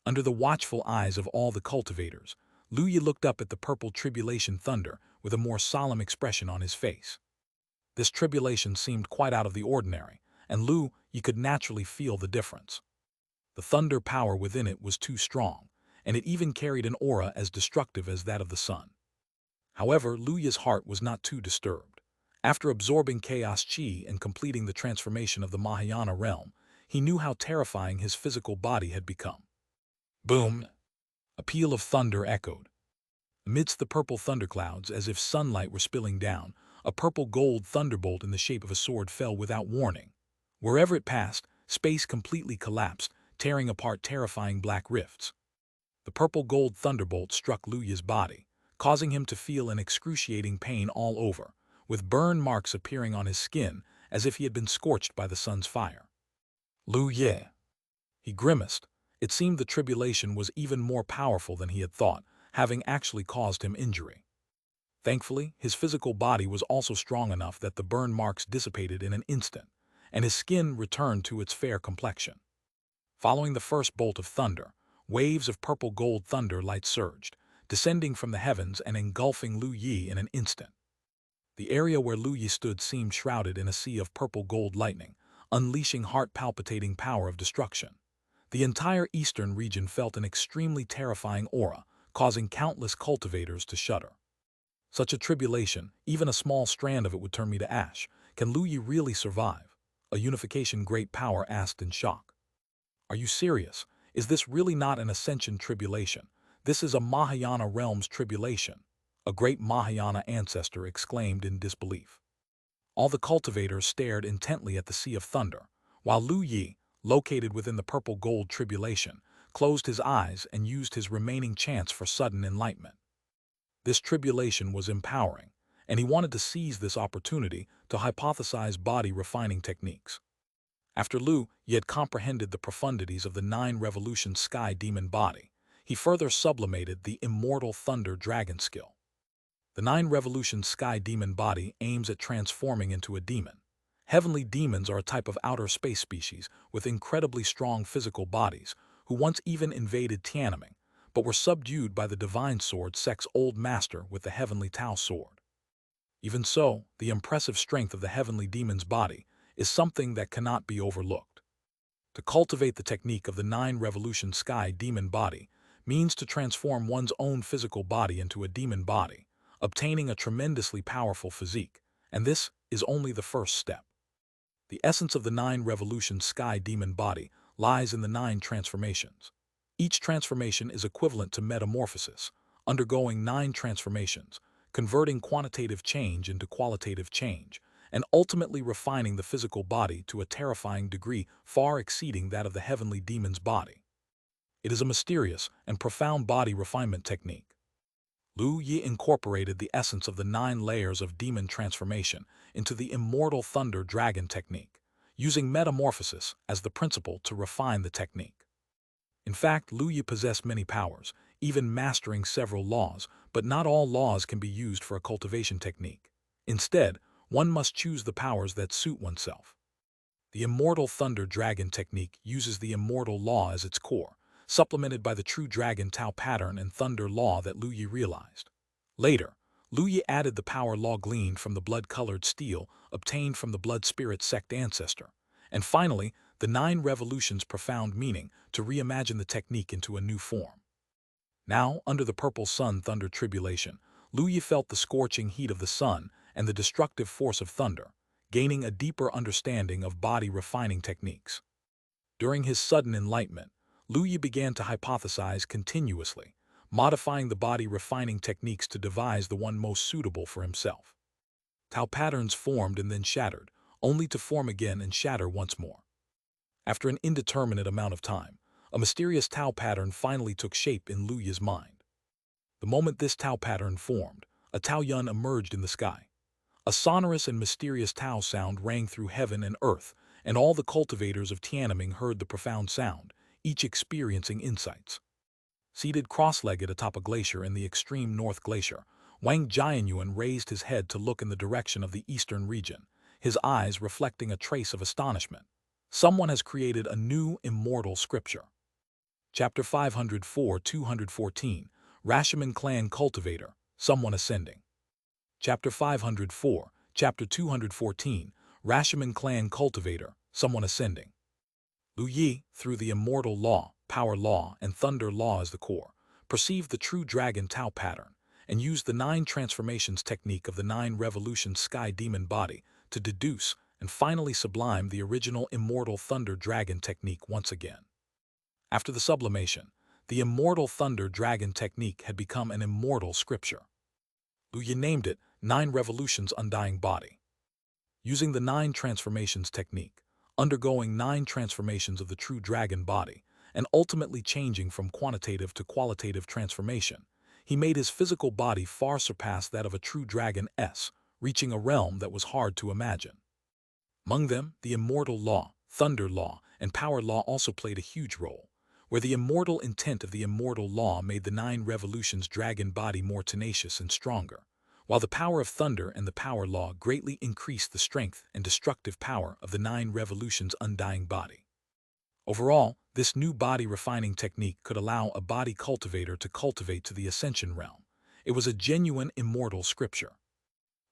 Under the watchful eyes of all the cultivators, Lu Yi looked up at the purple tribulation thunder with a more solemn expression on his face. This tribulation seemed quite out of the ordinary, and Lu Yi could naturally feel the difference. The thunder power within it was too strong, and it even carried an aura as destructive as that of the sun. However, Lu Yi's heart was not too disturbed. After absorbing chaos chi and completing the transformation of the Mahayana realm, he knew how terrifying his physical body had become. Boom! A peal of thunder echoed. Amidst the purple thunderclouds, as if sunlight were spilling down, a purple-gold thunderbolt in the shape of a sword fell without warning. Wherever it passed, space completely collapsed, tearing apart terrifying black rifts. The purple-gold thunderbolt struck Lu Yi's body, causing him to feel an excruciating pain all over, with burn marks appearing on his skin as if he had been scorched by the sun's fire. Lu Yi. He grimaced. It seemed the tribulation was even more powerful than he had thought, having actually caused him injury. Thankfully, his physical body was also strong enough that the burn marks dissipated in an instant, and his skin returned to its fair complexion. Following the first bolt of thunder, waves of purple-gold thunder light surged, descending from the heavens and engulfing Lu Yi in an instant. The area where Lu Yi stood seemed shrouded in a sea of purple-gold lightning, unleashing heart-palpitating power of destruction. The entire eastern region felt an extremely terrifying aura, causing countless cultivators to shudder. Such a tribulation, even a small strand of it would turn me to ash. Can Lu Yi really survive? A unification great power asked in shock. Are you serious? Is this really not an ascension tribulation? This is a Mahayana realm's tribulation. A great Mahayana ancestor exclaimed in disbelief. All the cultivators stared intently at the sea of thunder, while Lu Yi, located within the purple-gold tribulation, closed his eyes and used his remaining chance for sudden enlightenment. This tribulation was empowering, and he wanted to seize this opportunity to hypothesize body-refining techniques. After Lu Yi had comprehended the profundities of the 9 Revolution Sky Demon body, he further sublimated the Immortal Thunder Dragon skill. The 9 Revolution Sky Demon body aims at transforming into a demon. Heavenly demons are a type of outer space species with incredibly strong physical bodies who once even invaded Tiananmen, but were subdued by the divine sword Sek's old master with the heavenly Tao sword. Even so, the impressive strength of the heavenly demon's body is something that cannot be overlooked. To cultivate the technique of the 9 Revolution Sky Demon body means to transform one's own physical body into a demon body, obtaining a tremendously powerful physique, and this is only the first step. The essence of the 9 Revolution Sky Demon body lies in the 9 transformations. Each transformation is equivalent to metamorphosis, undergoing 9 transformations, converting quantitative change into qualitative change, and ultimately refining the physical body to a terrifying degree far exceeding that of the heavenly demon's body. It is a mysterious and profound body refinement technique. Lu Yi incorporated the essence of the 9 layers of demon transformation into the Immortal Thunder Dragon technique, using metamorphosis as the principle to refine the technique. In fact, Lu Yi possessed many powers, even mastering several laws, but not all laws can be used for a cultivation technique. Instead, one must choose the powers that suit oneself. The Immortal Thunder Dragon technique uses the Immortal Law as its core, supplemented by the True Dragon Tao pattern and Thunder Law that Lu Yi realized. Later, Lu Yi added the power law gleaned from the blood-colored steel obtained from the blood spirit sect ancestor, and finally, the 9 revolutions profound meaning to reimagine the technique into a new form. Now, under the purple sun thunder tribulation, Lu Yi felt the scorching heat of the sun and the destructive force of thunder, gaining a deeper understanding of body-refining techniques. During his sudden enlightenment, Lu Yi began to hypothesize continuously, modifying the body-refining techniques to devise the one most suitable for himself. Tao patterns formed and then shattered, only to form again and shatter once more. After an indeterminate amount of time, a mysterious Tao pattern finally took shape in Lu Yi's mind. The moment this Tao pattern formed, a Tao Yun emerged in the sky. A sonorous and mysterious Tao sound rang through heaven and earth, and all the cultivators of Tiananmen heard the profound sound, each experiencing insights. Seated cross-legged atop a glacier in the extreme North Glacier, Wang Jianyuan raised his head to look in the direction of the eastern region, his eyes reflecting a trace of astonishment. Someone has created a new immortal scripture. Chapter 504-214, Rashomon Clan Cultivator, Someone Ascending. Chapter 504, Chapter 214, Rashomon Clan Cultivator, Someone Ascending. Lu Yi, through the Immortal Law, Power Law, and Thunder Law as the core, perceived the true Dragon Tao pattern, and used the 9 transformations technique of the 9 Revolution Sky Demon body to deduce and finally sublime the original Immortal Thunder Dragon technique once again. After the sublimation, the Immortal Thunder Dragon technique had become an immortal scripture. Lu Yi named it 9 Revolutions Undying Body. Using the 9 transformations technique, undergoing 9 transformations of the true dragon body, and ultimately changing from quantitative to qualitative transformation, he made his physical body far surpass that of a true dragon, reaching a realm that was hard to imagine. Among them, the Immortal Law, Thunder Law, and Power Law also played a huge role, where the immortal intent of the Immortal Law made the 9 Revolutions dragon body more tenacious and stronger, while the power of Thunder and the Power Law greatly increased the strength and destructive power of the 9 Revolutions undying body. Overall, this new body-refining technique could allow a body cultivator to cultivate to the Ascension realm. It was a genuine immortal scripture.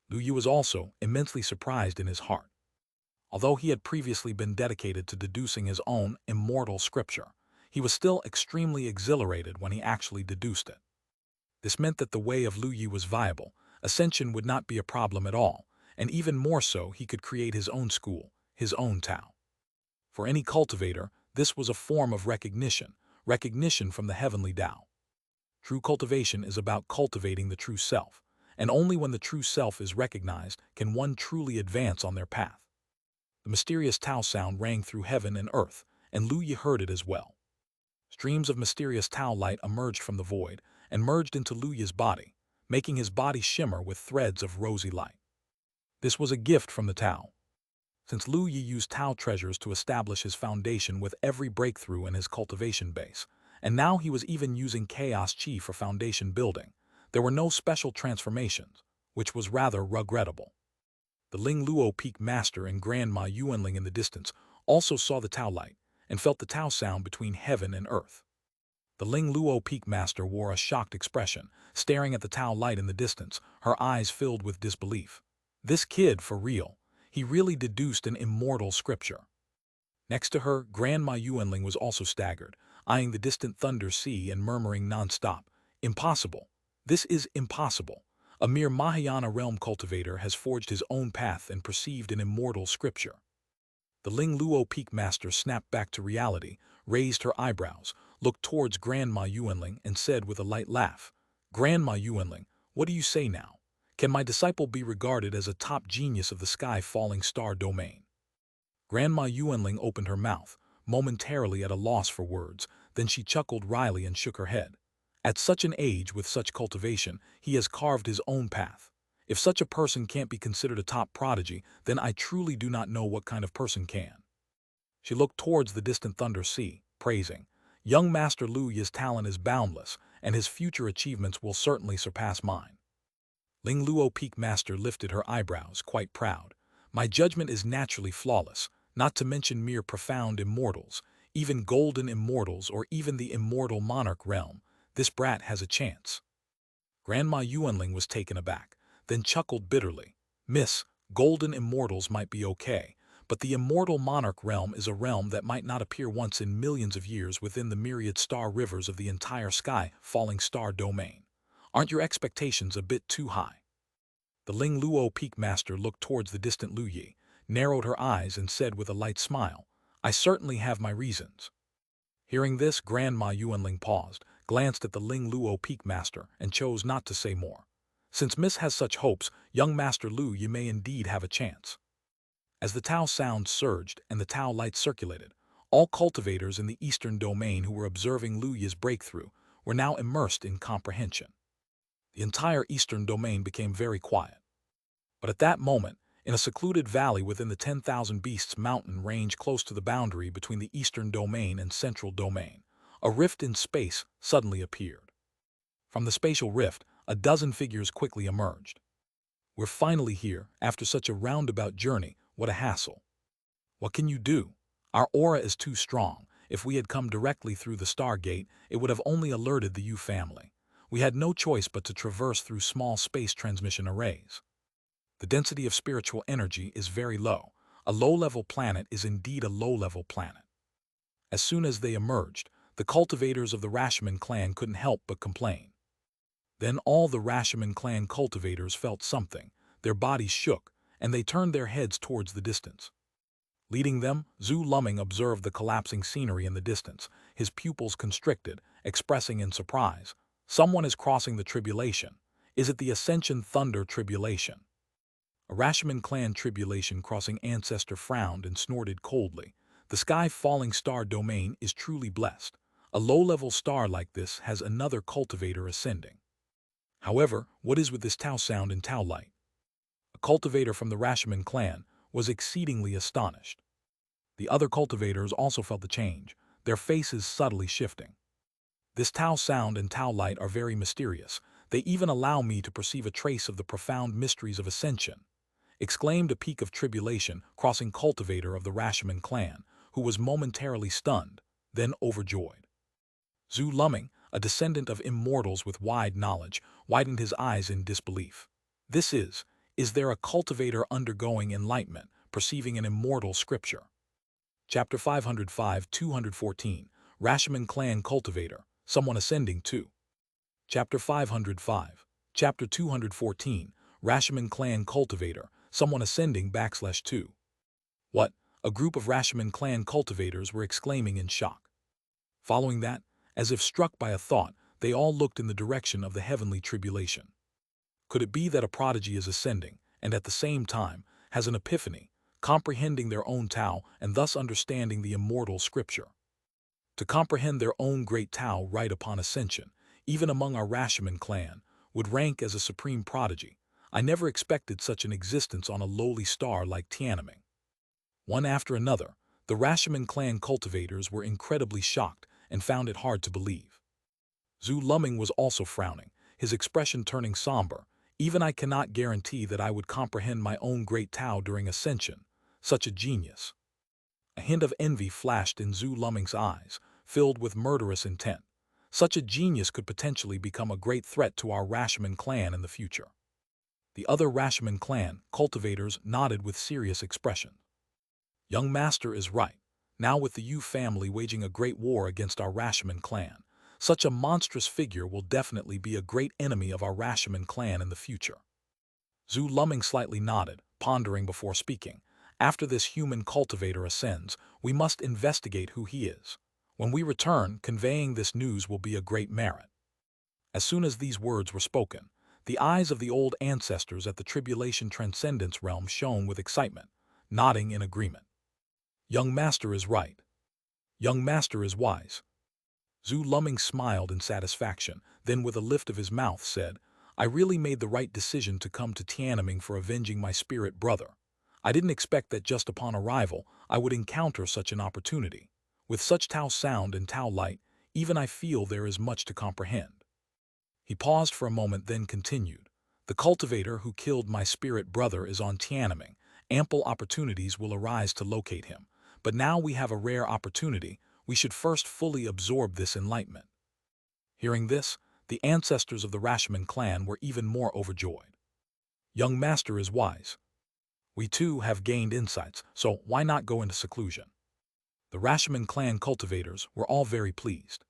Lu Yi was also immensely surprised in his heart. Although he had previously been dedicated to deducing his own immortal scripture, he was still extremely exhilarated when he actually deduced it. This meant that the way of Lu Yi was viable, ascension would not be a problem at all, and even more so he could create his own school, his own Tao. For any cultivator, this was a form of recognition from the heavenly Tao. True cultivation is about cultivating the true self, and only when the true self is recognized can one truly advance on their path. The mysterious Tao sound rang through heaven and earth, and Lu Yi heard it as well. Streams of mysterious Tao light emerged from the void and merged into Lu Yi's body, making his body shimmer with threads of rosy light. This was a gift from the Tao. Since Lu Yi used Tao treasures to establish his foundation with every breakthrough in his cultivation base, and now he was even using Chaos Qi for foundation building, there were no special transformations, which was rather regrettable. The Ling Luo Peak Master and Grandma Yuanling in the distance also saw the Tao light and felt the Tao sound between heaven and earth. The Ling Luo Peak Master wore a shocked expression, staring at the Tao light in the distance, her eyes filled with disbelief. This kid, for real, he really deduced an immortal scripture. Next to her, Grandma Yuanling was also staggered, eyeing the distant thunder sea and murmuring non-stop, "Impossible. This is impossible. A mere Mahayana realm cultivator has forged his own path and perceived an immortal scripture." The Ling Luo Peak Master snapped back to reality, raised her eyebrows, looked towards Grandma Yuanling, and said with a light laugh, "Grandma Yuanling, what do you say now? Can my disciple be regarded as a top genius of the sky-falling star domain?" Grandma Yuanling opened her mouth, momentarily at a loss for words, then she chuckled wryly and shook her head. "At such an age with such cultivation, he has carved his own path. If such a person can't be considered a top prodigy, then I truly do not know what kind of person can." She looked towards the distant thunder sea, praising, "Young Master Lu Yi's talent is boundless, and his future achievements will certainly surpass mine." Ling Luo Peak Master lifted her eyebrows, quite proud. "My judgment is naturally flawless, not to mention mere profound immortals, even golden immortals or even the immortal monarch realm. This brat has a chance." Grandma Yuanling was taken aback, then chuckled bitterly. "Miss, golden immortals might be okay, but the immortal monarch realm is a realm that might not appear once in millions of years within the myriad star rivers of the entire sky-falling star domain. Aren't your expectations a bit too high?" The Ling Luo Peak Master looked towards the distant Lu Yi, narrowed her eyes and said with a light smile, "I certainly have my reasons." Hearing this, Grandma Yuanling paused, glanced at the Ling Luo Peak Master, and chose not to say more. "Since Miss has such hopes, young Master Lu Yi may indeed have a chance." As the Tao sound surged and the Tao light circulated, all cultivators in the eastern domain who were observing Lu Yi's breakthrough were now immersed in comprehension. The entire eastern domain became very quiet. But at that moment, in a secluded valley within the 10,000 Beasts mountain range close to the boundary between the eastern domain and central domain, a rift in space suddenly appeared. From the spatial rift, a dozen figures quickly emerged. "We're finally here, after such a roundabout journey. What a hassle. What can you do? Our aura is too strong. If we had come directly through the Stargate, it would have only alerted the Yu family. We had no choice but to traverse through small space transmission arrays. The density of spiritual energy is very low. A low-level planet is indeed a low-level planet." As soon as they emerged, the cultivators of the Rashomon clan couldn't help but complain. Then all the Rashomon clan cultivators felt something, their bodies shook, and they turned their heads towards the distance. Leading them, Zhu Luming observed the collapsing scenery in the distance, his pupils constricted, expressing in surprise, "Someone is crossing the tribulation. Is it the Ascension Thunder Tribulation?" A Rashomon clan tribulation crossing ancestor frowned and snorted coldly. "The sky-falling star domain is truly blessed. A low-level star like this has another cultivator ascending. However, what is with this Tao sound and Tao light?" A cultivator from the Rashomon clan was exceedingly astonished. The other cultivators also felt the change, their faces subtly shifting. "This Tao sound and Tao light are very mysterious. They even allow me to perceive a trace of the profound mysteries of ascension," exclaimed a peak of tribulation crossing cultivator of the Rashomon clan, who was momentarily stunned, then overjoyed. Zhu Luming, a descendant of immortals with wide knowledge, widened his eyes in disbelief. "This is there a cultivator undergoing enlightenment, perceiving an immortal scripture?" Chapter 505-214, Rashomon Clan Cultivator, Someone Ascending to. Chapter 505, Chapter 214, Rashomon Clan Cultivator, Someone Ascending /2. "What?" a group of Rashomon Clan cultivators were exclaiming in shock. Following that, as if struck by a thought, they all looked in the direction of the heavenly tribulation. Could it be that a prodigy is ascending, and at the same time, has an epiphany, comprehending their own Tao and thus understanding the immortal scripture? To comprehend their own great Tao right upon ascension, even among our Rashomon clan, would rank as a supreme prodigy. I never expected such an existence on a lowly star like Tiananmen. One after another, the Rashomon clan cultivators were incredibly shocked and found it hard to believe. Zhu Luming was also frowning, his expression turning somber. Even I cannot guarantee that I would comprehend my own great Tao during ascension. Such a genius. A hint of envy flashed in Zhu Luming's eyes, filled with murderous intent. Such a genius could potentially become a great threat to our Rashomon clan in the future. The other Rashomon clan cultivators nodded with serious expression. Young Master is right. Now with the Yu family waging a great war against our Rashomon clan, such a monstrous figure will definitely be a great enemy of our Rashomon clan in the future. Zhu Luming slightly nodded, pondering before speaking. After this human cultivator ascends, we must investigate who he is. When we return, conveying this news will be a great merit. As soon as these words were spoken, the eyes of the old ancestors at the Tribulation Transcendence realm shone with excitement, nodding in agreement. Young Master is right. Young Master is wise. Zhu Luming smiled in satisfaction, then with a lift of his mouth said, I really made the right decision to come to Tiananmen for avenging my spirit brother. I didn't expect that just upon arrival I would encounter such an opportunity. With such Tao sound and Tao light, even I feel there is much to comprehend. He paused for a moment, then continued. The cultivator who killed my spirit brother is on Tiananmen. Ample opportunities will arise to locate him. But now we have a rare opportunity. We should first fully absorb this enlightenment. Hearing this, the ancestors of the Rashomon clan were even more overjoyed. Young Master is wise. We too have gained insights, so why not go into seclusion? The Rashomon clan cultivators were all very pleased.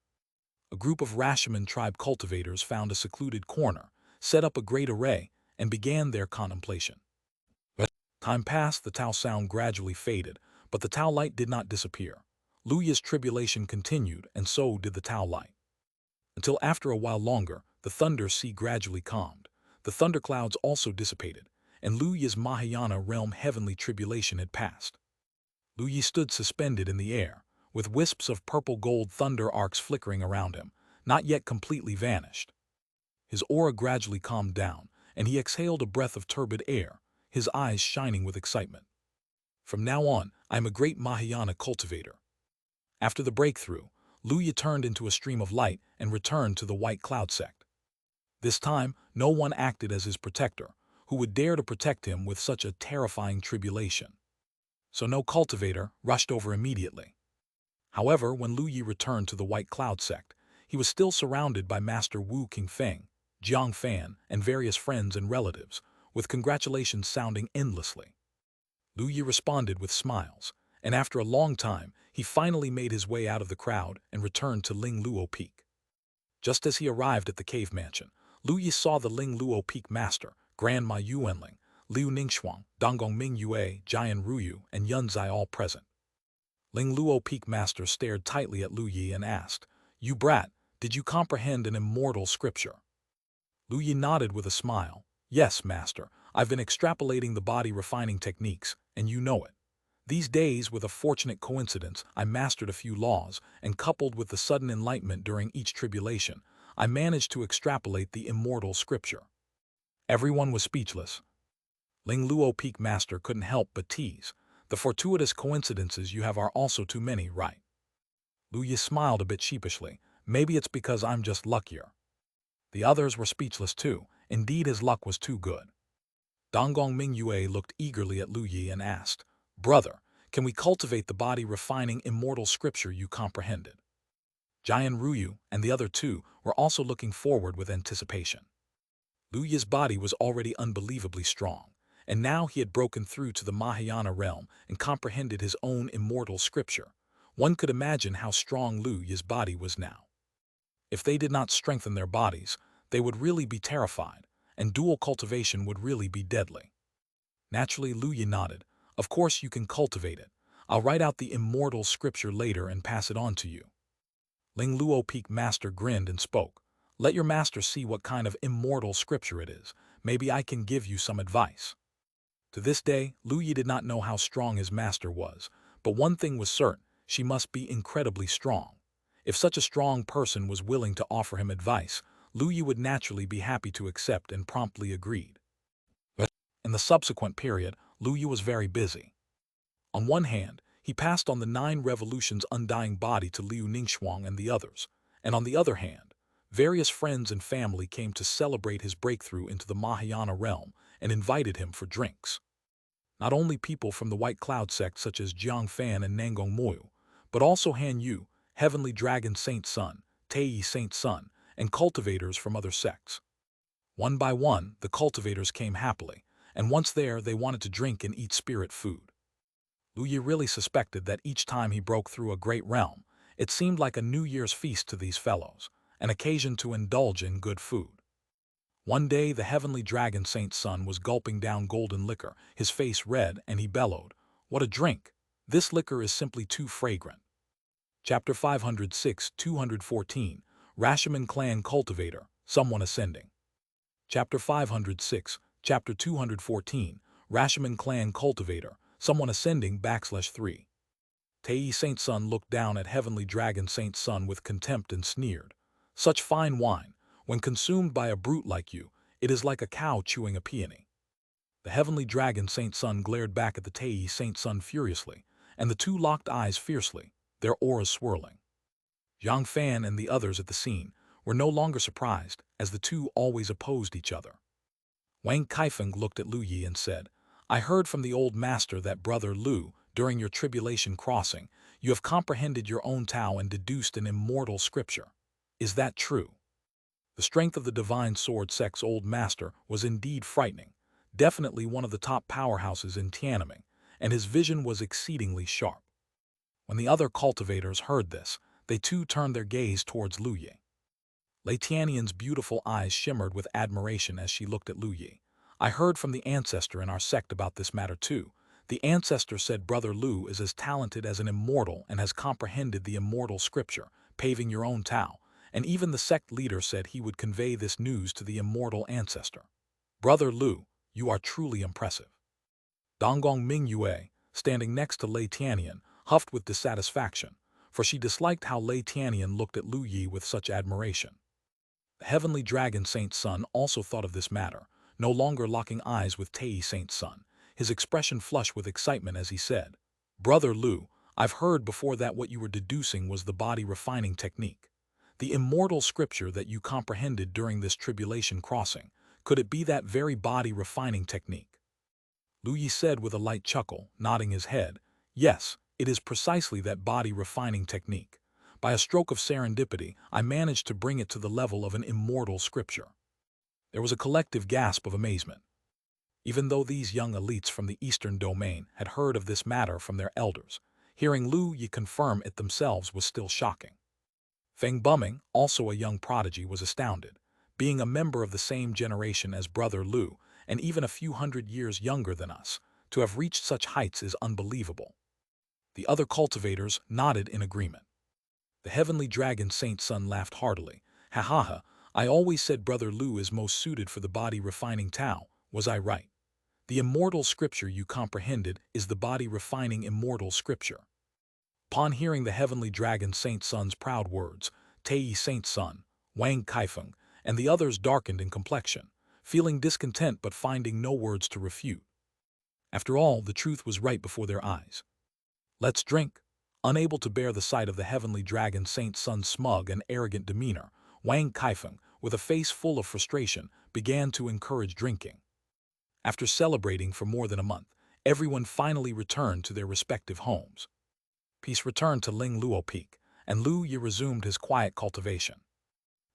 A group of Rashomon tribe cultivators found a secluded corner, set up a great array, and began their contemplation. But time passed, the Tao sound gradually faded, but the Tao light did not disappear. Luya's tribulation continued, and so did the Tao light. Until after a while longer, the thunder sea gradually calmed. The thunderclouds also dissipated, and Luya's Mahayana realm heavenly tribulation had passed. Luyi stood suspended in the air, with wisps of purple-gold thunder arcs flickering around him, not yet completely vanished. His aura gradually calmed down, and he exhaled a breath of turbid air, his eyes shining with excitement. From now on, I am a great Mahayana cultivator. After the breakthrough, Luya turned into a stream of light and returned to the White Cloud sect. This time, no one acted as his protector, who would dare to protect him with such a terrifying tribulation. So no cultivator rushed over immediately. However, when Luyi returned to the White Cloud sect, he was still surrounded by Master Wu Qingfeng, Jiang Fan, and various friends and relatives, with congratulations sounding endlessly. Luyi responded with smiles, and after a long time, he finally made his way out of the crowd and returned to Ling Luo Peak. Just as he arrived at the cave mansion, Luyi saw the Ling Luo Peak master, Grandma Yuanling, Liu Ningxuang, Donggong Ming Yue, Jian Ruyu, and Yunzai all present. Ling Luo Peak master stared tightly at Luyi and asked, You brat, did you comprehend an immortal scripture? Luyi nodded with a smile. Yes, master, I've been extrapolating the body refining techniques, and you know it. These days, with a fortunate coincidence, I mastered a few laws, and coupled with the sudden enlightenment during each tribulation, I managed to extrapolate the immortal scripture. Everyone was speechless. Ling Luo Peak master couldn't help but tease. The fortuitous coincidences you have are also too many, right? Luyi smiled a bit sheepishly. Maybe it's because I'm just luckier. The others were speechless too. Indeed, his luck was too good. Donggong Mingyue looked eagerly at Luyi and asked, Brother, can we cultivate the body refining immortal scripture you comprehended? Jian Ruyu and the other two were also looking forward with anticipation. Luyi's body was already unbelievably strong, and now he had broken through to the Mahayana realm and comprehended his own immortal scripture. One could imagine how strong Luyi's body was now. If they did not strengthen their bodies, they would really be terrified, and dual cultivation would really be deadly. Naturally, Luyi nodded. Of course you can cultivate it. I'll write out the immortal scripture later and pass it on to you. Ling Luo Peak master grinned and spoke. Let your master see what kind of immortal scripture it is. Maybe I can give you some advice. To this day, Luyi did not know how strong his master was, but one thing was certain, she must be incredibly strong. If such a strong person was willing to offer him advice, Lu Yi would naturally be happy to accept and promptly agreed. But in the subsequent period, Lu Yi was very busy. On one hand, he passed on the 9 revolutions' undying body to Liu Ningxuang and the others, and on the other hand, various friends and family came to celebrate his breakthrough into the Mahayana realm and invited him for drinks. Not only people from the White Cloud sect such as Jiang Fan and Nangong Moyu, but also Han Yu, Heavenly Dragon Saint Sun, Tei Saint Sun, and cultivators from other sects. One by one, the cultivators came happily, and once there, they wanted to drink and eat spirit food. Lu Yi really suspected that each time he broke through a great realm, it seemed like a New Year's feast to these fellows, an occasion to indulge in good food. One day the heavenly dragon Saint Sun was gulping down golden liquor, his face red, and he bellowed, "What a drink! This liquor is simply too fragrant." Chapter 506-214, Rashomon Clan Cultivator, Someone Ascending. Chapter 506, Chapter 214, Rashomon Clan Cultivator, Someone Ascending /3. Tei Saint Sun looked down at heavenly dragon Saint Sun with contempt and sneered, "Such fine wine, when consumed by a brute like you, it is like a cow chewing a peony." The heavenly dragon Saint Sun glared back at the Tei Saint Sun furiously, and the two locked eyes fiercely, their auras swirling. Jiang Fan and the others at the scene were no longer surprised, as the two always opposed each other. Wang Kaifeng looked at Lu Yi and said, "I heard from the old master that Brother Lu, during your tribulation crossing, you have comprehended your own Tao and deduced an immortal scripture. Is that true?" The strength of the divine sword sect's old master was indeed frightening, definitely one of the top powerhouses in Tiananmen, and his vision was exceedingly sharp. When the other cultivators heard this, they too turned their gaze towards Lu Yi. Lei Tianyan's beautiful eyes shimmered with admiration as she looked at Lu Yi. "I heard from the ancestor in our sect about this matter too. The ancestor said Brother Lu is as talented as an immortal and has comprehended the immortal scripture, paving your own Tao, and even the sect leader said he would convey this news to the immortal ancestor. Brother Lu, you are truly impressive." Donggong Mingyue, standing next to Lei Tianyan, huffed with dissatisfaction, for she disliked how Lei Tianyan looked at Lu Yi with such admiration. The heavenly dragon Saint Sun also thought of this matter, no longer locking eyes with Tei Saint Sun, his expression flushed with excitement as he said, "Brother Lu, I've heard before that what you were deducing was the body refining technique. The immortal scripture that you comprehended during this tribulation crossing, could it be that very body refining technique?" Lu Yi said with a light chuckle, nodding his head, "Yes, it is precisely that body refining technique. By a stroke of serendipity, I managed to bring it to the level of an immortal scripture." There was a collective gasp of amazement. Even though these young elites from the Eastern Domain had heard of this matter from their elders, hearing Lu Yi confirm it themselves was still shocking. Feng Buming, also a young prodigy, was astounded. Being a member of the same generation as Brother Lu, and even a few hundred years younger than us, to have reached such heights is unbelievable. The other cultivators nodded in agreement. The heavenly dragon Saint Sun laughed heartily. "Ha ha ha, I always said Brother Lu is most suited for the body refining Tao, was I right? The immortal scripture you comprehended is the body refining immortal scripture." Upon hearing the heavenly dragon Saint Sun's proud words, Tei Saint Sun, Wang Kaifeng, and the others darkened in complexion, feeling discontent but finding no words to refute. After all, the truth was right before their eyes. "Let's drink." Unable to bear the sight of the heavenly dragon Saint Sun's smug and arrogant demeanor, Wang Kaifeng, with a face full of frustration, began to encourage drinking. After celebrating for more than a month, everyone finally returned to their respective homes. Peace returned to Ling Luo Peak, and Lu Yi resumed his quiet cultivation.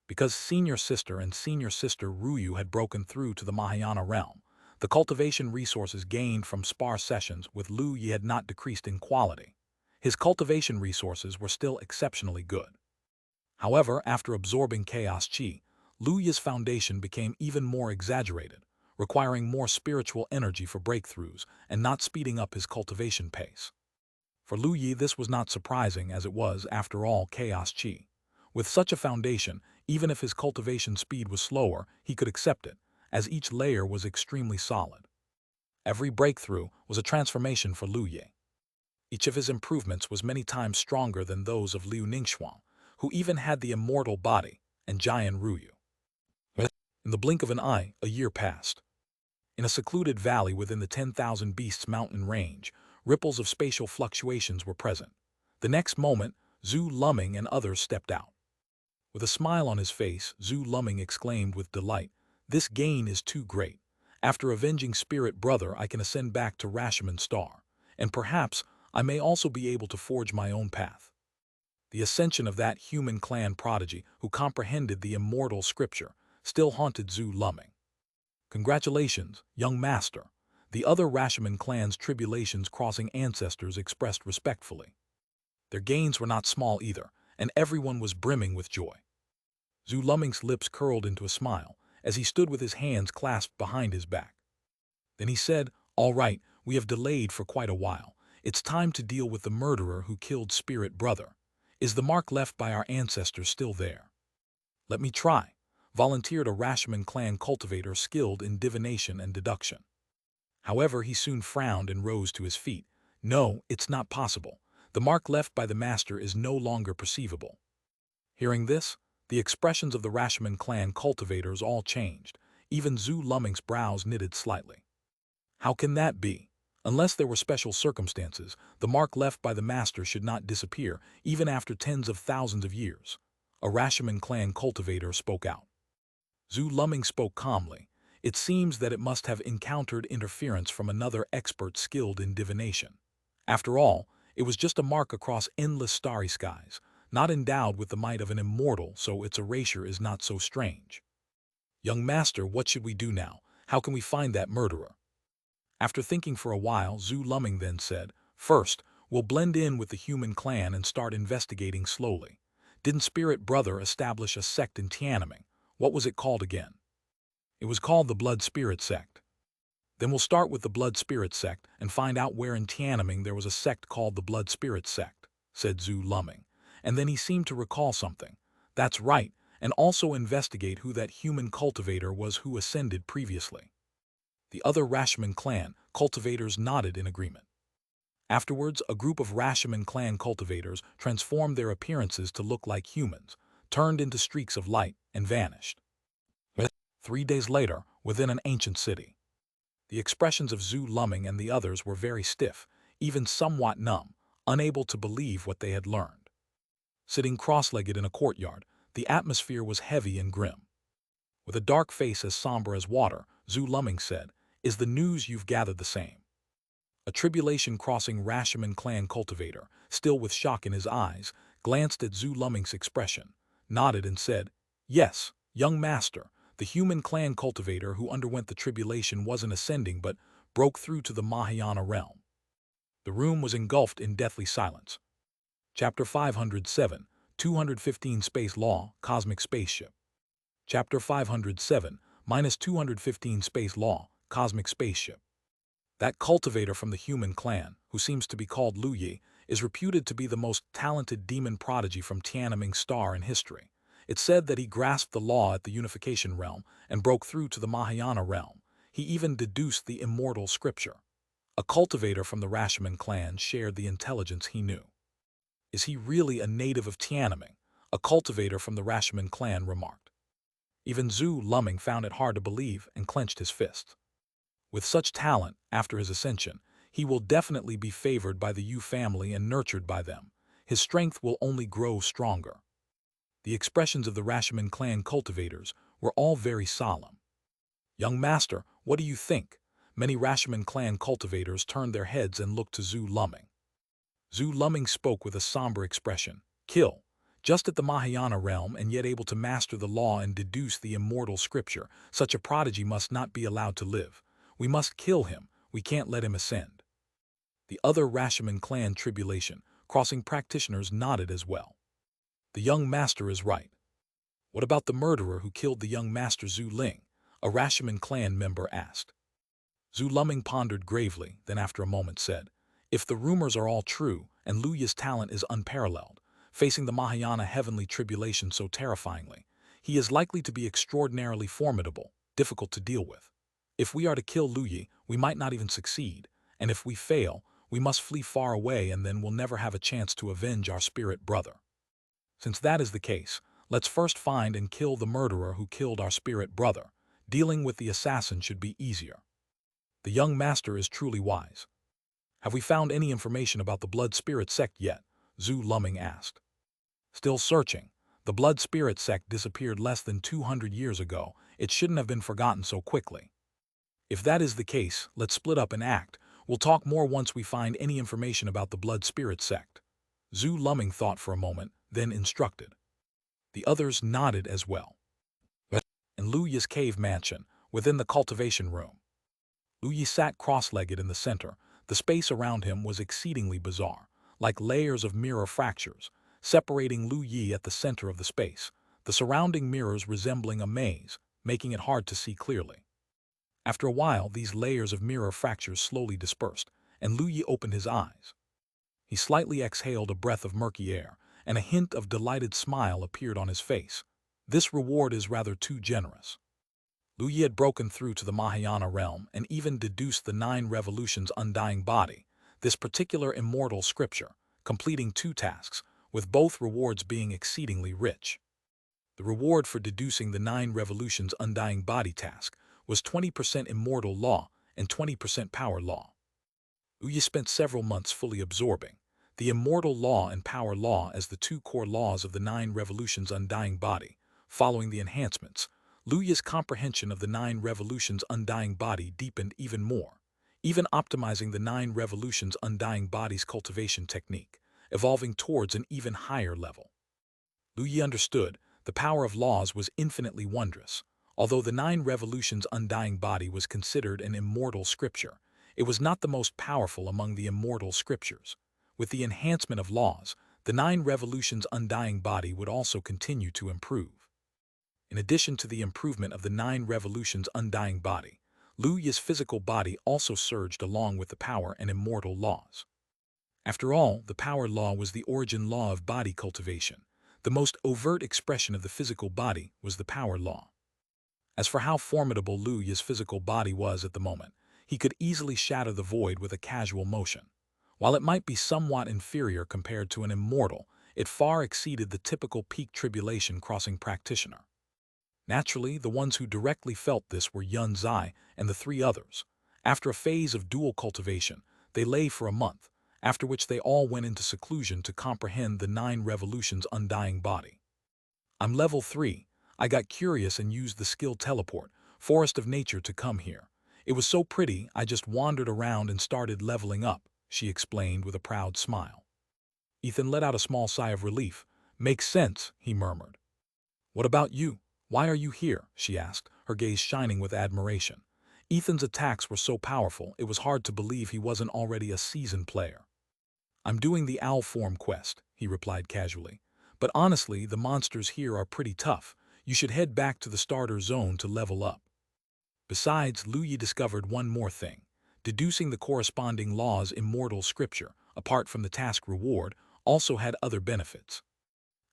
Because senior sister and senior sister Ruyu had broken through to the Mahayana realm, the cultivation resources gained from sparse sessions with Lu Yi had not decreased in quality. His cultivation resources were still exceptionally good. However, after absorbing chaos qi, Lu Yi's foundation became even more exaggerated, requiring more spiritual energy for breakthroughs and not speeding up his cultivation pace. For Lu Yi, this was not surprising, as it was, after all, chaos qi. With such a foundation, even if his cultivation speed was slower, he could accept it, as each layer was extremely solid. Every breakthrough was a transformation for Lu Yi. Each of his improvements was many times stronger than those of Liu Ningxuang, who even had the immortal body, and Jian Ruyu. In the blink of an eye, a year passed. In a secluded valley within the 10,000 Beasts mountain range, ripples of spatial fluctuations were present. The next moment, Zhu Lumming and others stepped out. With a smile on his face, Zhu Lumming exclaimed with delight, "This gain is too great. After avenging Spirit Brother, I can ascend back to Rashomon Star, and perhaps I may also be able to forge my own path." The ascension of that human clan prodigy who comprehended the immortal scripture still haunted Zhu Lumming. "Congratulations, young master," the other Rashomon clan's tribulations crossing ancestors expressed respectfully. Their gains were not small either, and everyone was brimming with joy. Zhu Lumming's lips curled into a smile as he stood with his hands clasped behind his back. Then he said, "All right, we have delayed for quite a while. It's time to deal with the murderer who killed Spirit Brother. Is the mark left by our ancestors still there?" "Let me try," volunteered a Rashomon clan cultivator skilled in divination and deduction. However, he soon frowned and rose to his feet. "No, it's not possible. The mark left by the master is no longer perceivable." Hearing this, the expressions of the Rashomon clan cultivators all changed. Even Zhu Lumming's brows knitted slightly. How can that be? Unless there were special circumstances, the mark left by the master should not disappear, even after tens of thousands of years. A Rashomon clan cultivator spoke out. Zhu Lumming spoke calmly. "It seems that it must have encountered interference from another expert skilled in divination. After all, it was just a mark across endless starry skies, not endowed with the might of an immortal, so its erasure is not so strange." "Young master, what should we do now? How can we find that murderer?" After thinking for a while, Zhu Lumming then said, "First, we'll blend in with the human clan and start investigating slowly. Didn't Spirit Brother establish a sect in Tiananmen? What was it called again?" "It was called the Blood Spirit Sect." "Then we'll start with the Blood Spirit Sect and find out where in Tiananmen there was a sect called the Blood Spirit Sect," said Zhu Lumming. And then he seemed to recall something. "That's right, and also investigate who that human cultivator was who ascended previously." The other Rashomon clan cultivators nodded in agreement. Afterwards, a group of Rashomon clan cultivators transformed their appearances to look like humans, turned into streaks of light, and vanished. 3 days later, within an ancient city. The expressions of Zhu Lumming and the others were very stiff, even somewhat numb, unable to believe what they had learned. Sitting cross-legged in a courtyard, the atmosphere was heavy and grim. With a dark face as somber as water, Zhu Lumming said, "Is the news you've gathered the same?" A tribulation-crossing Rashomon clan cultivator, still with shock in his eyes, glanced at Zhu Lumming's expression, nodded and said, "Yes, young master, the human clan cultivator who underwent the tribulation wasn't ascending but broke through to the Mahayana realm." The room was engulfed in deathly silence. Chapter 507, 215 Space Law, Cosmic Spaceship. Chapter 507, -215 Space Law, Cosmic Spaceship. That cultivator from the human clan, who seems to be called Lu Yi, is reputed to be the most talented demon prodigy from Tiananmen Star in history. It's said that he grasped the law at the unification realm and broke through to the Mahayana realm. He even deduced the immortal scripture. A cultivator from the Rashomon clan shared the intelligence he knew. "Is he really a native of Tiananmen?" a cultivator from the Rashomon clan remarked. Even Zhu Lumming found it hard to believe and clenched his fists. With such talent, after his ascension, he will definitely be favored by the Yu family and nurtured by them. His strength will only grow stronger. The expressions of the Rashomon clan cultivators were all very solemn. "Young master, what do you think?" Many Rashomon clan cultivators turned their heads and looked to Zhu Lumming. Zhu Lumming spoke with a somber expression. "Kill. Just at the Mahayana realm and yet able to master the law and deduce the immortal scripture, such a prodigy must not be allowed to live. We must kill him. We can't let him ascend." The other Rashomon clan tribulation crossing practitioners nodded as well. "The young master is right." "What about the murderer who killed the young master Zhu Ling?" a Rashomon clan member asked. Zhu Lumming pondered gravely, then after a moment said, "If the rumors are all true and Lu Yi's talent is unparalleled, facing the Mahayana heavenly tribulation so terrifyingly, he is likely to be extraordinarily formidable, difficult to deal with. If we are to kill Lu Yi, we might not even succeed, and if we fail, we must flee far away and then we'll never have a chance to avenge our spirit brother. Since that is the case, let's first find and kill the murderer who killed our spirit brother, Dealing with the assassin should be easier. The young master is truly wise. Have we found any information about the Blood Spirit sect yet? Zhu Luming asked. Still searching. The Blood Spirit sect disappeared less than 200 years ago. It shouldn't have been forgotten so quickly. If that is the case, let's split up and act. We'll talk more once we find any information about the Blood Spirit sect. Zhu Luming thought for a moment, then instructed. The others nodded as well. In Lu Yi's cave mansion, within the cultivation room, Lu Yi sat cross-legged in the center. The space around him was exceedingly bizarre, like layers of mirror fractures, separating Lu Yi at the center of the space, the surrounding mirrors resembling a maze, making it hard to see clearly. After a while, these layers of mirror fractures slowly dispersed, and Lu Yi opened his eyes. He slightly exhaled a breath of murky air, and a hint of delighted smile appeared on his face. This reward is rather too generous. Lu Yi had broken through to the Mahayana realm and even deduced the 9 revolutions undying body, this particular immortal scripture, completing 2 tasks, with both rewards being exceedingly rich. The reward for deducing the 9 revolutions undying body task was 20% immortal law and 20% power law. Lu Yi spent several months fully absorbing the immortal law and power law as the 2 core laws of the 9 revolutions undying body. Following the enhancements, Lu Yi's comprehension of the 9 revolutions undying body deepened even more, even optimizing the 9 revolutions undying body's cultivation technique, evolving towards an even higher level. Lu Yi understood the power of laws was infinitely wondrous. Although the 9 revolutions undying body was considered an immortal scripture, it was not the most powerful among the immortal scriptures. With the enhancement of laws, the 9 revolutions undying body would also continue to improve. In addition to the improvement of the 9 revolutions undying body, Lu Yi's physical body also surged along with the power and immortal laws. After all, the power law was the origin law of body cultivation. The most overt expression of the physical body was the power law. As for how formidable Lu Yi's physical body was at the moment, he could easily shatter the void with a casual motion. While it might be somewhat inferior compared to an immortal, it far exceeded the typical peak tribulation crossing practitioner. Naturally, the ones who directly felt this were Yun Zai and the 3 others. After a phase of dual cultivation, they lay for a month, after which they all went into seclusion to comprehend the 9 revolutions undying body. I'm level 3. I got curious and used the skill teleport, Forest of Nature, to come here. It was so pretty, I just wandered around and started leveling up, she explained with a proud smile. Ethan let out a small sigh of relief. Makes sense, he murmured. What about you? Why are you here? She asked, her gaze shining with admiration. Ethan's attacks were so powerful, it was hard to believe he wasn't already a seasoned player. I'm doing the owl form quest, he replied casually. But honestly, the monsters here are pretty tough. You should head back to the starter zone to level up. Besides, Lu Yi discovered one more thing. Deducing the corresponding law's immortal scripture, apart from the task reward, also had other benefits.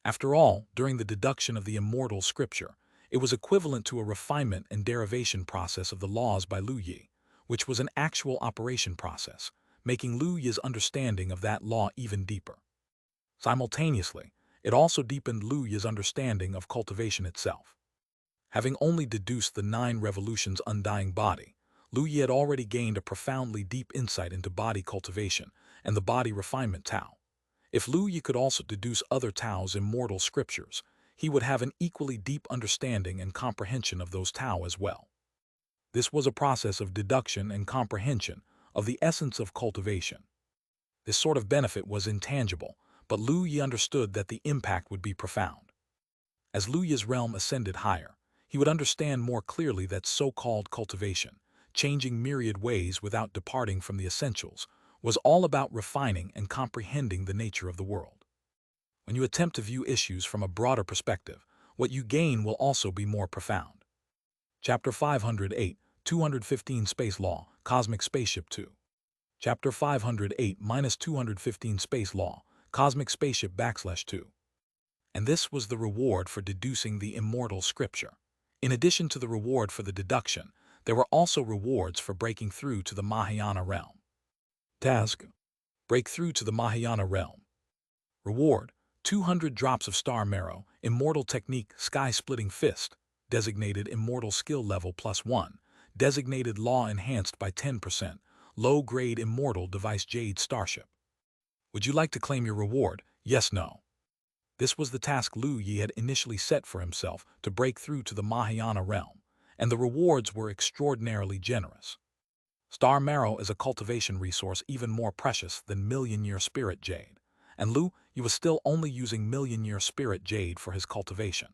After all, during the deduction of the immortal scripture, it was equivalent to a refinement and derivation process of the laws by Lu Yi, which was an actual operation process, making Lu Yi's understanding of that law even deeper. Simultaneously, it also deepened Lu Yi's understanding of cultivation itself. Having only deduced the 9 revolutions undying body, Lu Yi had already gained a profoundly deep insight into body cultivation and the body refinement Tao. If Lu Yi could also deduce other Tao's immortal scriptures, he would have an equally deep understanding and comprehension of those Tao as well. This was a process of deduction and comprehension of the essence of cultivation. This sort of benefit was intangible, but Lu Yi understood that the impact would be profound. As Lu Yi's realm ascended higher, he would understand more clearly that so-called cultivation, changing myriad ways without departing from the essentials, was all about refining and comprehending the nature of the world. When you attempt to view issues from a broader perspective, what you gain will also be more profound. Chapter 508, 215 Space Law, Cosmic Spaceship 2. Chapter 508-215 Space Law, Cosmic Spaceship \2. And this was the reward for deducing the immortal scripture. In addition to the reward for the deduction, there were also rewards for breaking through to the Mahayana realm. Task: break through to the Mahayana realm. Reward: 200 drops of star marrow, immortal technique, sky-splitting fist. designated Immortal skill level +1, designated Law enhanced by 10%, low-grade Immortal device Jade Starship. Would you like to claim your reward? Yes, no. This was the task Lu Yi had initially set for himself to break through to the Mahayana realm, and the rewards were extraordinarily generous. Star Marrow is a cultivation resource even more precious than Million-Year Spirit Jade, and Lu Yi was still only using Million-Year Spirit Jade for his cultivation.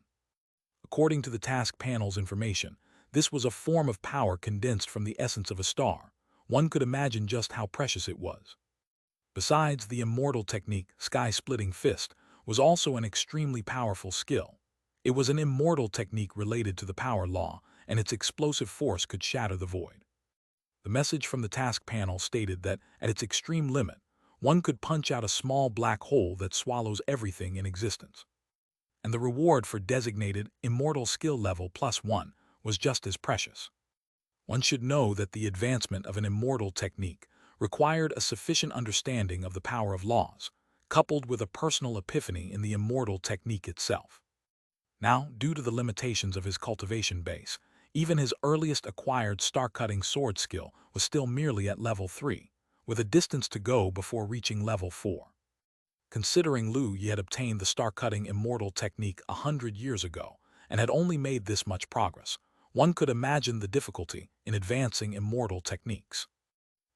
According to the task panel's information, this was a form of power condensed from the essence of a star. One could imagine just how precious it was. Besides, the Immortal technique, Sky-Splitting Fist, was also an extremely powerful skill. It was an immortal technique related to the power law, and its explosive force could shatter the void. The message from the task panel stated that, at its extreme limit, one could punch out a small black hole that swallows everything in existence. And the reward for designated Immortal skill level +1 was just as precious. One should know that the advancement of an Immortal technique required a sufficient understanding of the power of laws, coupled with a personal epiphany in the Immortal technique itself. Now, due to the limitations of his cultivation base, even his earliest acquired star-cutting sword skill was still merely at level 3, with a distance to go before reaching level 4. Considering Lu Yi had obtained the star-cutting Immortal technique 100 years ago and had only made this much progress, one could imagine the difficulty in advancing Immortal techniques.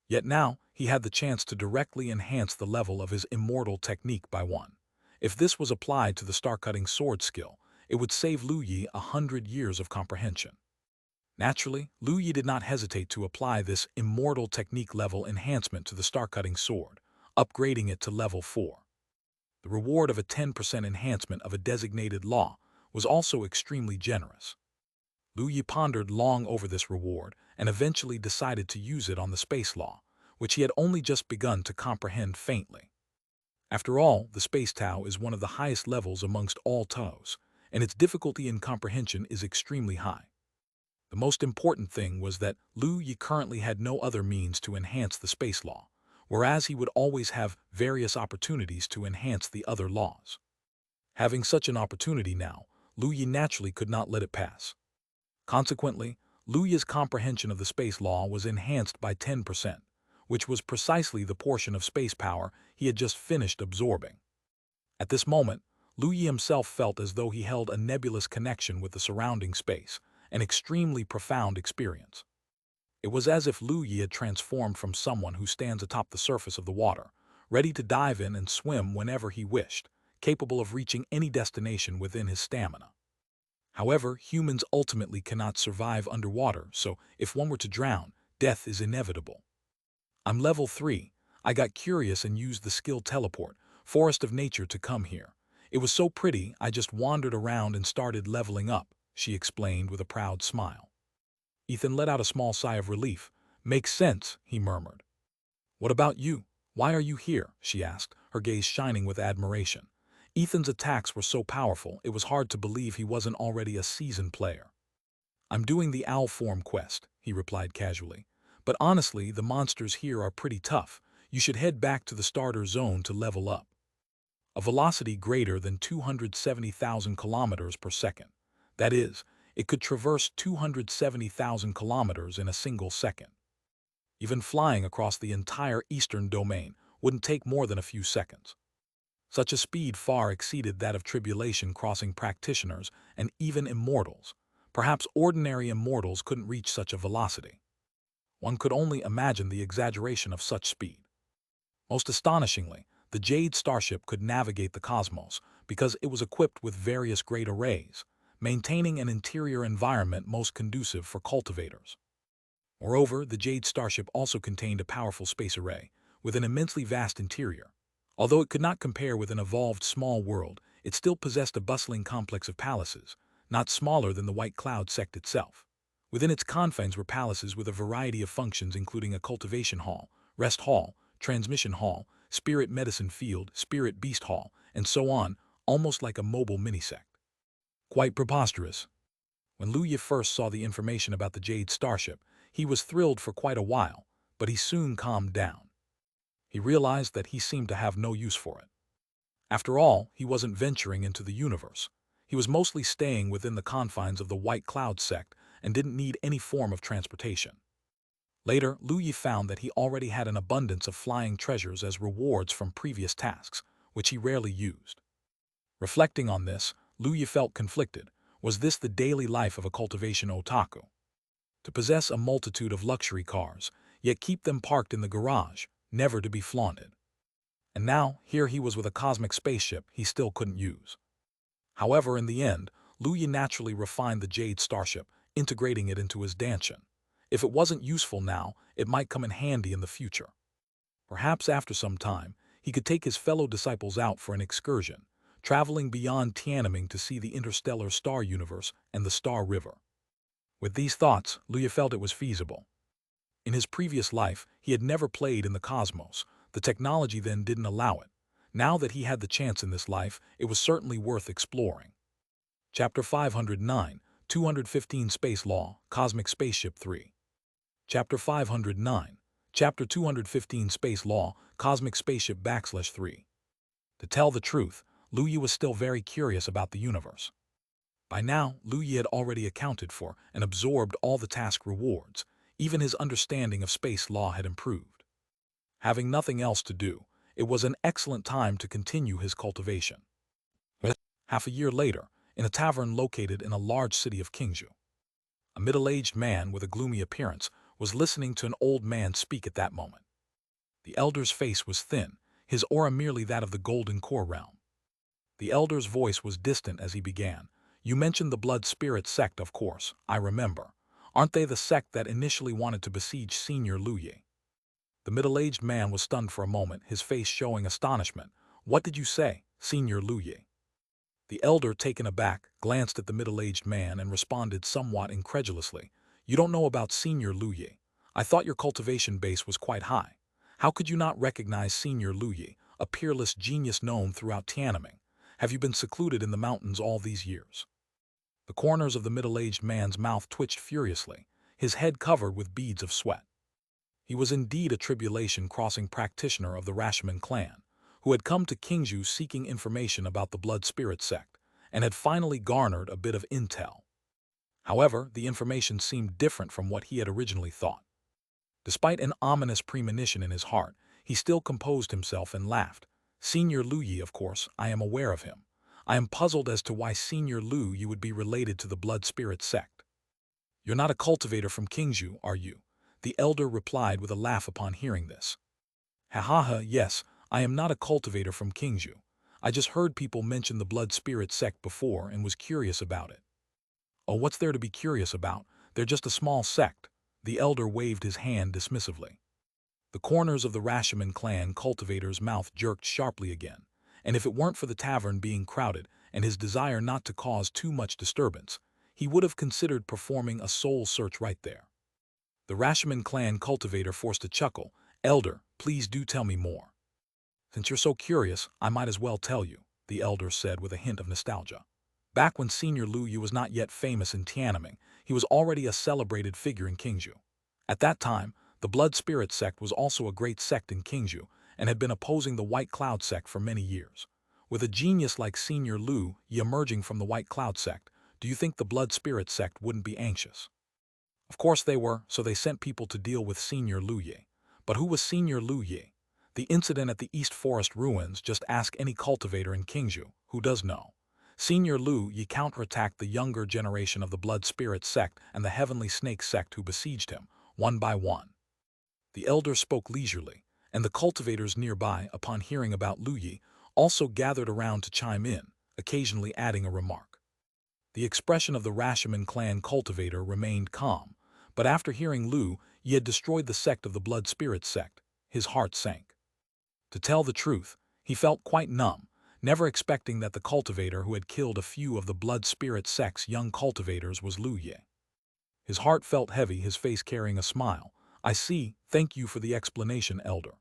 Yet now, he had the chance to directly enhance the level of his Immortal technique by 1. If this was applied to the star-cutting sword skill, it would save Lu Yi 100 years of comprehension. Naturally, Lu Yi did not hesitate to apply this Immortal technique level enhancement to the star-cutting sword, upgrading it to level 4. The reward of a 10% enhancement of a designated law was also extremely generous. Lu Yi pondered long over this reward and eventually decided to use it on the space law, which he had only just begun to comprehend faintly. After all, the space Tao is one of the highest levels amongst all Taos, and its difficulty in comprehension is extremely high. The most important thing was that Lu Yi currently had no other means to enhance the space law, whereas he would always have various opportunities to enhance the other laws. Having such an opportunity now, Lu Yi naturally could not let it pass. Consequently, Lu Yi's comprehension of the space law was enhanced by 10%, which was precisely the portion of space power he had just finished absorbing. At this moment, Lu Yi himself felt as though he held a nebulous connection with the surrounding space, an extremely profound experience. It was as if Lu Yi had transformed from someone who stands atop the surface of the water, ready to dive in and swim whenever he wished, capable of reaching any destination within his stamina. However, humans ultimately cannot survive underwater, so if one were to drown, death is inevitable. I'm level 3. I got curious and used the skill teleport, Forest of Nature, to come here. It was so pretty, I just wandered around and started leveling up, she explained with a proud smile. Ethan let out a small sigh of relief. Makes sense, he murmured. What about you? Why are you here? She asked, her gaze shining with admiration. Ethan's attacks were so powerful, it was hard to believe he wasn't already a seasoned player. I'm doing the owl form quest, he replied casually. But honestly, the monsters here are pretty tough. You should head back to the starter zone to level up. A velocity greater than 270,000 kilometers per second. That is, it could traverse 270,000 kilometers in a single second. Even flying across the entire eastern domain wouldn't take more than a few seconds. Such a speed far exceeded that of tribulation crossing practitioners and even immortals. Perhaps ordinary immortals couldn't reach such a velocity. One could only imagine the exaggeration of such speed. Most astonishingly, the Jade starship could navigate the cosmos because it was equipped with various great arrays, maintaining an interior environment most conducive for cultivators. Moreover, the Jade starship also contained a powerful space array, with an immensely vast interior. Although it could not compare with an evolved small world, it still possessed a bustling complex of palaces, not smaller than the White Cloud sect itself. Within its confines were palaces with a variety of functions including a cultivation hall, rest hall, transmission hall, spirit medicine field, spirit beast hall, and so on, almost like a mobile mini-sect. Quite preposterous. When Lu Yi first saw the information about the Jade starship, he was thrilled for quite a while, but he soon calmed down. He realized that he seemed to have no use for it. After all, he wasn't venturing into the universe. He was mostly staying within the confines of the White Cloud sect and didn't need any form of transportation. Later, Lu Yi found that he already had an abundance of flying treasures as rewards from previous tasks, which he rarely used. Reflecting on this, Lu Yi felt conflicted. Was this the daily life of a cultivation otaku? To possess a multitude of luxury cars, yet keep them parked in the garage, never to be flaunted. And now, here he was with a cosmic spaceship he still couldn't use. However, in the end, Lu Yi naturally refined the Jade starship, integrating it into his danshan. If it wasn't useful now, it might come in handy in the future. Perhaps after some time, he could take his fellow disciples out for an excursion, traveling beyond Tiananmen to see the interstellar star universe and the Star River. With these thoughts, Lu Yi felt it was feasible. In his previous life, he had never played in the cosmos. The technology then didn't allow it. Now that he had the chance in this life, it was certainly worth exploring. Chapter 509, 215 Space Law, Cosmic Spaceship 3. Chapter 509, Chapter 215 Space Law, Cosmic Spaceship /3. To tell the truth, Lu Yi was still very curious about the universe. By now, Lu Yi had already accounted for and absorbed all the task rewards. Even his understanding of space law had improved. Having nothing else to do, it was an excellent time to continue his cultivation. Half a year later, in a tavern located in a large city of Qingzhou, a middle-aged man with a gloomy appearance was listening to an old man speak at that moment. The elder's face was thin, his aura merely that of the golden core realm. The elder's voice was distant as he began. You mentioned the Blood Spirit sect, of course, I remember. Aren't they the sect that initially wanted to besiege Senior Lu Yi? The middle-aged man was stunned for a moment, his face showing astonishment. What did you say, Senior Lu Yi? The elder, taken aback, glanced at the middle-aged man and responded somewhat incredulously. You don't know about Senior Lu Yi. I thought your cultivation base was quite high. How could you not recognize Senior Lu Yi, a peerless genius known throughout Tiananmen? Have you been secluded in the mountains all these years? The corners of the middle-aged man's mouth twitched furiously, his head covered with beads of sweat. He was indeed a tribulation-crossing practitioner of the Rashomon clan, who had come to Qingzhou seeking information about the Blood Spirit sect, and had finally garnered a bit of intel. However, the information seemed different from what he had originally thought. Despite an ominous premonition in his heart, he still composed himself and laughed. Senior Lu Yi, of course, I am aware of him. I am puzzled as to why Senior Lu Yi would be related to the Blood Spirit sect. You're not a cultivator from Qingzhou, are you? The elder replied with a laugh upon hearing this. Ha ha ha, yes, I am not a cultivator from Qingzhou. I just heard people mention the Blood Spirit sect before and was curious about it. Oh, what's there to be curious about? They're just a small sect. The elder waved his hand dismissively. The corners of the Rashomon clan cultivator's mouth jerked sharply again, and if it weren't for the tavern being crowded and his desire not to cause too much disturbance, he would have considered performing a soul search right there. The Rashomon clan cultivator forced a chuckle. Elder, please do tell me more. Since you're so curious, I might as well tell you, the elder said with a hint of nostalgia. Back when Senior Lu Yi was not yet famous in Tiananmen, he was already a celebrated figure in Qingzhou. At that time, the Blood Spirit sect was also a great sect in Qingzhou and had been opposing the White Cloud sect for many years. With a genius like Senior Lu Yi emerging from the White Cloud sect, do you think the Blood Spirit sect wouldn't be anxious? Of course they were, so they sent people to deal with Senior Lu Yi. But who was Senior Lu Yi? The incident at the East Forest ruins, just ask any cultivator in Qingzhou, who does know. Senior Lu Yi counterattacked the younger generation of the Blood Spirit sect and the Heavenly Snake sect who besieged him, one by one. The elder spoke leisurely, and the cultivators nearby, upon hearing about Lu Yi, also gathered around to chime in, occasionally adding a remark. The expression of the Rashomon clan cultivator remained calm, but after hearing Lu Yi had destroyed the sect of the Blood Spirit sect, his heart sank. To tell the truth, he felt quite numb, never expecting that the cultivator who had killed a few of the Blood Spirit sect's young cultivators was Lu Yi. His heart felt heavy, his face carrying a smile. I see, thank you for the explanation, elder.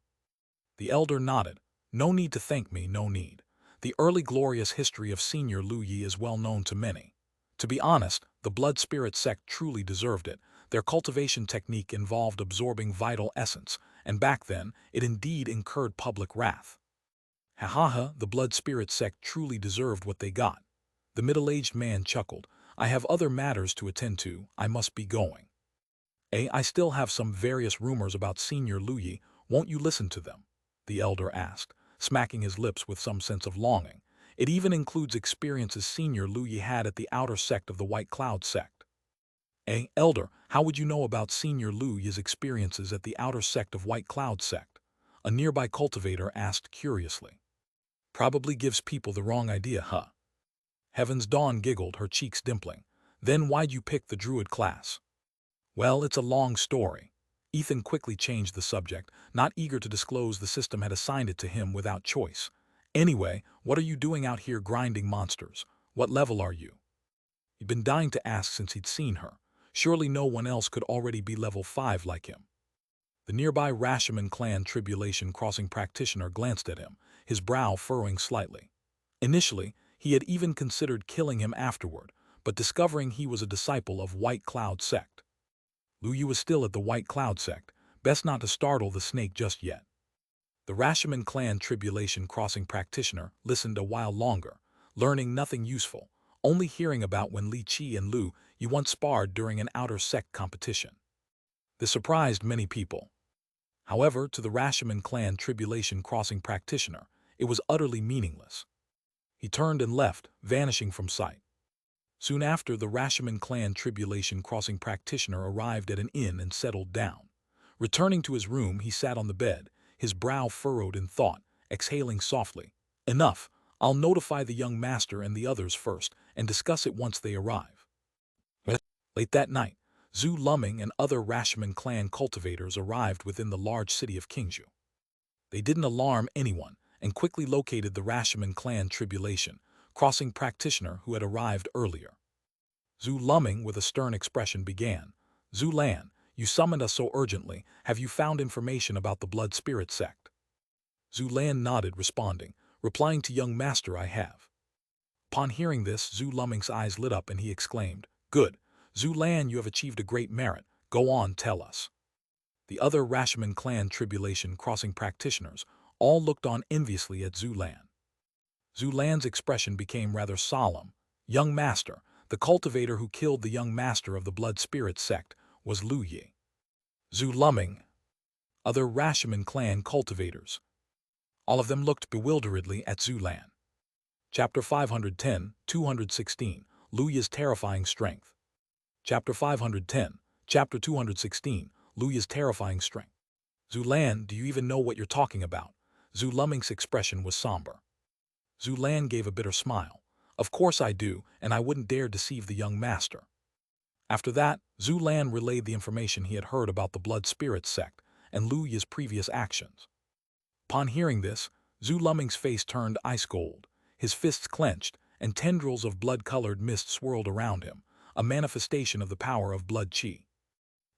The elder nodded. No need to thank me, no need. The early glorious history of Senior Lu Yi is well known to many. To be honest, the Blood Spirit sect truly deserved it. Their cultivation technique involved absorbing vital essence, and back then, it indeed incurred public wrath. Ha ha ha, the Blood Spirit sect truly deserved what they got. The middle-aged man chuckled. I have other matters to attend to. I must be going. I still have some various rumors about Senior Luyi. Won't you listen to them? The elder asked, smacking his lips with some sense of longing. It even includes experiences Senior Luyi had at the outer sect of the White Cloud sect. Elder, how would you know about Senior Luyi's experiences at the outer sect of White Cloud sect? A nearby cultivator asked curiously. Probably gives people the wrong idea, huh? Heaven's Dawn giggled, her cheeks dimpling. Then why'd you pick the druid class? Well, it's a long story. Ethan quickly changed the subject, not eager to disclose the system had assigned it to him without choice. Anyway, what are you doing out here grinding monsters? What level are you? He'd been dying to ask since he'd seen her. Surely no one else could already be level 5 like him. The nearby Rashomon clan Tribulation Crossing practitioner glanced at him, his brow furrowing slightly. Initially, he had even considered killing him afterward, but discovering he was a disciple of White Cloud sect. Luyi was still at the White Cloud sect, best not to startle the snake just yet. The Rashomon clan Tribulation Crossing practitioner listened a while longer, learning nothing useful, only hearing about when Li Qi and Lu Yi once sparred during an outer sect competition. This surprised many people. However, to the Rashomon clan Tribulation Crossing practitioner, it was utterly meaningless. He turned and left, vanishing from sight. Soon after, the Rashomon clan Tribulation Crossing practitioner arrived at an inn and settled down. Returning to his room, he sat on the bed, his brow furrowed in thought, exhaling softly. Enough, I'll notify the young master and the others first, and discuss it once they arrive. Late that night, Zhu Luming and other Rashomon clan cultivators arrived within the large city of Qingzhou. They didn't alarm anyone, and quickly located the Rashomon clan Tribulation Crossing practitioner who had arrived earlier. Zhu Luming, with a stern expression, began. Zhu Lan, you summoned us so urgently. Have you found information about the Blood Spirit sect? Zhu Lan nodded, responding, replying to young master, I have. Upon hearing this, Zhu Luming's eyes lit up and he exclaimed, Good. Zhu Lan, you have achieved a great merit. Go on, tell us. The other Rashomon clan Tribulation Crossing practitioners all looked on enviously at Zhu Lan. Zhu Lan's expression became rather solemn. Young master, the cultivator who killed the young master of the Blood Spirit sect, was Lu Yi. Zhu Luming. Other Rashomon clan cultivators. All of them looked bewilderedly at Zhu Lan. Chapter 510, 216, Lu Yi's terrifying strength. Chapter 510, Chapter 216, Lu Yi's terrifying strength. Zhu Lan, do you even know what you're talking about? Zhu Luming's expression was somber. Zhu Lan gave a bitter smile. Of course I do, and I wouldn't dare deceive the young master. After that, Zhu Lan relayed the information he had heard about the Blood Spirit sect and Lu Yi's previous actions. Upon hearing this, Zhu Luming's face turned ice cold, his fists clenched, and tendrils of blood-colored mist swirled around him, a manifestation of the power of blood qi.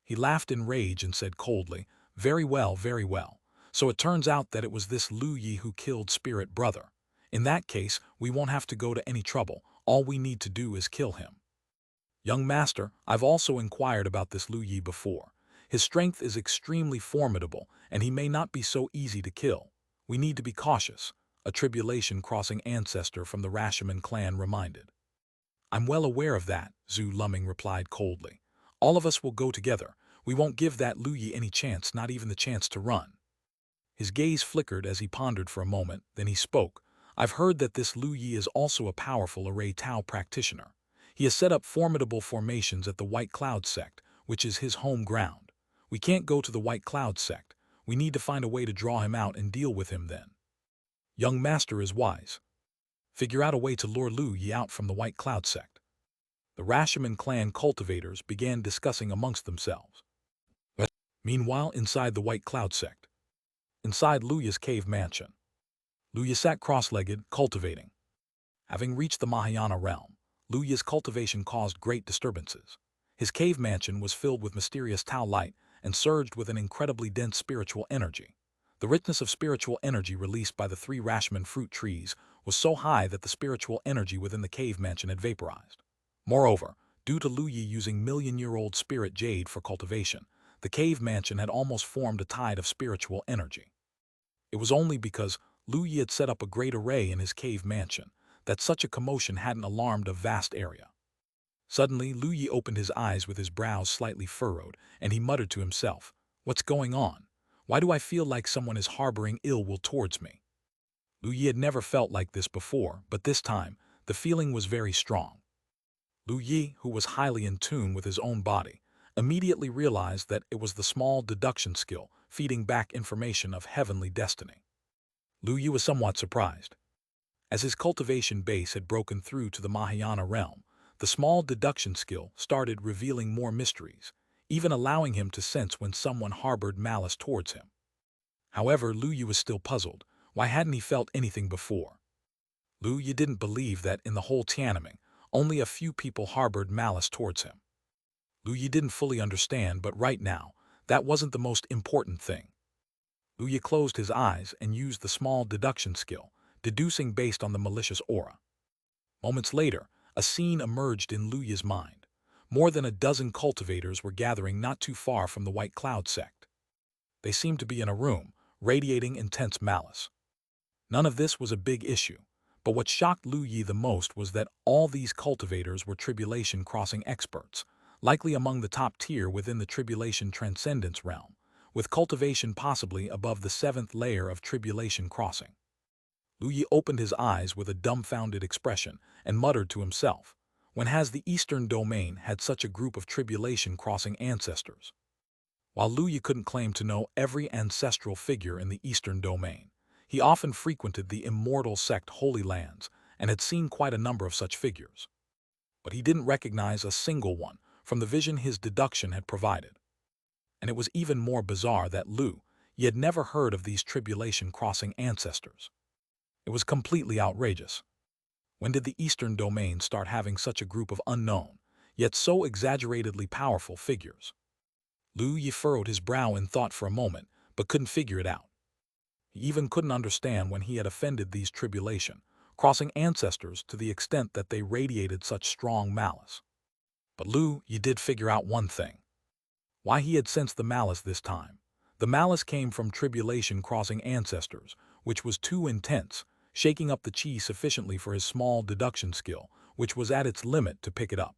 He laughed in rage and said coldly, very well, very well. So it turns out that it was this Lu Yi who killed Spirit Brother. In that case, we won't have to go to any trouble. All we need to do is kill him. Young master, I've also inquired about this Lu Yi before. His strength is extremely formidable, and he may not be so easy to kill. We need to be cautious, a Tribulation Crossing ancestor from the Rashomon clan reminded. I'm well aware of that, Zhu Luming replied coldly. All of us will go together. We won't give that Lu Yi any chance, not even the chance to run. His gaze flickered as he pondered for a moment, then he spoke. I've heard that this Lu Yi is also a powerful Array Tao practitioner. He has set up formidable formations at the White Cloud sect, which is his home ground. We can't go to the White Cloud sect. We need to find a way to draw him out and deal with him then. Young master is wise. Figure out a way to lure Lu Yi out from the White Cloud sect. The Rashomon clan cultivators began discussing amongst themselves. Meanwhile, inside the White Cloud sect. Inside Lu Yi's cave mansion. Lu Yi sat cross-legged, cultivating. Having reached the Mahayana realm, Lu Yi's cultivation caused great disturbances. His cave mansion was filled with mysterious Tao light and surged with an incredibly dense spiritual energy. The richness of spiritual energy released by the 3 Rashomon fruit trees was so high that the spiritual energy within the cave mansion had vaporized. Moreover, due to Lu Yi using million-year-old spirit Jade for cultivation, the cave mansion had almost formed a tide of spiritual energy. It was only because Lu Yi had set up a great array in his cave mansion that such a commotion hadn't alarmed a vast area. Suddenly, Lu Yi opened his eyes with his brows slightly furrowed, and he muttered to himself, "What's going on? Why do I feel like someone is harboring ill will towards me?" Lu Yi had never felt like this before, but this time, the feeling was very strong. Lu Yi, who was highly in tune with his own body, immediately realized that it was the small deduction skill feeding back information of heavenly destiny. Lu Yi was somewhat surprised. As his cultivation base had broken through to the Mahayana realm, the small deduction skill started revealing more mysteries, even allowing him to sense when someone harbored malice towards him. However, Lu Yi was still puzzled. Why hadn't he felt anything before? Lu Yi didn't believe that in the whole Tiananmen, only a few people harbored malice towards him. Lu Yi didn't fully understand, but right now, that wasn't the most important thing. Lu Yi closed his eyes and used the small deduction skill, deducing based on the malicious aura. Moments later, a scene emerged in Lu Yi's mind. More than a dozen cultivators were gathering not too far from the White Cloud sect. They seemed to be in a room, radiating intense malice. None of this was a big issue, but what shocked Lu Yi the most was that all these cultivators were tribulation crossing experts, likely among the top tier within the tribulation transcendence realm, with cultivation possibly above the 7th layer of tribulation crossing. Lu Yi opened his eyes with a dumbfounded expression and muttered to himself, "When has the Eastern domain had such a group of tribulation-crossing ancestors?" While Lu Yi couldn't claim to know every ancestral figure in the Eastern domain, he often frequented the Immortal sect Holy Lands and had seen quite a number of such figures. But he didn't recognize a single one from the vision his deduction had provided. And it was even more bizarre that Lu Yi had never heard of these tribulation-crossing ancestors. It was completely outrageous. When did the Eastern domain start having such a group of unknown, yet so exaggeratedly powerful figures? Lu Yi furrowed his brow in thought for a moment, but couldn't figure it out. He even couldn't understand when he had offended these tribulation-crossing ancestors to the extent that they radiated such strong malice. But Lu Yi did figure out one thing. Why he had sensed the malice this time. The malice came from tribulation-crossing ancestors, which was too intense, shaking up the qi sufficiently for his small deduction skill, which was at its limit to pick it up.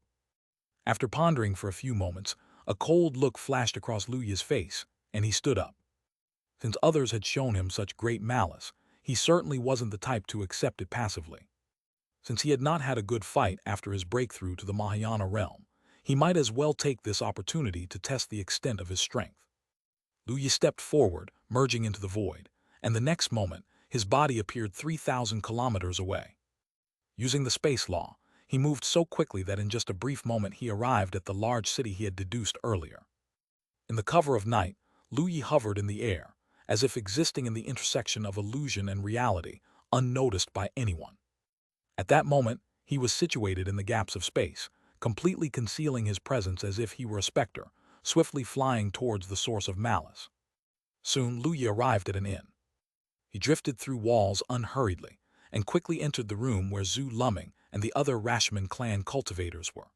After pondering for a few moments, a cold look flashed across Lu Yi's face, and he stood up. Since others had shown him such great malice, he certainly wasn't the type to accept it passively. Since he had not had a good fight after his breakthrough to the Mahayana realm, he might as well take this opportunity to test the extent of his strength. Lu Yi stepped forward, merging into the void, and the next moment, his body appeared 3,000 kilometers away. Using the space law, he moved so quickly that in just a brief moment he arrived at the large city he had deduced earlier. In the cover of night, Lu Yi hovered in the air, as if existing in the intersection of illusion and reality, unnoticed by anyone. At that moment, he was situated in the gaps of space, completely concealing his presence as if he were a specter, swiftly flying towards the source of malice. Soon, Lu Yi arrived at an inn. He drifted through walls unhurriedly, and quickly entered the room where Zhu Luming and the other Rashomon clan cultivators were.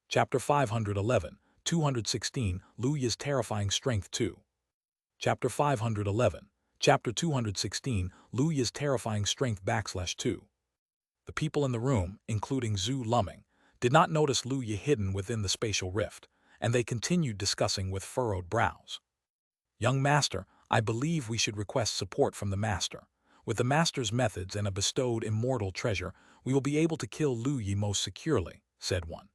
Chapter 511, 216, Lu Yi's Terrifying Strength 2. Chapter 511, Chapter 216, Lu Yi's Terrifying Strength /2. The people in the room, including Zhu Luming, did not notice Lu Yi hidden within the spatial rift, and they continued discussing with furrowed brows. "Young master, I believe we should request support from the master. With the master's methods and a bestowed immortal treasure, we will be able to kill Lu Yi most securely," said one.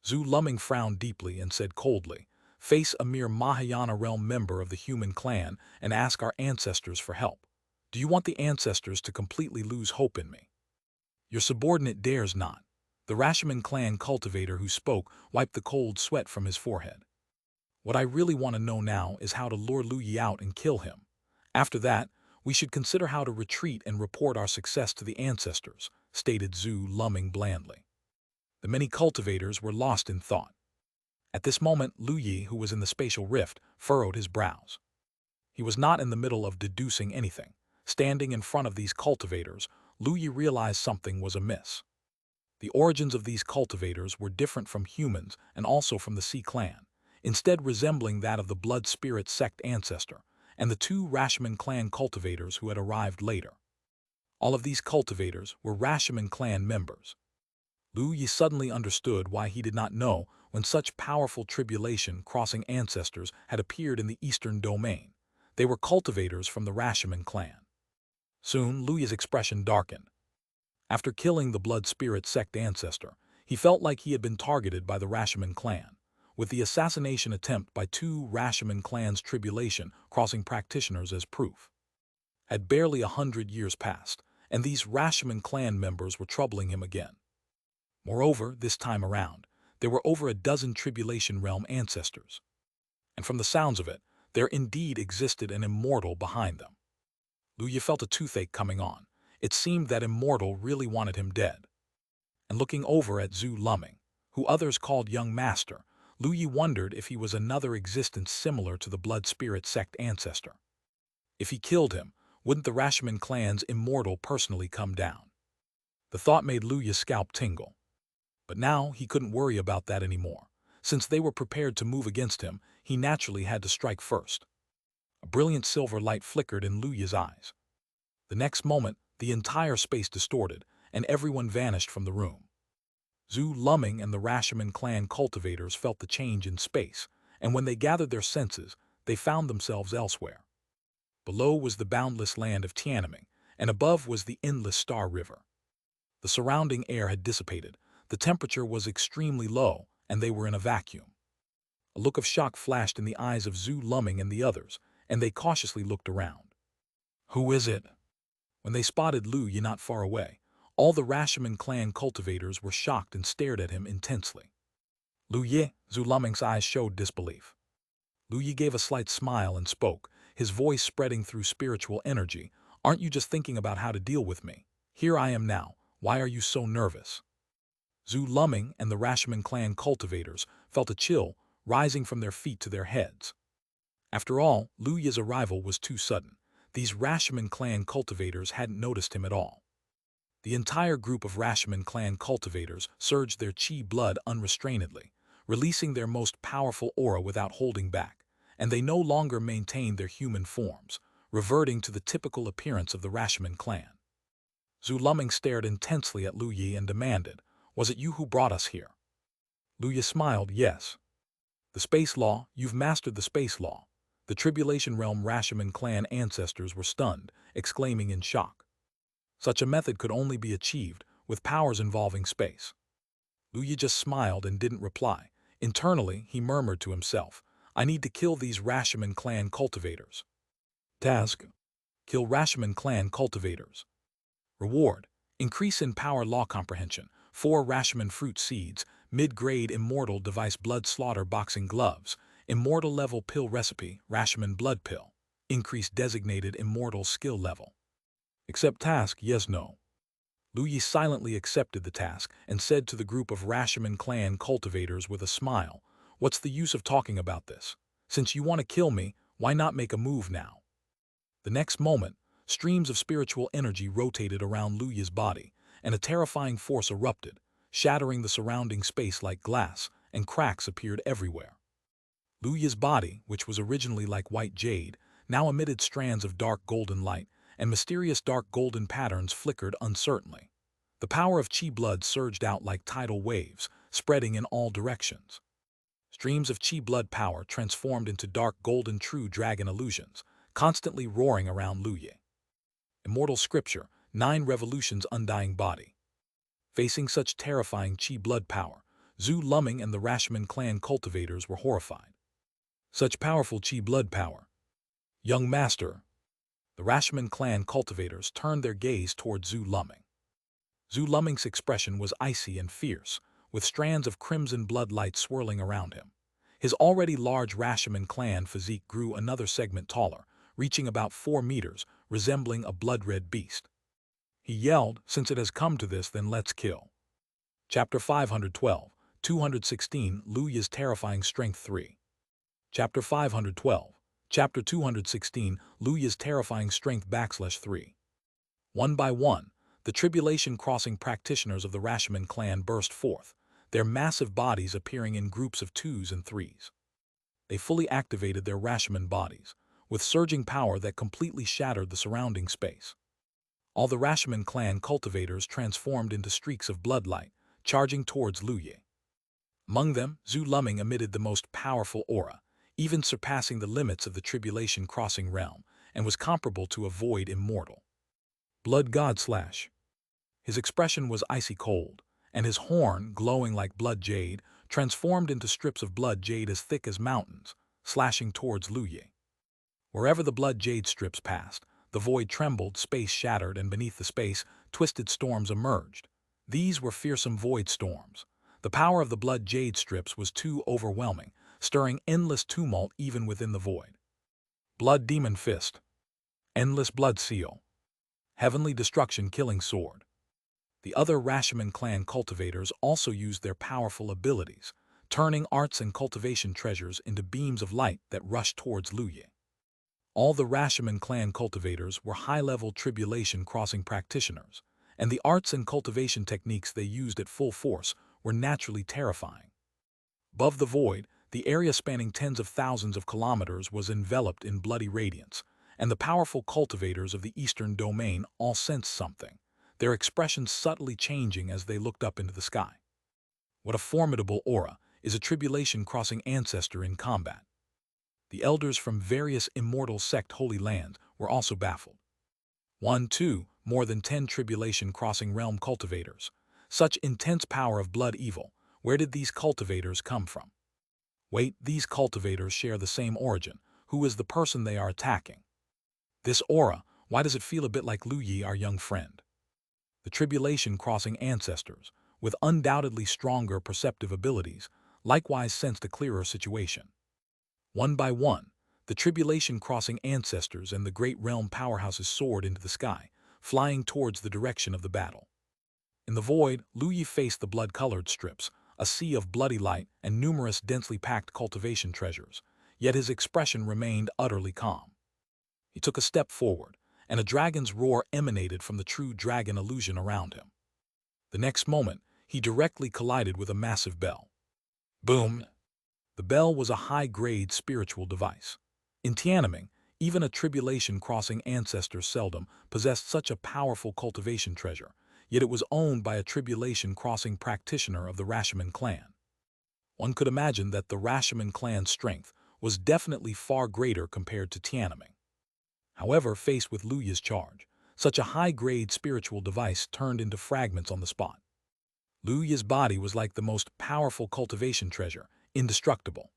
Zhu Luming frowned deeply and said coldly, "Face a mere Mahayana realm member of the human clan and ask our ancestors for help. Do you want the ancestors to completely lose hope in me? Your subordinate dares not." The Rashomon clan cultivator who spoke wiped the cold sweat from his forehead. "What I really want to know now is how to lure Lu Yi out and kill him. After that, we should consider how to retreat and report our success to the ancestors," stated Zhu Luming blandly. The many cultivators were lost in thought. At this moment, Lu Yi, who was in the spatial rift, furrowed his brows. He was not in the middle of deducing anything. Standing in front of these cultivators, Lu Yi realized something was amiss. The origins of these cultivators were different from humans and also from the Sea clan, instead resembling that of the Blood Spirit sect ancestor and the two Rashomon clan cultivators who had arrived later. All of these cultivators were Rashomon clan members. Lu Yi suddenly understood why he did not know when such powerful tribulation-crossing ancestors had appeared in the eastern domain. They were cultivators from the Rashomon clan. Soon, Lu Yi's expression darkened. After killing the blood spirit sect ancestor, he felt like he had been targeted by the Rashomon clan, with the assassination attempt by two Rashomon clan's tribulation-crossing practitioners as proof. Had barely 100 years passed, and these Rashomon clan members were troubling him again. Moreover, this time around, there were over a dozen Tribulation Realm ancestors. And from the sounds of it, there indeed existed an Immortal behind them. Lu Yi felt a toothache coming on. It seemed that Immortal really wanted him dead. And looking over at Zhu Luming, who others called Young Master, Lu Yi wondered if he was another existence similar to the Blood Spirit sect ancestor. If he killed him, wouldn't the Rashomon clan's Immortal personally come down? The thought made Lu Yi's scalp tingle. But now he couldn't worry about that anymore. Since they were prepared to move against him, he naturally had to strike first. A brilliant silver light flickered in Lu Yi's eyes. The next moment, the entire space distorted, and everyone vanished from the room. Zhu Luming and the Rashomon clan cultivators felt the change in space, and when they gathered their senses, they found themselves elsewhere. Below was the boundless land of Tianming, and above was the endless Star River. The surrounding air had dissipated, the temperature was extremely low, and they were in a vacuum. A look of shock flashed in the eyes of Zhu Luming and the others, and they cautiously looked around. Who is it? When they spotted Lu Yi not far away, all the Rashomon clan cultivators were shocked and stared at him intensely. Lu Yi, Zhu Luming's eyes showed disbelief. Lu Yi gave a slight smile and spoke, his voice spreading through spiritual energy. Aren't you just thinking about how to deal with me? Here I am now. Why are you so nervous? Zhu Luming and the Rashomon clan cultivators felt a chill rising from their feet to their heads. After all, Lu Yi's arrival was too sudden. These Rashomon clan cultivators hadn't noticed him at all. The entire group of Rashomon clan cultivators surged their qi blood unrestrainedly, releasing their most powerful aura without holding back, and they no longer maintained their human forms, reverting to the typical appearance of the Rashomon clan. Zhu Luming stared intensely at Lu Yi and demanded, "Was it you who brought us here?" Lu Yi smiled, "Yes." "The space law, you've mastered the space law." The Tribulation Realm Rashomon clan ancestors were stunned, exclaiming in shock. Such a method could only be achieved with powers involving space. Lu Yi just smiled and didn't reply. Internally, he murmured to himself, "I need to kill these Rashomon clan cultivators." Task: kill Rashomon clan cultivators. Reward: increase in power law comprehension, 4 Rashomon fruit seeds, mid-grade Immortal device blood slaughter boxing gloves, Immortal level pill recipe, Rashomon blood pill, increase designated Immortal skill level. Accept task, yes, no. Lu Yi silently accepted the task and said to the group of Rashomon clan cultivators with a smile, "What's the use of talking about this? Since you want to kill me, why not make a move now?" The next moment, streams of spiritual energy rotated around Lu Yi's body, and a terrifying force erupted, shattering the surrounding space like glass, and cracks appeared everywhere. Lu Yi's body, which was originally like white jade, now emitted strands of dark golden light, and mysterious dark golden patterns flickered uncertainly. The power of qi blood surged out like tidal waves, spreading in all directions. Streams of qi blood power transformed into dark golden true dragon illusions, constantly roaring around Lu Yi. Immortal scripture, 9 revolutions undying body. Facing such terrifying qi blood power, Zhu Luming and the Rashomon clan cultivators were horrified. Such powerful qi blood power. Young Master. The Rashomon clan cultivators turned their gaze toward Zhu Luming. Zhu Luming's expression was icy and fierce, with strands of crimson blood light swirling around him. His already large Rashomon clan physique grew another segment taller, reaching about 4 meters, resembling a blood-red beast. He yelled, "Since it has come to this, then let's kill." Chapter 512, 216, Lu Yi's Terrifying Strength 3. Chapter 512, Chapter 216, Lu Yi's Terrifying Strength /3. One by one, the tribulation-crossing practitioners of the Rashomon clan burst forth, their massive bodies appearing in groups of 2s and 3s. They fully activated their Rashomon bodies, with surging power that completely shattered the surrounding space. All the Rashomon clan cultivators transformed into streaks of bloodlight, charging towards Lu Yi. Among them, Zhu Luming emitted the most powerful aura, even surpassing the limits of the tribulation-crossing realm, and was comparable to a void immortal. Blood God slash. His expression was icy cold, and his horn, glowing like blood jade, transformed into strips of blood jade as thick as mountains, slashing towards Lu Yi. Wherever the blood jade strips passed, the void trembled, space shattered, and beneath the space, twisted storms emerged. These were fearsome void storms. The power of the blood jade strips was too overwhelming, stirring endless tumult even within the void. Blood Demon Fist. Endless Blood Seal. Heavenly Destruction Killing Sword. The other Rashomon clan cultivators also used their powerful abilities, turning arts and cultivation treasures into beams of light that rushed towards Lu Yi. All the Rashomon clan cultivators were high-level tribulation-crossing practitioners, and the arts and cultivation techniques they used at full force were naturally terrifying. Above the void, the area spanning tens of thousands of kilometers was enveloped in bloody radiance, and the powerful cultivators of the Eastern Domain all sensed something, their expressions subtly changing as they looked up into the sky. What a formidable aura is a tribulation-crossing ancestor in combat. The elders from various immortal sect holy lands were also baffled. 2 More than 10 tribulation-crossing realm cultivators. Such intense power of blood evil. Where did these cultivators come from? Wait, these cultivators share the same origin. Who is the person they are attacking? This aura, why does it feel a bit like Lu Yi, our young friend? The tribulation-crossing ancestors, with undoubtedly stronger perceptive abilities, likewise sensed a clearer situation. One by one, the tribulation-crossing ancestors and the great realm powerhouses soared into the sky, flying towards the direction of the battle. In the void, Lu Yi faced the blood-colored strips, a sea of bloody light and numerous densely packed cultivation treasures, yet his expression remained utterly calm. He took a step forward, and a dragon's roar emanated from the true dragon illusion around him. The next moment, he directly collided with a massive bell. Boom! The bell was a high-grade spiritual device. In Tiananmen, even a tribulation-crossing ancestor seldom possessed such a powerful cultivation treasure, yet it was owned by a tribulation-crossing practitioner of the Rashomon clan. One could imagine that the Rashomon clan's strength was definitely far greater compared to Tiananmen. However, faced with Lu Yi's charge, such a high-grade spiritual device turned into fragments on the spot. Lu Yi's body was like the most powerful cultivation treasure, indestructible.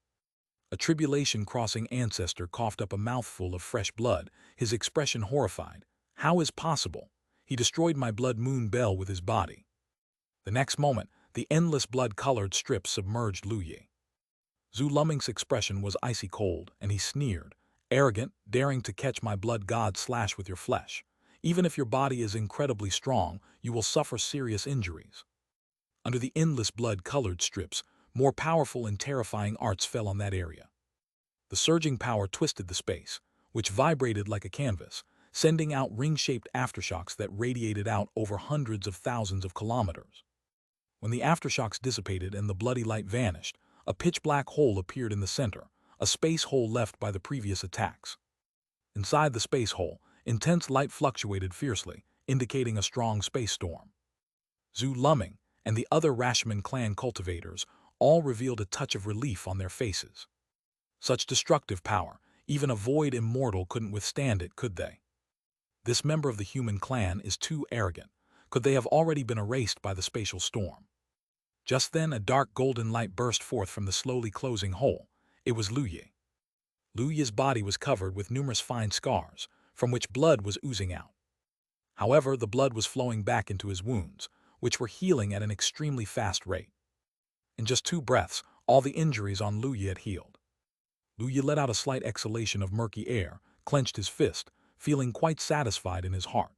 A tribulation-crossing ancestor coughed up a mouthful of fresh blood, his expression horrified. How is possible? He destroyed my blood moon bell with his body. The next moment, the endless blood-colored strips submerged Lu Yi. Zhu Luming's expression was icy cold, and he sneered. Arrogant, daring to catch my blood god slash with your flesh. Even if your body is incredibly strong, you will suffer serious injuries. Under the endless blood-colored strips, more powerful and terrifying arts fell on that area. The surging power twisted the space, which vibrated like a canvas, sending out ring-shaped aftershocks that radiated out over hundreds of thousands of kilometers. When the aftershocks dissipated and the bloody light vanished, a pitch-black hole appeared in the center, a space hole left by the previous attacks. Inside the space hole, intense light fluctuated fiercely, indicating a strong space storm. Zhu Luming and the other Rashomon clan cultivators all revealed a touch of relief on their faces. Such destructive power, even a void immortal couldn't withstand it, could they? This member of the human clan is too arrogant. Could they have already been erased by the spatial storm? Just then, a dark golden light burst forth from the slowly closing hole. It was Lu Yi. Lu Yi's body was covered with numerous fine scars, from which blood was oozing out. However, the blood was flowing back into his wounds, which were healing at an extremely fast rate. In just 2 breaths, all the injuries on Lu Yi had healed. Lu Yi let out a slight exhalation of murky air, clenched his fist, feeling quite satisfied in his heart.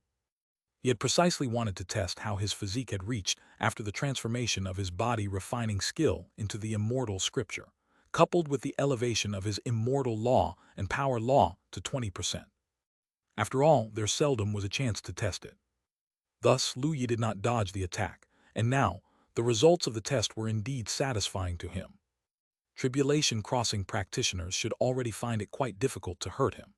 He had precisely wanted to test how his physique had reached after the transformation of his body refining skill into the immortal scripture, coupled with the elevation of his immortal law and power law to 20%. After all, there seldom was a chance to test it. Thus, Lu Yi did not dodge the attack, and now, the results of the test were indeed satisfying to him. Tribulation-crossing practitioners should already find it quite difficult to hurt him.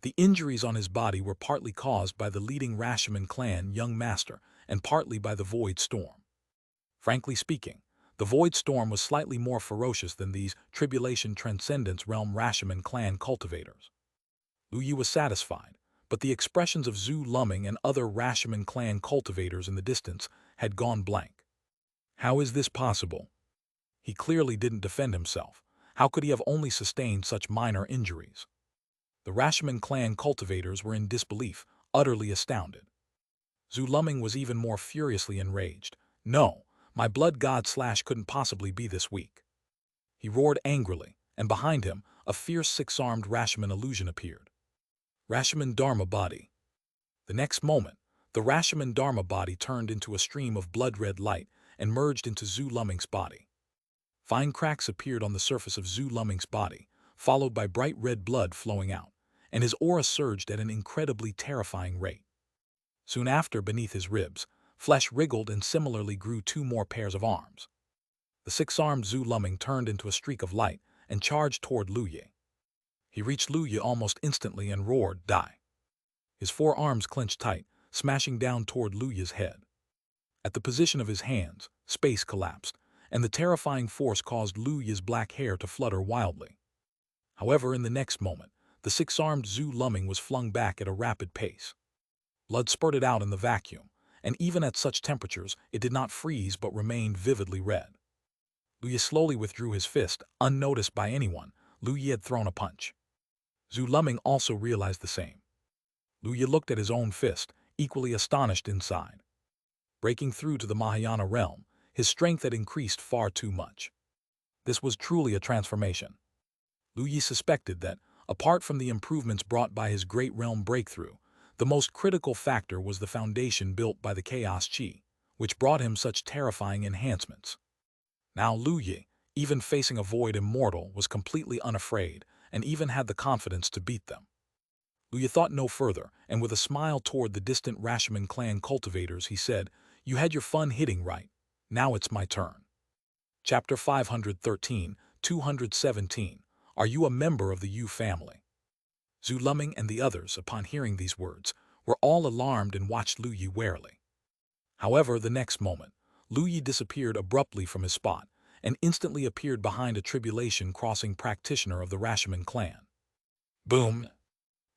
The injuries on his body were partly caused by the leading Rashomon clan young master and partly by the Void Storm. Frankly speaking, the Void Storm was slightly more ferocious than these Tribulation Transcendence Realm Rashomon clan cultivators. Lu Yi was satisfied, but the expressions of Zhu Luming and other Rashomon clan cultivators in the distance had gone blank. How is this possible? He clearly didn't defend himself. How could he have only sustained such minor injuries? The Rashomon clan cultivators were in disbelief, utterly astounded. Zhu Luming was even more furiously enraged. No, my blood god Slash couldn't possibly be this weak. He roared angrily, and behind him, a fierce six-armed Rashomon illusion appeared. Rashomon Dharma Body. The next moment, the Rashomon Dharma Body turned into a stream of blood-red light and merged into Zhu Luming's body. Fine cracks appeared on the surface of Zhu Luming's body, followed by bright red blood flowing out, and his aura surged at an incredibly terrifying rate. Soon after, beneath his ribs, flesh wriggled and similarly grew 2 more pairs of arms. The six-armed Zhu Luming turned into a streak of light and charged toward Lu Yi. He reached Lu Yi almost instantly and roared, "Die!" His 4 arms clenched tight, smashing down toward Lu Yi's head. At the position of his hands, space collapsed, and the terrifying force caused Lu Yi's black hair to flutter wildly. However, in the next moment, the six-armed Zhu Luming was flung back at a rapid pace. Blood spurted out in the vacuum, and even at such temperatures, it did not freeze but remained vividly red. Lu Yi slowly withdrew his fist, unnoticed by anyone. Lu Yi had thrown a punch. Zhu Luming also realized the same. Lu Yi looked at his own fist, equally astonished inside. Breaking through to the Mahayana realm, his strength had increased far too much. This was truly a transformation. Lu Yi suspected that, apart from the improvements brought by his great realm breakthrough, the most critical factor was the foundation built by the Chaos Qi, which brought him such terrifying enhancements. Now Lu Yi, even facing a Void Immortal, was completely unafraid and even had the confidence to beat them. Lu Yi thought no further, and with a smile toward the distant Rashomon clan cultivators, he said, "You had your fun hitting, right? Now it's my turn." Chapter 513, 217. Are you a member of the Yu family? Zhu Luming and the others, upon hearing these words, were all alarmed and watched Lu Yi warily. However, the next moment, Lu Yi disappeared abruptly from his spot and instantly appeared behind a tribulation-crossing practitioner of the Rashomon clan. Boom!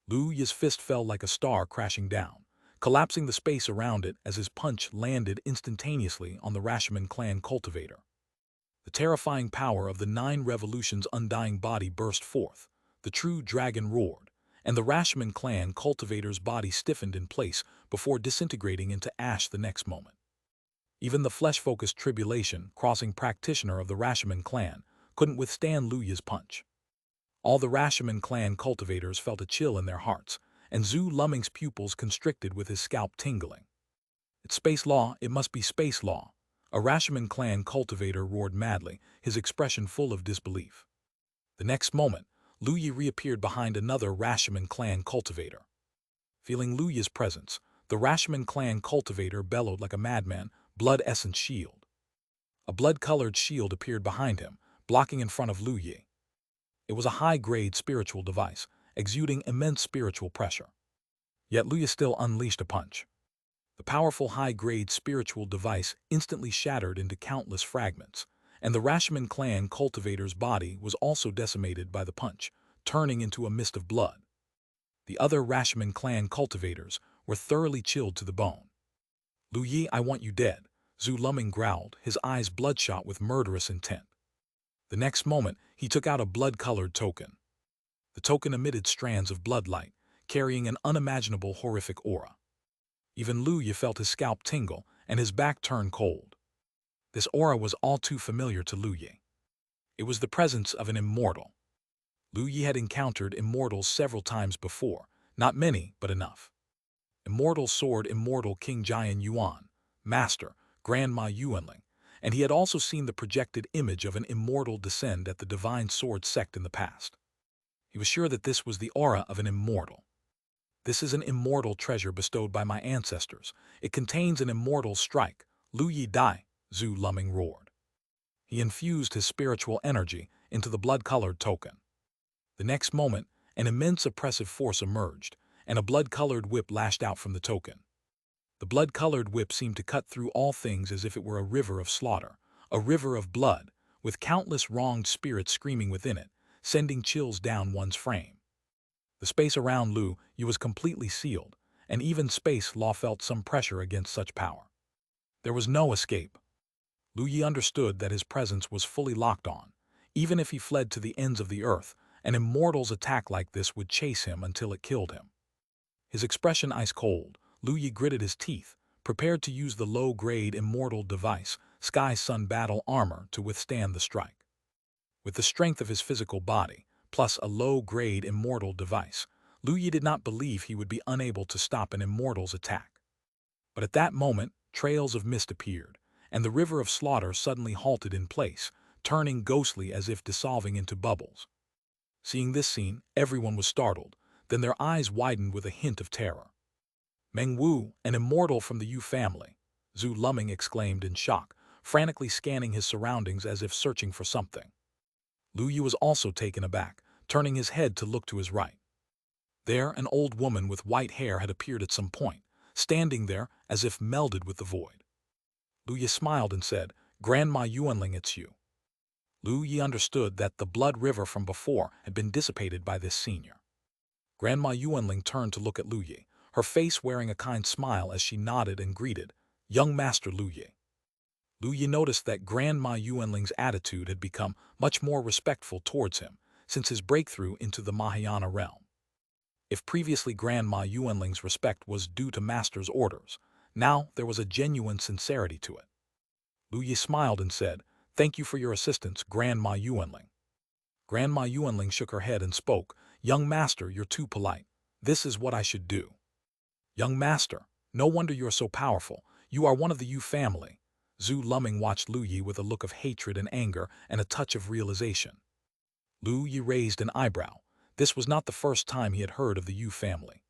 Lu Yi's fist fell like a star crashing down, collapsing the space around it as his punch landed instantaneously on the Rashomon clan cultivator. The terrifying power of the 9 revolutions' undying body burst forth. The true dragon roared, and the Rashomon clan cultivator's body stiffened in place before disintegrating into ash the next moment. Even the flesh-focused tribulation-crossing practitioner of the Rashomon clan couldn't withstand Lu Yi's punch. All the Rashomon clan cultivators felt a chill in their hearts, and Zhu Luming's pupils constricted with his scalp tingling. "It's space law, it must be space law," a Rashomon clan cultivator roared madly, his expression full of disbelief. The next moment, Lu Yi reappeared behind another Rashomon clan cultivator. Feeling Lu Yi's presence, the Rashomon clan cultivator bellowed like a madman, "Blood Essence Shield." A blood-colored shield appeared behind him, blocking in front of Lu Yi. It was a high-grade spiritual device, exuding immense spiritual pressure. Yet Lu Yi still unleashed a punch. The powerful high-grade spiritual device instantly shattered into countless fragments, and the Rashomon clan cultivator's body was also decimated by the punch, turning into a mist of blood. The other Rashomon clan cultivators were thoroughly chilled to the bone. "Lu Yi, I want you dead," Zhu Luming growled, his eyes bloodshot with murderous intent. The next moment, he took out a blood-colored token. The token emitted strands of bloodlight, carrying an unimaginable horrific aura. Even Lu Yi felt his scalp tingle and his back turn cold. This aura was all too familiar to Lu Yi. It was the presence of an immortal. Lu Yi had encountered immortals several times before, not many, but enough. Immortal Sword Immortal King Jian Yuan, Master, Grandma Yuanling, and he had also seen the projected image of an immortal descend at the Divine Sword sect in the past. He was sure that this was the aura of an immortal. "This is an immortal treasure bestowed by my ancestors. It contains an immortal strike. Lu Yi, die!" Zhu Luming roared. He infused his spiritual energy into the blood-colored token. The next moment, an immense oppressive force emerged, and a blood-colored whip lashed out from the token. The blood-colored whip seemed to cut through all things as if it were a river of slaughter, a river of blood, with countless wronged spirits screaming within it, sending chills down one's frame. The space around Lu Yu was completely sealed, and even space law felt some pressure against such power. There was no escape. Lu Yi understood that his presence was fully locked on. Even if he fled to the ends of the earth, an immortal's attack like this would chase him until it killed him. His expression ice-cold, Lu Yi gritted his teeth, prepared to use the low-grade immortal device, Sky Sun Battle Armor, to withstand the strike. With the strength of his physical body, plus a low-grade immortal device, Lu Yi did not believe he would be unable to stop an immortal's attack. But at that moment, trails of mist appeared, and the river of slaughter suddenly halted in place, turning ghostly as if dissolving into bubbles. Seeing this scene, everyone was startled, then their eyes widened with a hint of terror. Meng Wu, an immortal from the Yu family, Zhu Luming exclaimed in shock, frantically scanning his surroundings as if searching for something. Lu Yu was also taken aback, turning his head to look to his right. There, an old woman with white hair had appeared at some point, standing there as if melded with the void. Lu Yi smiled and said, "Grandma Yuanling, it's you." Lu Yi understood that the blood river from before had been dissipated by this senior. Grandma Yuanling turned to look at Lu Yi, her face wearing a kind smile as she nodded and greeted, "Young Master Lu Yi." Lu Yi noticed that Grandma Yuanling's attitude had become much more respectful towards him since his breakthrough into the Mahayana realm. If previously Grandma Yuanling's respect was due to Master's orders, now there was a genuine sincerity to it. Lu Yi smiled and said, "Thank you for your assistance, Grandma Yuanling." Grandma Yuanling shook her head and spoke, "Young Master, you're too polite. This is what I should do." "Young Master, no wonder you're so powerful. You are one of the Yu family." Zhu Luming watched Lu Yi with a look of hatred and anger and a touch of realization. Lu Yi raised an eyebrow. This was not the first time he had heard of the Yu family.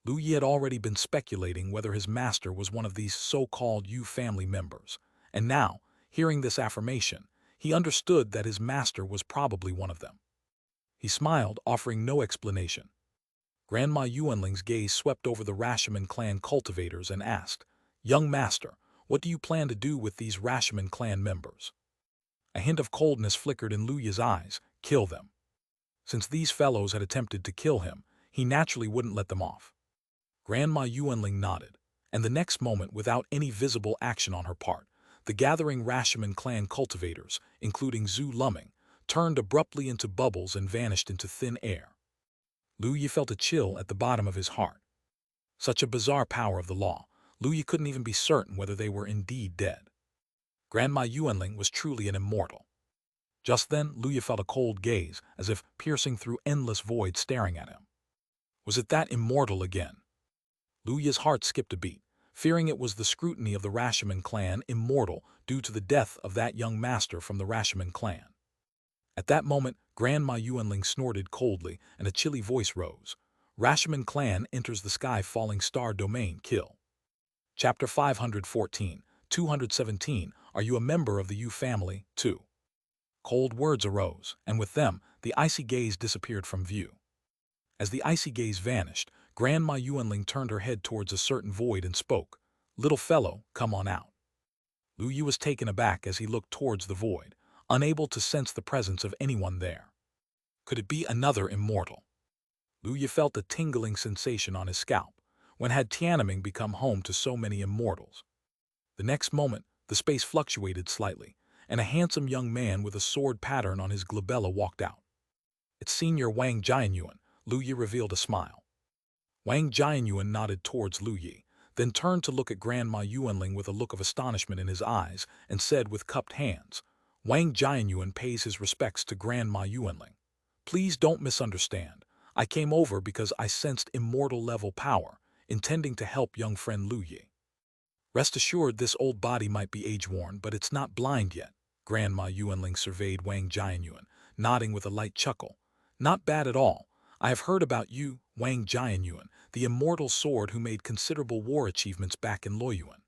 Lu Yi had already been speculating whether his master was one of these so-called Yu family members, and now, hearing this affirmation, he understood that his master was probably one of them. He smiled, offering no explanation. Grandma Yuanling's gaze swept over the Rashomon clan cultivators and asked, "Young Master, what do you plan to do with these Rashomon clan members?" A hint of coldness flickered in Lu Yi's eyes. "Kill them." Since these fellows had attempted to kill him, he naturally wouldn't let them off. Grandma Yuanling nodded, and the next moment, without any visible action on her part, the gathering Rashomon clan cultivators, including Zhu Luming, turned abruptly into bubbles and vanished into thin air. Lu Yi felt a chill at the bottom of his heart. Such a bizarre power of the law, Lu Yi couldn't even be certain whether they were indeed dead. Grandma Yuanling was truly an immortal. Just then, Lu Yi felt a cold gaze, as if piercing through endless void staring at him. Was it that immortal again? Lu Yi's heart skipped a beat, fearing it was the scrutiny of the Rashomon clan immortal due to the death of that young master from the Rashomon clan. At that moment, Grandma Yuanling snorted coldly, and a chilly voice rose. Rashomon clan enters the sky falling star domain. Kill. Chapter 514, 217, Are you a member of the Yu family, too? Cold words arose, and with them, the icy gaze disappeared from view. As the icy gaze vanished, Grandma Yuanling turned her head towards a certain void and spoke, "Little fellow, come on out." Lu Yi was taken aback as he looked towards the void, unable to sense the presence of anyone there. Could it be another immortal? Lu Yi felt a tingling sensation on his scalp. When had Tiananmen become home to so many immortals? The next moment, the space fluctuated slightly, and a handsome young man with a sword pattern on his glabella walked out. "It's Senior Wang Jianyuan," Lu Yi revealed a smile. Wang Jianyuan nodded towards Lu Yi, then turned to look at Grandma Yuanling with a look of astonishment in his eyes and said with cupped hands, "Wang Jianyuan pays his respects to Grandma Yuanling. Please don't misunderstand. I came over because I sensed immortal-level power, intending to help young friend Lu Yi. Rest assured this old body might be age-worn, but it's not blind yet." Grandma Yuanling surveyed Wang Jianyuan, nodding with a light chuckle. "Not bad at all. I have heard about you, Wang Jianyuan, the immortal sword who made considerable war achievements back in Luoyuan."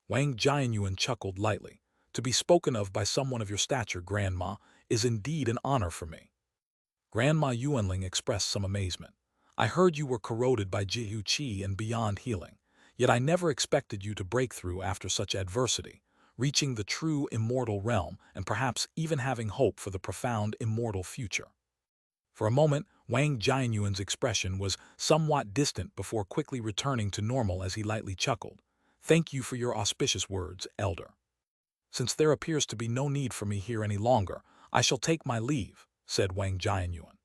Wang Jianyuan chuckled lightly. "To be spoken of by someone of your stature, Grandma, is indeed an honor for me." Grandma Yuanling expressed some amazement. I heard you were corroded by Jihu Qi and beyond healing, yet I never expected you to break through after such adversity, reaching the true immortal realm and perhaps even having hope for the profound immortal future. For a moment, Wang Jianyuan's expression was somewhat distant before quickly returning to normal as he lightly chuckled. Thank you for your auspicious words, elder. Since there appears to be no need for me here any longer, I shall take my leave, said Wang Jianyuan.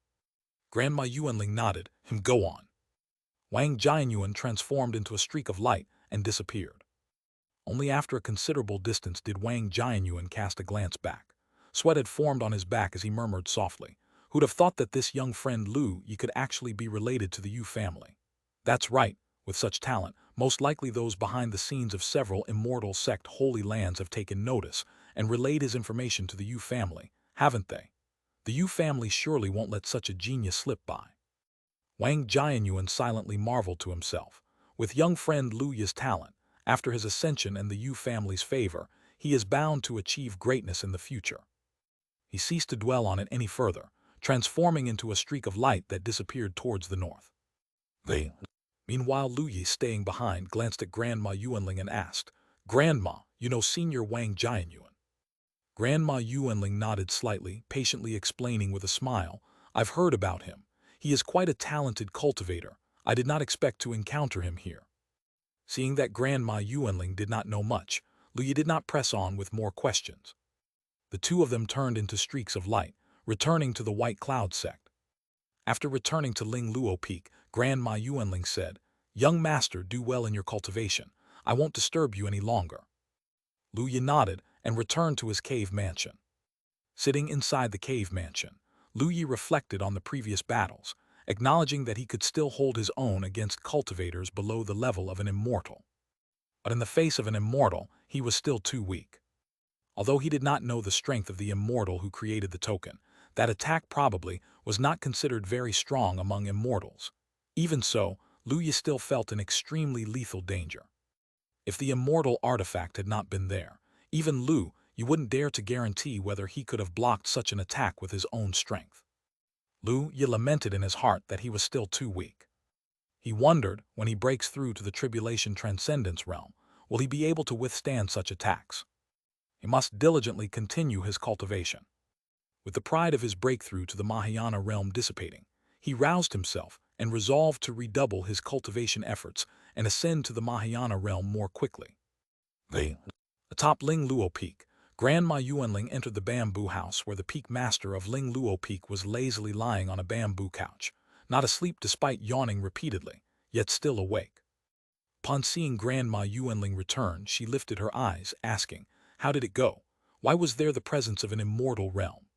Grandma Yuanling nodded. Go on. Wang Jianyuan transformed into a streak of light and disappeared. Only after a considerable distance did Wang Jianyuan cast a glance back. Sweat had formed on his back as he murmured softly, "Who'd have thought that this young friend Lu Yi could actually be related to the Yu family?" That's right, with such talent, most likely those behind the scenes of several immortal sect holy lands have taken notice and relayed his information to the Yu family, haven't they? The Yu family surely won't let such a genius slip by. Wang Jianyuan silently marveled to himself. With young friend Lu Yi's talent, after his ascension and the Yu family's favor, he is bound to achieve greatness in the future. He ceased to dwell on it any further, transforming into a streak of light that disappeared towards the north. Meanwhile, Lu Yi, staying behind, glanced at Grandma Yuanling and asked, "Grandma, you know Senior Wang Jianyuan?" Grandma Yuanling nodded slightly, patiently explaining with a smile, "I've heard about him. He is quite a talented cultivator. I did not expect to encounter him here." Seeing that Grandma Yuanling did not know much, Lu Yi did not press on with more questions. The two of them turned into streaks of light, returning to the White Cloud sect. After returning to Ling Luo Peak, Grandma Yuanling said, "Young master, do well in your cultivation. I won't disturb you any longer." Lu Yi nodded and returned to his cave mansion. Sitting inside the cave mansion, Lu Yi reflected on the previous battles, acknowledging that he could still hold his own against cultivators below the level of an immortal. But in the face of an immortal, he was still too weak. Although he did not know the strength of the immortal who created the token, that attack probably was not considered very strong among immortals. Even so, Lu Yi still felt an extremely lethal danger. If the immortal artifact had not been there, even Lu Yi wouldn't dare to guarantee whether he could have blocked such an attack with his own strength. Lu Yi lamented in his heart that he was still too weak. He wondered, when he breaks through to the Tribulation Transcendence realm, will he be able to withstand such attacks? He must diligently continue his cultivation. With the pride of his breakthrough to the Mahayana realm dissipating, he roused himself and resolved to redouble his cultivation efforts and ascend to the Mahayana realm more quickly. Atop Ling Luo Peak, Grandma Yuanling entered the bamboo house where the peak master of Ling Luo Peak was lazily lying on a bamboo couch, not asleep despite yawning repeatedly, yet still awake. Upon seeing Grandma Yuanling return, she lifted her eyes, asking, "How did it go? Why was there the presence of an immortal realm?"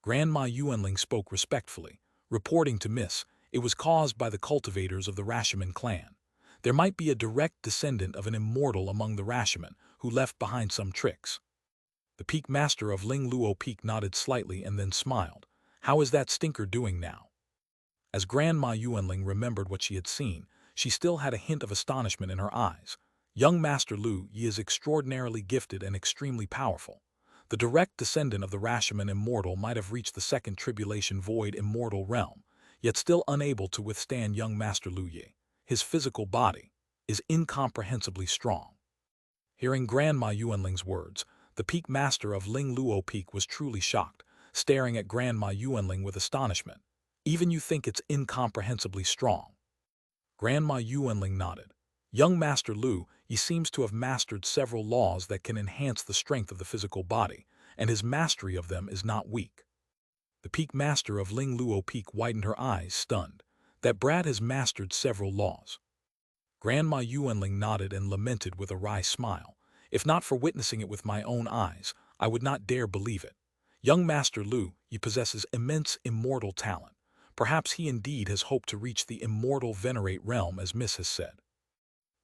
Grandma Yuanling spoke respectfully, reporting to Miss, "It was caused by the cultivators of the Rashomon clan. There might be a direct descendant of an immortal among the Rashomon who left behind some tricks." The peak master of Ling Luo Peak nodded slightly and then smiled. "How is that stinker doing now?" As Grandma Yuanling remembered what she had seen, she still had a hint of astonishment in her eyes. "Young Master Lu Yi is extraordinarily gifted and extremely powerful. The direct descendant of the Rashomon immortal might have reached the second tribulation void immortal realm, yet still unable to withstand young Master Lu Yi. His physical body is incomprehensibly strong." Hearing Grandma Yuanling's words, the peak master of Ling Luo Peak was truly shocked, staring at Grandma Yuanling with astonishment. "Even you think it's incomprehensibly strong?" Grandma Yuanling nodded. "Young Master Lu Yi seems to have mastered several laws that can enhance the strength of the physical body, and his mastery of them is not weak." The peak master of Ling Luo Peak widened her eyes, stunned. "That brat has mastered several laws." Grandma Yuanling nodded and lamented with a wry smile. "If not for witnessing it with my own eyes, I would not dare believe it. Young Master Lu Yi possesses immense immortal talent. Perhaps he indeed has hoped to reach the immortal venerate realm, as Miss has said."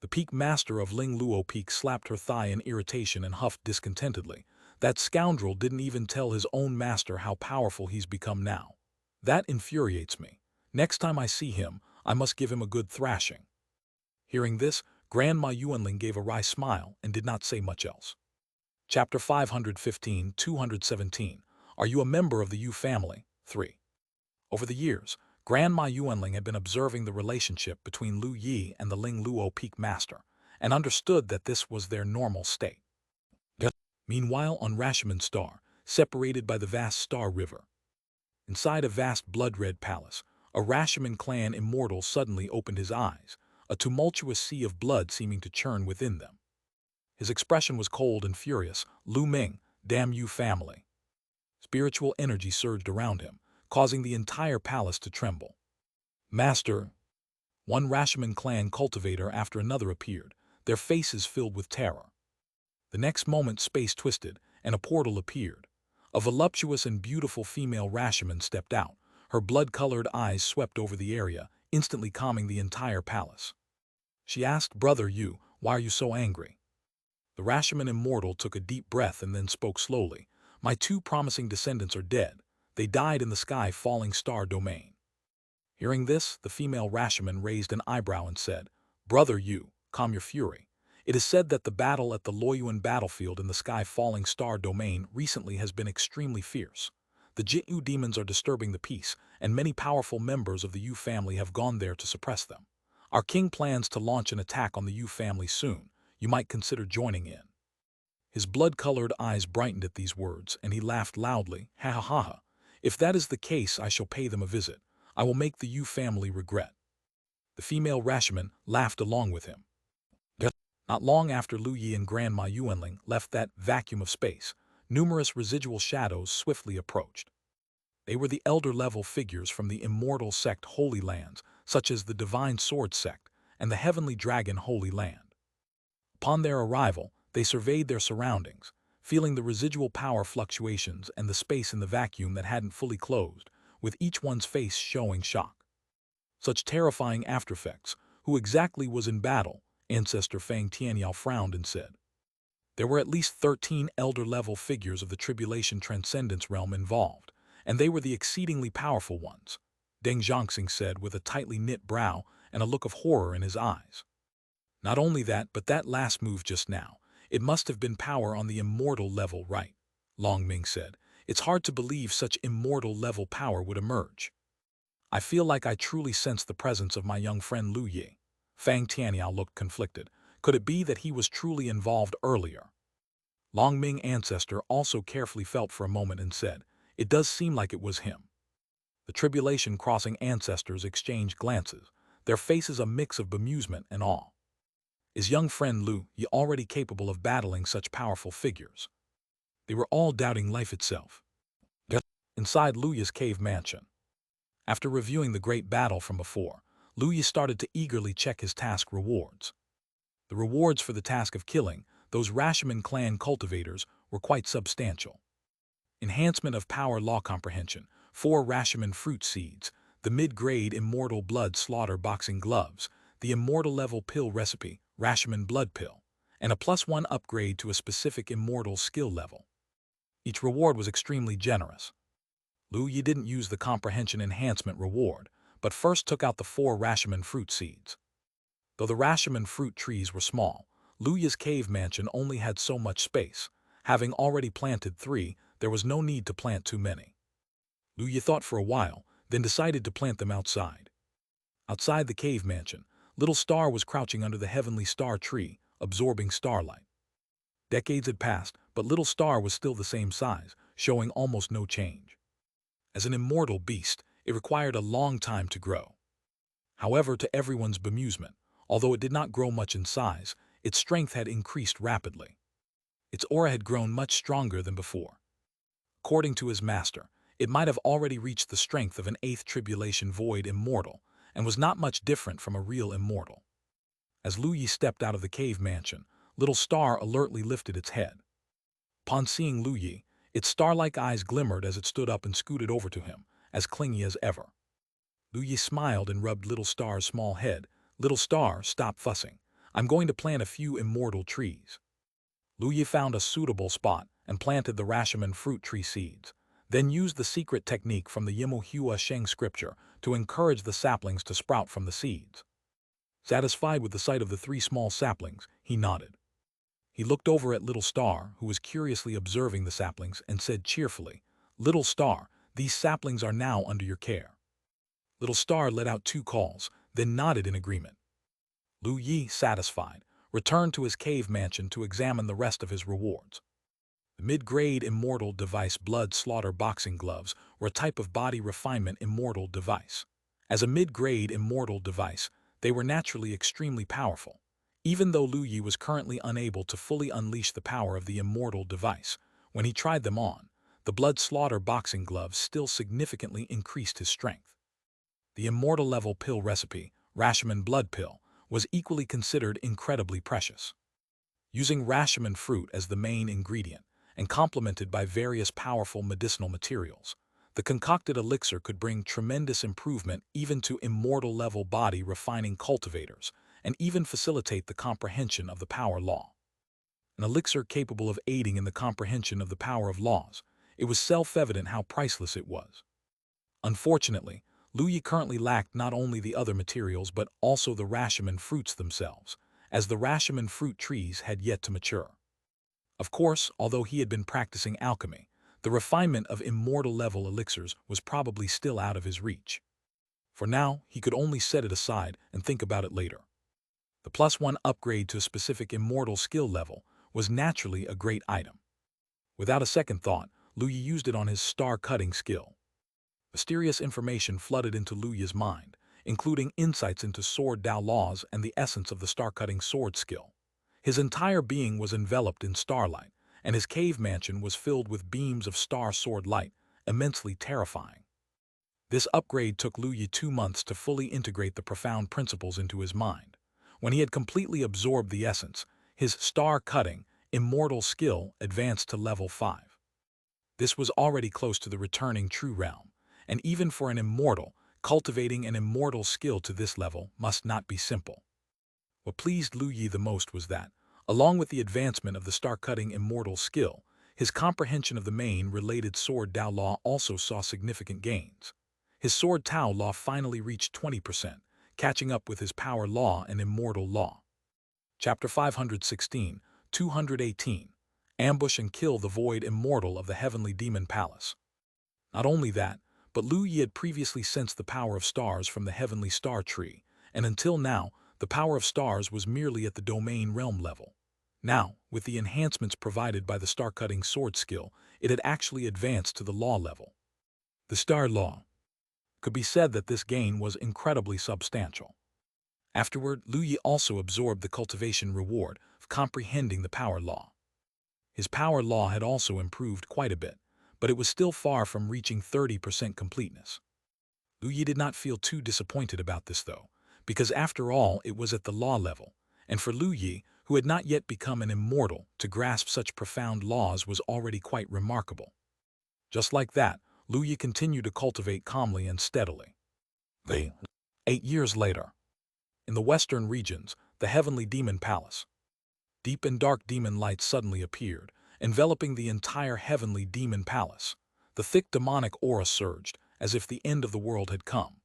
The peak master of Ling Luo Peak slapped her thigh in irritation and huffed discontentedly. "That scoundrel didn't even tell his own master how powerful he's become now. That infuriates me. Next time I see him, I must give him a good thrashing." Hearing this, Grandma Yuanling gave a wry smile and did not say much else. Chapter 515, 217. Are you a member of the Yu family? 3. Over the years, Grandma Yuanling had been observing the relationship between Lu Yi and the Ling Luo Peak Master, and understood that this was their normal state. Meanwhile, on Rashomon Star, separated by the vast Star River, inside a vast blood-red palace, a Rashomon clan immortal suddenly opened his eyes, a tumultuous sea of blood seeming to churn within them. His expression was cold and furious. "Lu Ming, damn you family." Spiritual energy surged around him, causing the entire palace to tremble. "Master!" One Rashomon clan cultivator after another appeared, their faces filled with terror. The next moment space twisted, and a portal appeared. A voluptuous and beautiful female Rashomon stepped out. Her blood-colored eyes swept over the area, instantly calming the entire palace. She asked, "Brother Yu, why are you so angry?" The Rashomon immortal took a deep breath and then spoke slowly. "My two promising descendants are dead. They died in the sky falling star domain." Hearing this, the female Rashomon raised an eyebrow and said, "Brother Yu, calm your fury. It is said that the battle at the Luoyuan battlefield in the sky falling star domain recently has been extremely fierce. The Jityu demons are disturbing the peace, and many powerful members of the Yu family have gone there to suppress them. Our king plans to launch an attack on the Yu family soon. You might consider joining in." His blood-colored eyes brightened at these words, and he laughed loudly. "Ha ha ha ha. If that is the case, I shall pay them a visit. I will make the Yu family regret." The female Rashomon laughed along with him. Not long after Lu Yi and Grandma Yuanling left that vacuum of space, numerous residual shadows swiftly approached. They were the elder-level figures from the Immortal sect Holy Lands, such as the Divine Sword sect and the Heavenly Dragon Holy Land. Upon their arrival, they surveyed their surroundings, feeling the residual power fluctuations and the space in the vacuum that hadn't fully closed, with each one's face showing shock. Such terrifying aftereffects. Who exactly was in battle? Ancestor Fang Tianyao frowned and said. There were at least 13 elder-level figures of the Tribulation Transcendence realm involved, and they were the exceedingly powerful ones, Deng Zhangxing said with a tightly knit brow and a look of horror in his eyes. Not only that, but that last move just now, it must have been power on the immortal level, right? Long Ming said. It's hard to believe such immortal level power would emerge. I feel like I truly sense the presence of my young friend Lu Yi. Fang Tianyao looked conflicted. Could it be that he was truly involved earlier? Long Ming Ancestor also carefully felt for a moment and said, "It does seem like it was him." The Tribulation Crossing ancestors exchanged glances, their faces a mix of bemusement and awe. Is young friend Lu Yi already capable of battling such powerful figures? They were all doubting life itself. Inside Lu Yi's cave mansion. After reviewing the great battle from before, Lu Yi started to eagerly check his task rewards. The rewards for the task of killing those Rashomon clan cultivators were quite substantial. Enhancement of power law comprehension, 4 Rashomon fruit seeds, the mid-grade Immortal blood slaughter boxing gloves, the Immortal level pill recipe, Rashomon blood pill, and a +1 upgrade to a specific Immortal skill level. Each reward was extremely generous. Lu Yi didn't use the comprehension enhancement reward, but first took out the 4 Rashomon fruit seeds. Though the Rashomon fruit trees were small, Lu Yi's cave mansion only had so much space. Having already planted 3, there was no need to plant too many. Lu Yi thought for a while, then decided to plant them outside. Outside the cave mansion, Little Star was crouching under the heavenly star tree, absorbing starlight. Decades had passed, but Little Star was still the same size, showing almost no change. As an immortal beast, it required a long time to grow. However, to everyone's bemusement, although it did not grow much in size, its strength had increased rapidly. Its aura had grown much stronger than before. According to his master, it might have already reached the strength of an 8th Tribulation Void Immortal, and was not much different from a real immortal. As Lu Yi stepped out of the cave mansion, Little Star alertly lifted its head. Upon seeing Lu Yi, its star-like eyes glimmered as it stood up and scooted over to him, as clingy as ever. Lu Yi smiled and rubbed Little Star's small head. "Little Star, stop fussing. I'm going to plant a few immortal trees." Lu Yi found a suitable spot and planted the Rashomon fruit tree seeds, then used the secret technique from the Yimu Hua Sheng scripture to encourage the saplings to sprout from the seeds. Satisfied with the sight of the 3 small saplings, he nodded. He looked over at Little Star, who was curiously observing the saplings, and said cheerfully, "Little Star, these saplings are now under your care. Little Star let out 2 calls, then nodded in agreement. Lu Yi, satisfied, returned to his cave mansion to examine the rest of his rewards. The mid-grade Immortal device blood slaughter boxing gloves were a type of body refinement Immortal device. As a mid-grade Immortal device, they were naturally extremely powerful. Even though Lu Yi was currently unable to fully unleash the power of the Immortal device, when he tried them on, the blood slaughter boxing gloves still significantly increased his strength. The Immortal level pill recipe, Rashomon blood pill, was equally considered incredibly precious. Using Rashomon fruit as the main ingredient, and complemented by various powerful medicinal materials, the concocted elixir could bring tremendous improvement even to Immortal-level body refining cultivators, and even facilitate the comprehension of the power law. An elixir capable of aiding in the comprehension of the power of laws, it was self-evident how priceless it was. Unfortunately, Lu Yi currently lacked not only the other materials but also the Rashomon fruits themselves, as the Rashomon fruit trees had yet to mature. Of course, although he had been practicing alchemy, the refinement of Immortal-level elixirs was probably still out of his reach. For now, he could only set it aside and think about it later. The +1 upgrade to a specific Immortal skill level was naturally a great item. Without a second thought, Lu Yi used it on his star-cutting skill. Mysterious information flooded into Lu Yi's mind, including insights into sword Dao laws and the essence of the star-cutting sword skill. His entire being was enveloped in starlight, and his cave mansion was filled with beams of star sword light, immensely terrifying. This upgrade took Lu Yi 2 months to fully integrate the profound principles into his mind. When he had completely absorbed the essence, his star-cutting, Immortal skill advanced to level 5. This was already close to the returning true realm, and even for an Immortal, cultivating an Immortal skill to this level must not be simple. What pleased Lu Yi the most was that, along with the advancement of the star-cutting Immortal skill, his comprehension of the main related sword Dao law also saw significant gains. His sword Tao law finally reached 20%, catching up with his power law and Immortal law. Chapter 516, 218, Ambush and Kill the Void Immortal of the Heavenly Demon Palace. Not only that, but Lu Yi had previously sensed the power of stars from the Heavenly Star Tree, and until now, the power of stars was merely at the domain realm level. Now, with the enhancements provided by the star-cutting sword skill, it had actually advanced to the law level. The star law. Could be said that this gain was incredibly substantial. Afterward, Lu Yi also absorbed the cultivation reward of comprehending the power law. His power law had also improved quite a bit, but it was still far from reaching 30% completeness. Lu Yi did not feel too disappointed about this though, because after all it was at the law level, and for Lu Yi, who had not yet become an Immortal, to grasp such profound laws was already quite remarkable. Just like that, Lu Yi continued to cultivate calmly and steadily. 8 years later. In the western regions, the Heavenly Demon Palace. Deep and dark demon light suddenly appeared, enveloping the entire Heavenly Demon Palace. The thick demonic aura surged, as if the end of the world had come.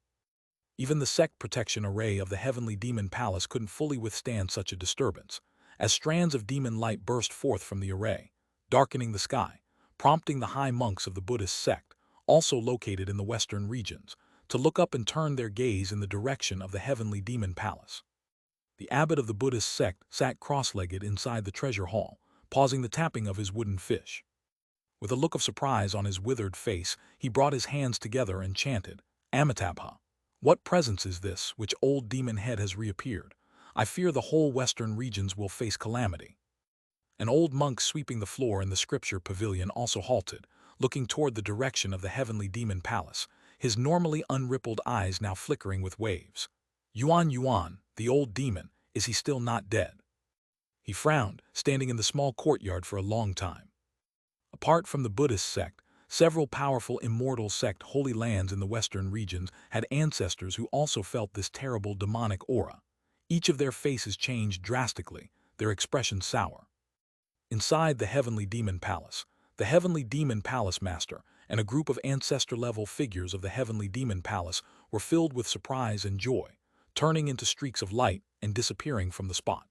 Even the sect protection array of the Heavenly Demon Palace couldn't fully withstand such a disturbance, as strands of demon light burst forth from the array, darkening the sky, prompting the high monks of the Buddhist sect, also located in the western regions, to look up and turn their gaze in the direction of the Heavenly Demon Palace. The abbot of the Buddhist sect sat cross-legged inside the treasure hall, pausing the tapping of his wooden fish. With a look of surprise on his withered face, he brought his hands together and chanted, Amitabha. What presence is this which old demon head has reappeared? I fear the whole western regions will face calamity. An old monk sweeping the floor in the scripture pavilion also halted, looking toward the direction of the Heavenly Demon Palace, his normally unrippled eyes now flickering with waves. Yuan Yuan, the old demon, is he still not dead? He frowned, standing in the small courtyard for a long time. Apart from the Buddhist sect, several powerful Immortal sect holy lands in the western regions had ancestors who also felt this terrible demonic aura. Each of their faces changed drastically, their expressions sour. Inside the Heavenly Demon Palace, the Heavenly Demon Palace Master and a group of ancestor-level figures of the Heavenly Demon Palace were filled with surprise and joy, turning into streaks of light and disappearing from the spot.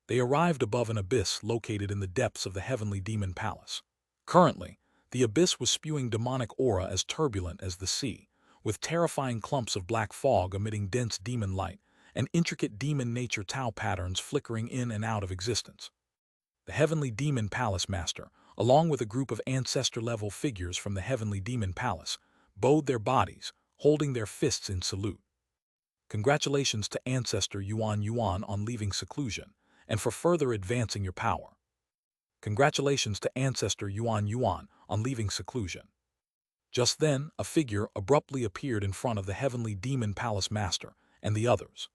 They arrived above an abyss located in the depths of the Heavenly Demon Palace. Currently, the abyss was spewing demonic aura as turbulent as the sea, with terrifying clumps of black fog emitting dense demon light, and intricate demon nature Tao patterns flickering in and out of existence. The Heavenly Demon Palace Master, along with a group of ancestor-level figures from the Heavenly Demon Palace, bowed their bodies, holding their fists in salute. Congratulations to Ancestor Yuan Yuan on leaving seclusion, and for further advancing your power. Congratulations to Ancestor Yuan Yuan on leaving seclusion. Just then, a figure abruptly appeared in front of the Heavenly Demon Palace Master and the others.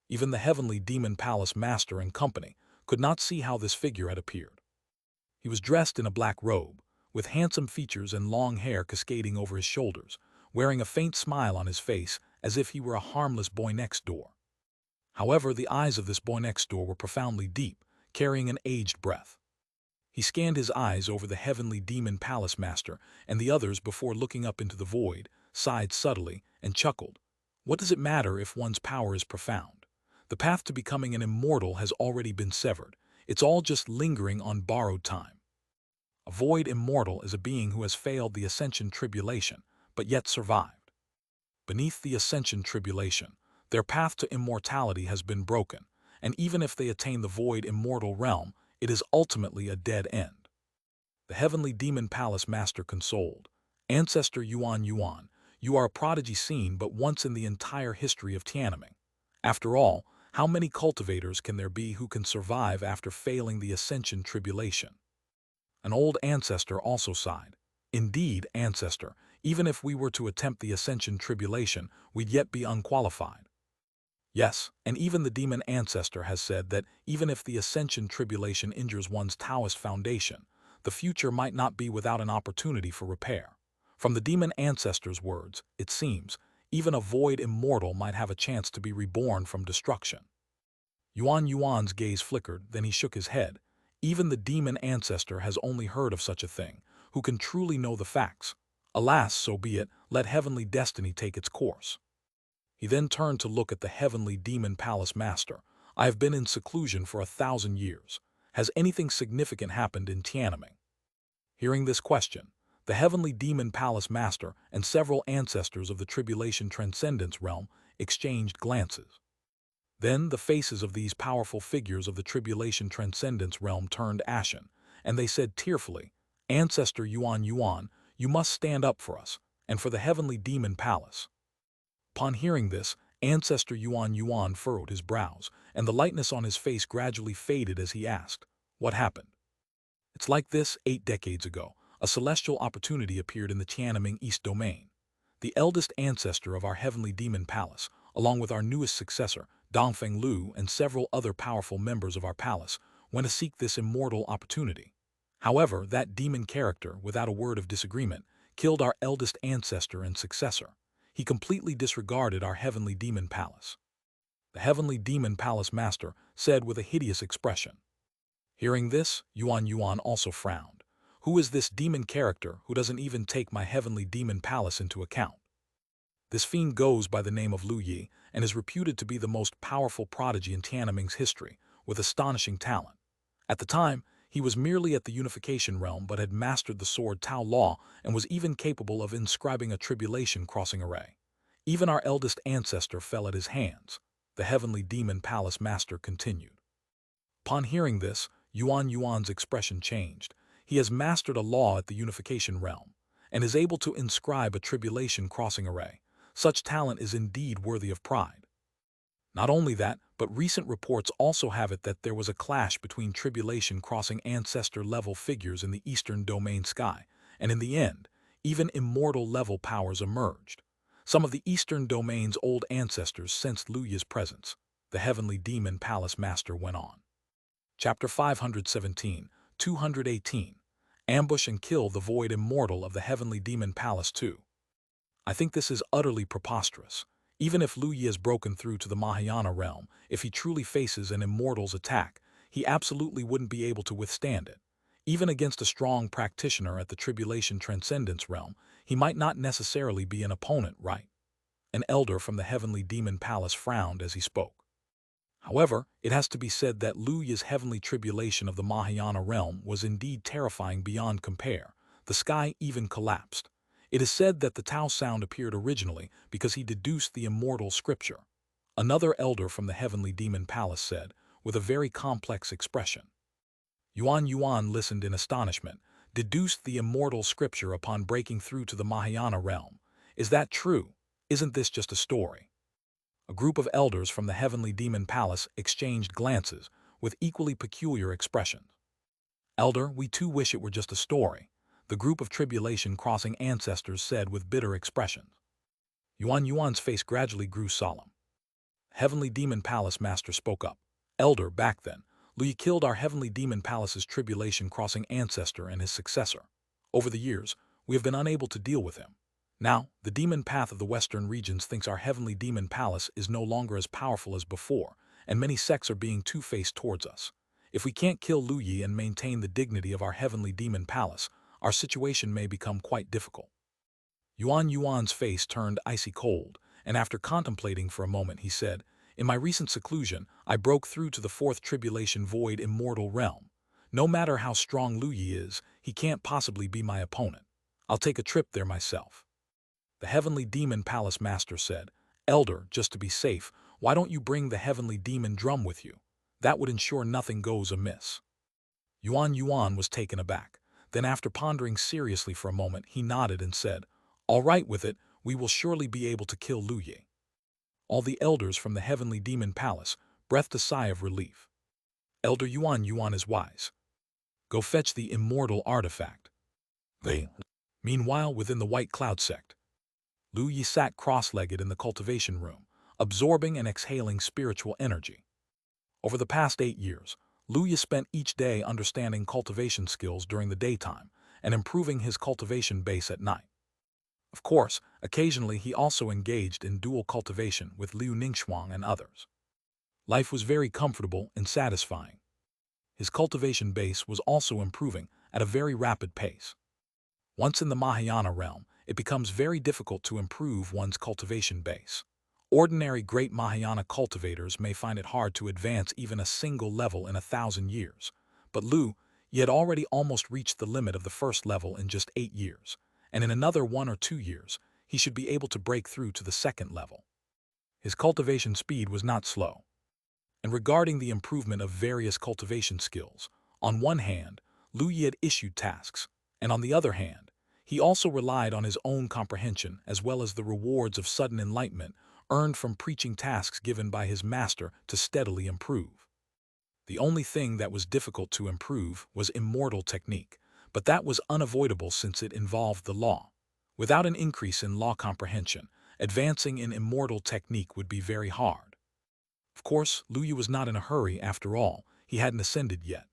Even the Heavenly Demon Palace Master and company could not see how this figure had appeared. He was dressed in a black robe, with handsome features and long hair cascading over his shoulders, wearing a faint smile on his face as if he were a harmless boy next door. However, the eyes of this boy next door were profoundly deep, carrying an aged breath. He scanned his eyes over the Heavenly Demon Palace Master and the others before looking up into the void, sighed subtly, and chuckled. What does it matter if one's power is profound? The path to becoming an immortal has already been severed. It's all just lingering on borrowed time. A void immortal is a being who has failed the ascension tribulation, but yet survived. Beneath the ascension tribulation, their path to immortality has been broken, and even if they attain the void immortal realm, it is ultimately a dead end. The Heavenly Demon Palace Master consoled. Ancestor Yuan Yuan, you are a prodigy seen but once in the entire history of Tiananmen. After all, how many cultivators can there be who can survive after failing the ascension tribulation? An old ancestor also sighed. Indeed, Ancestor, even if we were to attempt the ascension tribulation, we'd yet be unqualified. Yes, and even the demon ancestor has said that even if the ascension tribulation injures one's Taoist foundation, the future might not be without an opportunity for repair. From the demon ancestor's words, it seems, even a void immortal might have a chance to be reborn from destruction. Yuan Yuan's gaze flickered, then he shook his head. Even the demon ancestor has only heard of such a thing. Who can truly know the facts? Alas, so be it, let heavenly destiny take its course. He then turned to look at the Heavenly Demon Palace Master. I have been in seclusion for 1,000 years. Has anything significant happened in Tiananmen? Hearing this question, the Heavenly Demon Palace Master and several ancestors of the Tribulation Transcendence realm exchanged glances. Then the faces of these powerful figures of the Tribulation Transcendence realm turned ashen, and they said tearfully, Ancestor Yuan Yuan, you must stand up for us, and for the Heavenly Demon Palace. Upon hearing this, Ancestor Yuan Yuan furrowed his brows, and the lightness on his face gradually faded as he asked, what happened? It's like this. 8 decades ago, a celestial opportunity appeared in the Tiananmen East Domain. The eldest ancestor of our Heavenly Demon Palace, along with our newest successor, Dongfeng Lu, and several other powerful members of our palace, went to seek this immortal opportunity. However, that demon character, without a word of disagreement, killed our eldest ancestor and successor. He completely disregarded our Heavenly Demon Palace. The Heavenly Demon Palace Master said with a hideous expression. Hearing this, Yuan Yuan also frowned. Who is this demon character who doesn't even take my Heavenly Demon Palace into account? This fiend goes by the name of Lu Yi and is reputed to be the most powerful prodigy in Tiananmen's history, with astonishing talent. At the time, he was merely at the unification realm but had mastered the sword Tao Law and was even capable of inscribing a tribulation crossing array. Even our eldest ancestor fell at his hands, the Heavenly Demon Palace Master continued. Upon hearing this, Yuan Yuan's expression changed. He has mastered a law at the unification realm, and is able to inscribe a tribulation crossing array. Such talent is indeed worthy of pride. Not only that, but recent reports also have it that there was a clash between tribulation crossing ancestor-level figures in the Eastern Domain sky, and in the end, even immortal-level powers emerged. Some of the Eastern Domain's old ancestors sensed Lu Yi's presence. The Heavenly Demon Palace Master went on. Chapter 517, 218. Ambush and kill the void immortal of the Heavenly Demon Palace 2. I think this is utterly preposterous. Even if Lu Yi has broken through to the Mahayana realm, if he truly faces an immortal's attack, he absolutely wouldn't be able to withstand it. Even against a strong practitioner at the Tribulation Transcendence realm, he might not necessarily be an opponent, right? An elder from the Heavenly Demon Palace frowned as he spoke. However, it has to be said that Lu Yi's heavenly tribulation of the Mahayana realm was indeed terrifying beyond compare. The sky even collapsed. It is said that the Tao sound appeared originally because he deduced the immortal scripture. Another elder from the heavenly demon palace said, with a very complex expression. Yuan Yuan listened in astonishment, deduced the immortal scripture upon breaking through to the Mahayana realm. Is that true? Isn't this just a story? A group of elders from the heavenly demon palace exchanged glances with equally peculiar expressions. Elder, we too wish it were just a story, the group of tribulation-crossing ancestors said with bitter expressions. Yuan Yuan's face gradually grew solemn. Heavenly Demon Palace Master spoke up. Elder, back then, Lui killed our Heavenly Demon Palace's tribulation-crossing ancestor and his successor. Over the years, we have been unable to deal with him. Now, the demon path of the Western regions thinks our Heavenly Demon Palace is no longer as powerful as before, and many sects are being two-faced towards us. If we can't kill Lu Yi and maintain the dignity of our Heavenly Demon Palace, our situation may become quite difficult. Yuan Yuan's face turned icy cold, and after contemplating for a moment he said, in my recent seclusion, I broke through to the fourth tribulation void immortal realm. No matter how strong Lu Yi is, he can't possibly be my opponent. I'll take a trip there myself. The Heavenly Demon Palace Master said, Elder, just to be safe, why don't you bring the Heavenly Demon Drum with you? That would ensure nothing goes amiss. Yuan Yuan was taken aback. Then after pondering seriously for a moment, he nodded and said, all right with it, we will surely be able to kill Lu Yi. All the elders from the Heavenly Demon Palace breathed a sigh of relief. Elder Yuan Yuan is wise. Go fetch the immortal artifact. Meanwhile, within the White Cloud sect, Lu Yi sat cross-legged in the cultivation room, absorbing and exhaling spiritual energy. Over the past 8 years, Lu Yi spent each day understanding cultivation skills during the daytime and improving his cultivation base at night. Of course, occasionally he also engaged in dual cultivation with Liu Ningxuang and others. Life was very comfortable and satisfying. His cultivation base was also improving at a very rapid pace. Once in the Mahayana realm, it becomes very difficult to improve one's cultivation base. Ordinary great Mahayana cultivators may find it hard to advance even a single level in 1,000 years, but Lu Yi had already almost reached the limit of the first level in just 8 years, and in another 1 or 2 years, he should be able to break through to the second level. His cultivation speed was not slow. And regarding the improvement of various cultivation skills, on one hand, Lu Yi had issued tasks, and on the other hand, he also relied on his own comprehension as well as the rewards of sudden enlightenment earned from preaching tasks given by his master to steadily improve. The only thing that was difficult to improve was immortal technique, but that was unavoidable since it involved the law. Without an increase in law comprehension, advancing in immortal technique would be very hard. Of course, Lu Yi was not in a hurry after all, he hadn't ascended yet.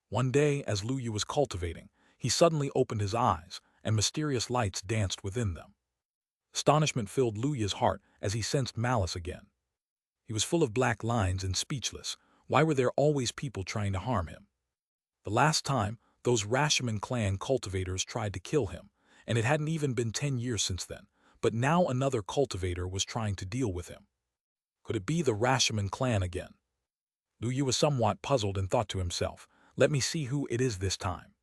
One day, as Lu Yi was cultivating, he suddenly opened his eyes, and mysterious lights danced within them. Astonishment filled Lu Yi's heart as he sensed malice again. He was full of black lines and speechless. Why were there always people trying to harm him? The last time, those Rashomon clan cultivators tried to kill him, and it hadn't even been 10 years since then, but now another cultivator was trying to deal with him. Could it be the Rashomon clan again? Lu Yi was somewhat puzzled and thought to himself, let me see who it is this time.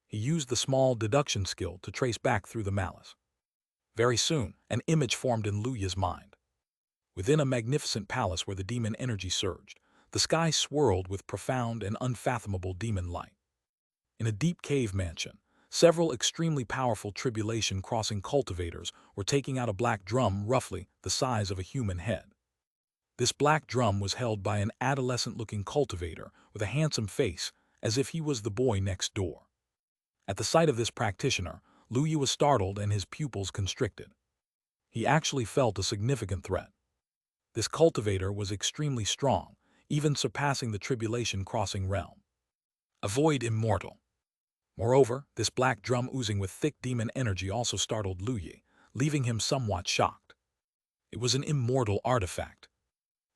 He used the small deduction skill to trace back through the malice. Very soon, an image formed in Lu Yi's mind. Within a magnificent palace where the demon energy surged, the sky swirled with profound and unfathomable demon light. In a deep cave mansion, several extremely powerful tribulation-crossing cultivators were taking out a black drum roughly the size of a human head. This black drum was held by an adolescent-looking cultivator with a handsome face, as if he was the boy next door. At the sight of this practitioner, Lu Yi was startled and his pupils constricted. He actually felt a significant threat. This cultivator was extremely strong, even surpassing the tribulation-crossing realm. Avoid immortal. Moreover, this black drum oozing with thick demon energy also startled Lu Yi, leaving him somewhat shocked. It was an immortal artifact.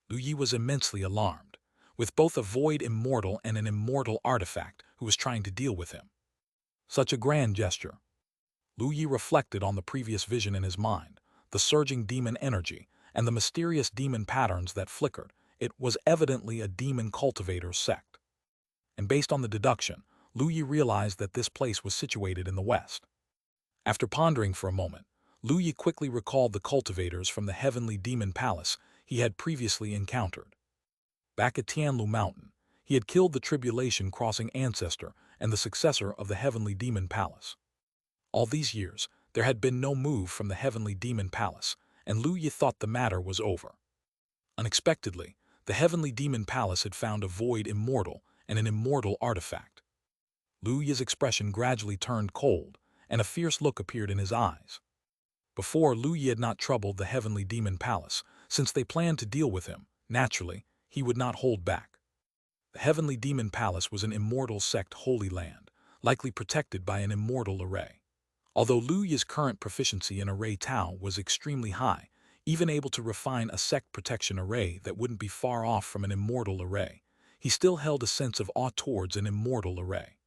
Lu Yi was immensely alarmed, with both a void immortal and an immortal artifact who was trying to deal with him. Such a grand gesture. Lu Yi reflected on the previous vision in his mind, the surging demon energy, and the mysterious demon patterns that flickered. It was evidently a demon cultivator sect. And based on the deduction, Lu Yi realized that this place was situated in the west. After pondering for a moment, Lu Yi quickly recalled the cultivators from the heavenly demon palace he had previously encountered. Back at Tianlu Mountain, he had killed the tribulation-crossing ancestor and the successor of the heavenly demon palace. All these years, there had been no move from the heavenly demon palace, and Lu Yi thought the matter was over. Unexpectedly, the heavenly demon palace had found a void immortal and an immortal artifact. Lu Yi's expression gradually turned cold, and a fierce look appeared in his eyes. Before, Lu Yi had not troubled the heavenly demon palace, since they planned to deal with him. Naturally, he would not hold back. The heavenly demon palace was an immortal sect holy land, likely protected by an immortal array. Although Lu Yi's current proficiency in array Tao was extremely high, even able to refine a sect protection array that wouldn't be far off from an immortal array, he still held a sense of awe towards an immortal array.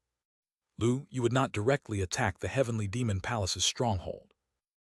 Lu Yi would not directly attack the heavenly demon palace's stronghold.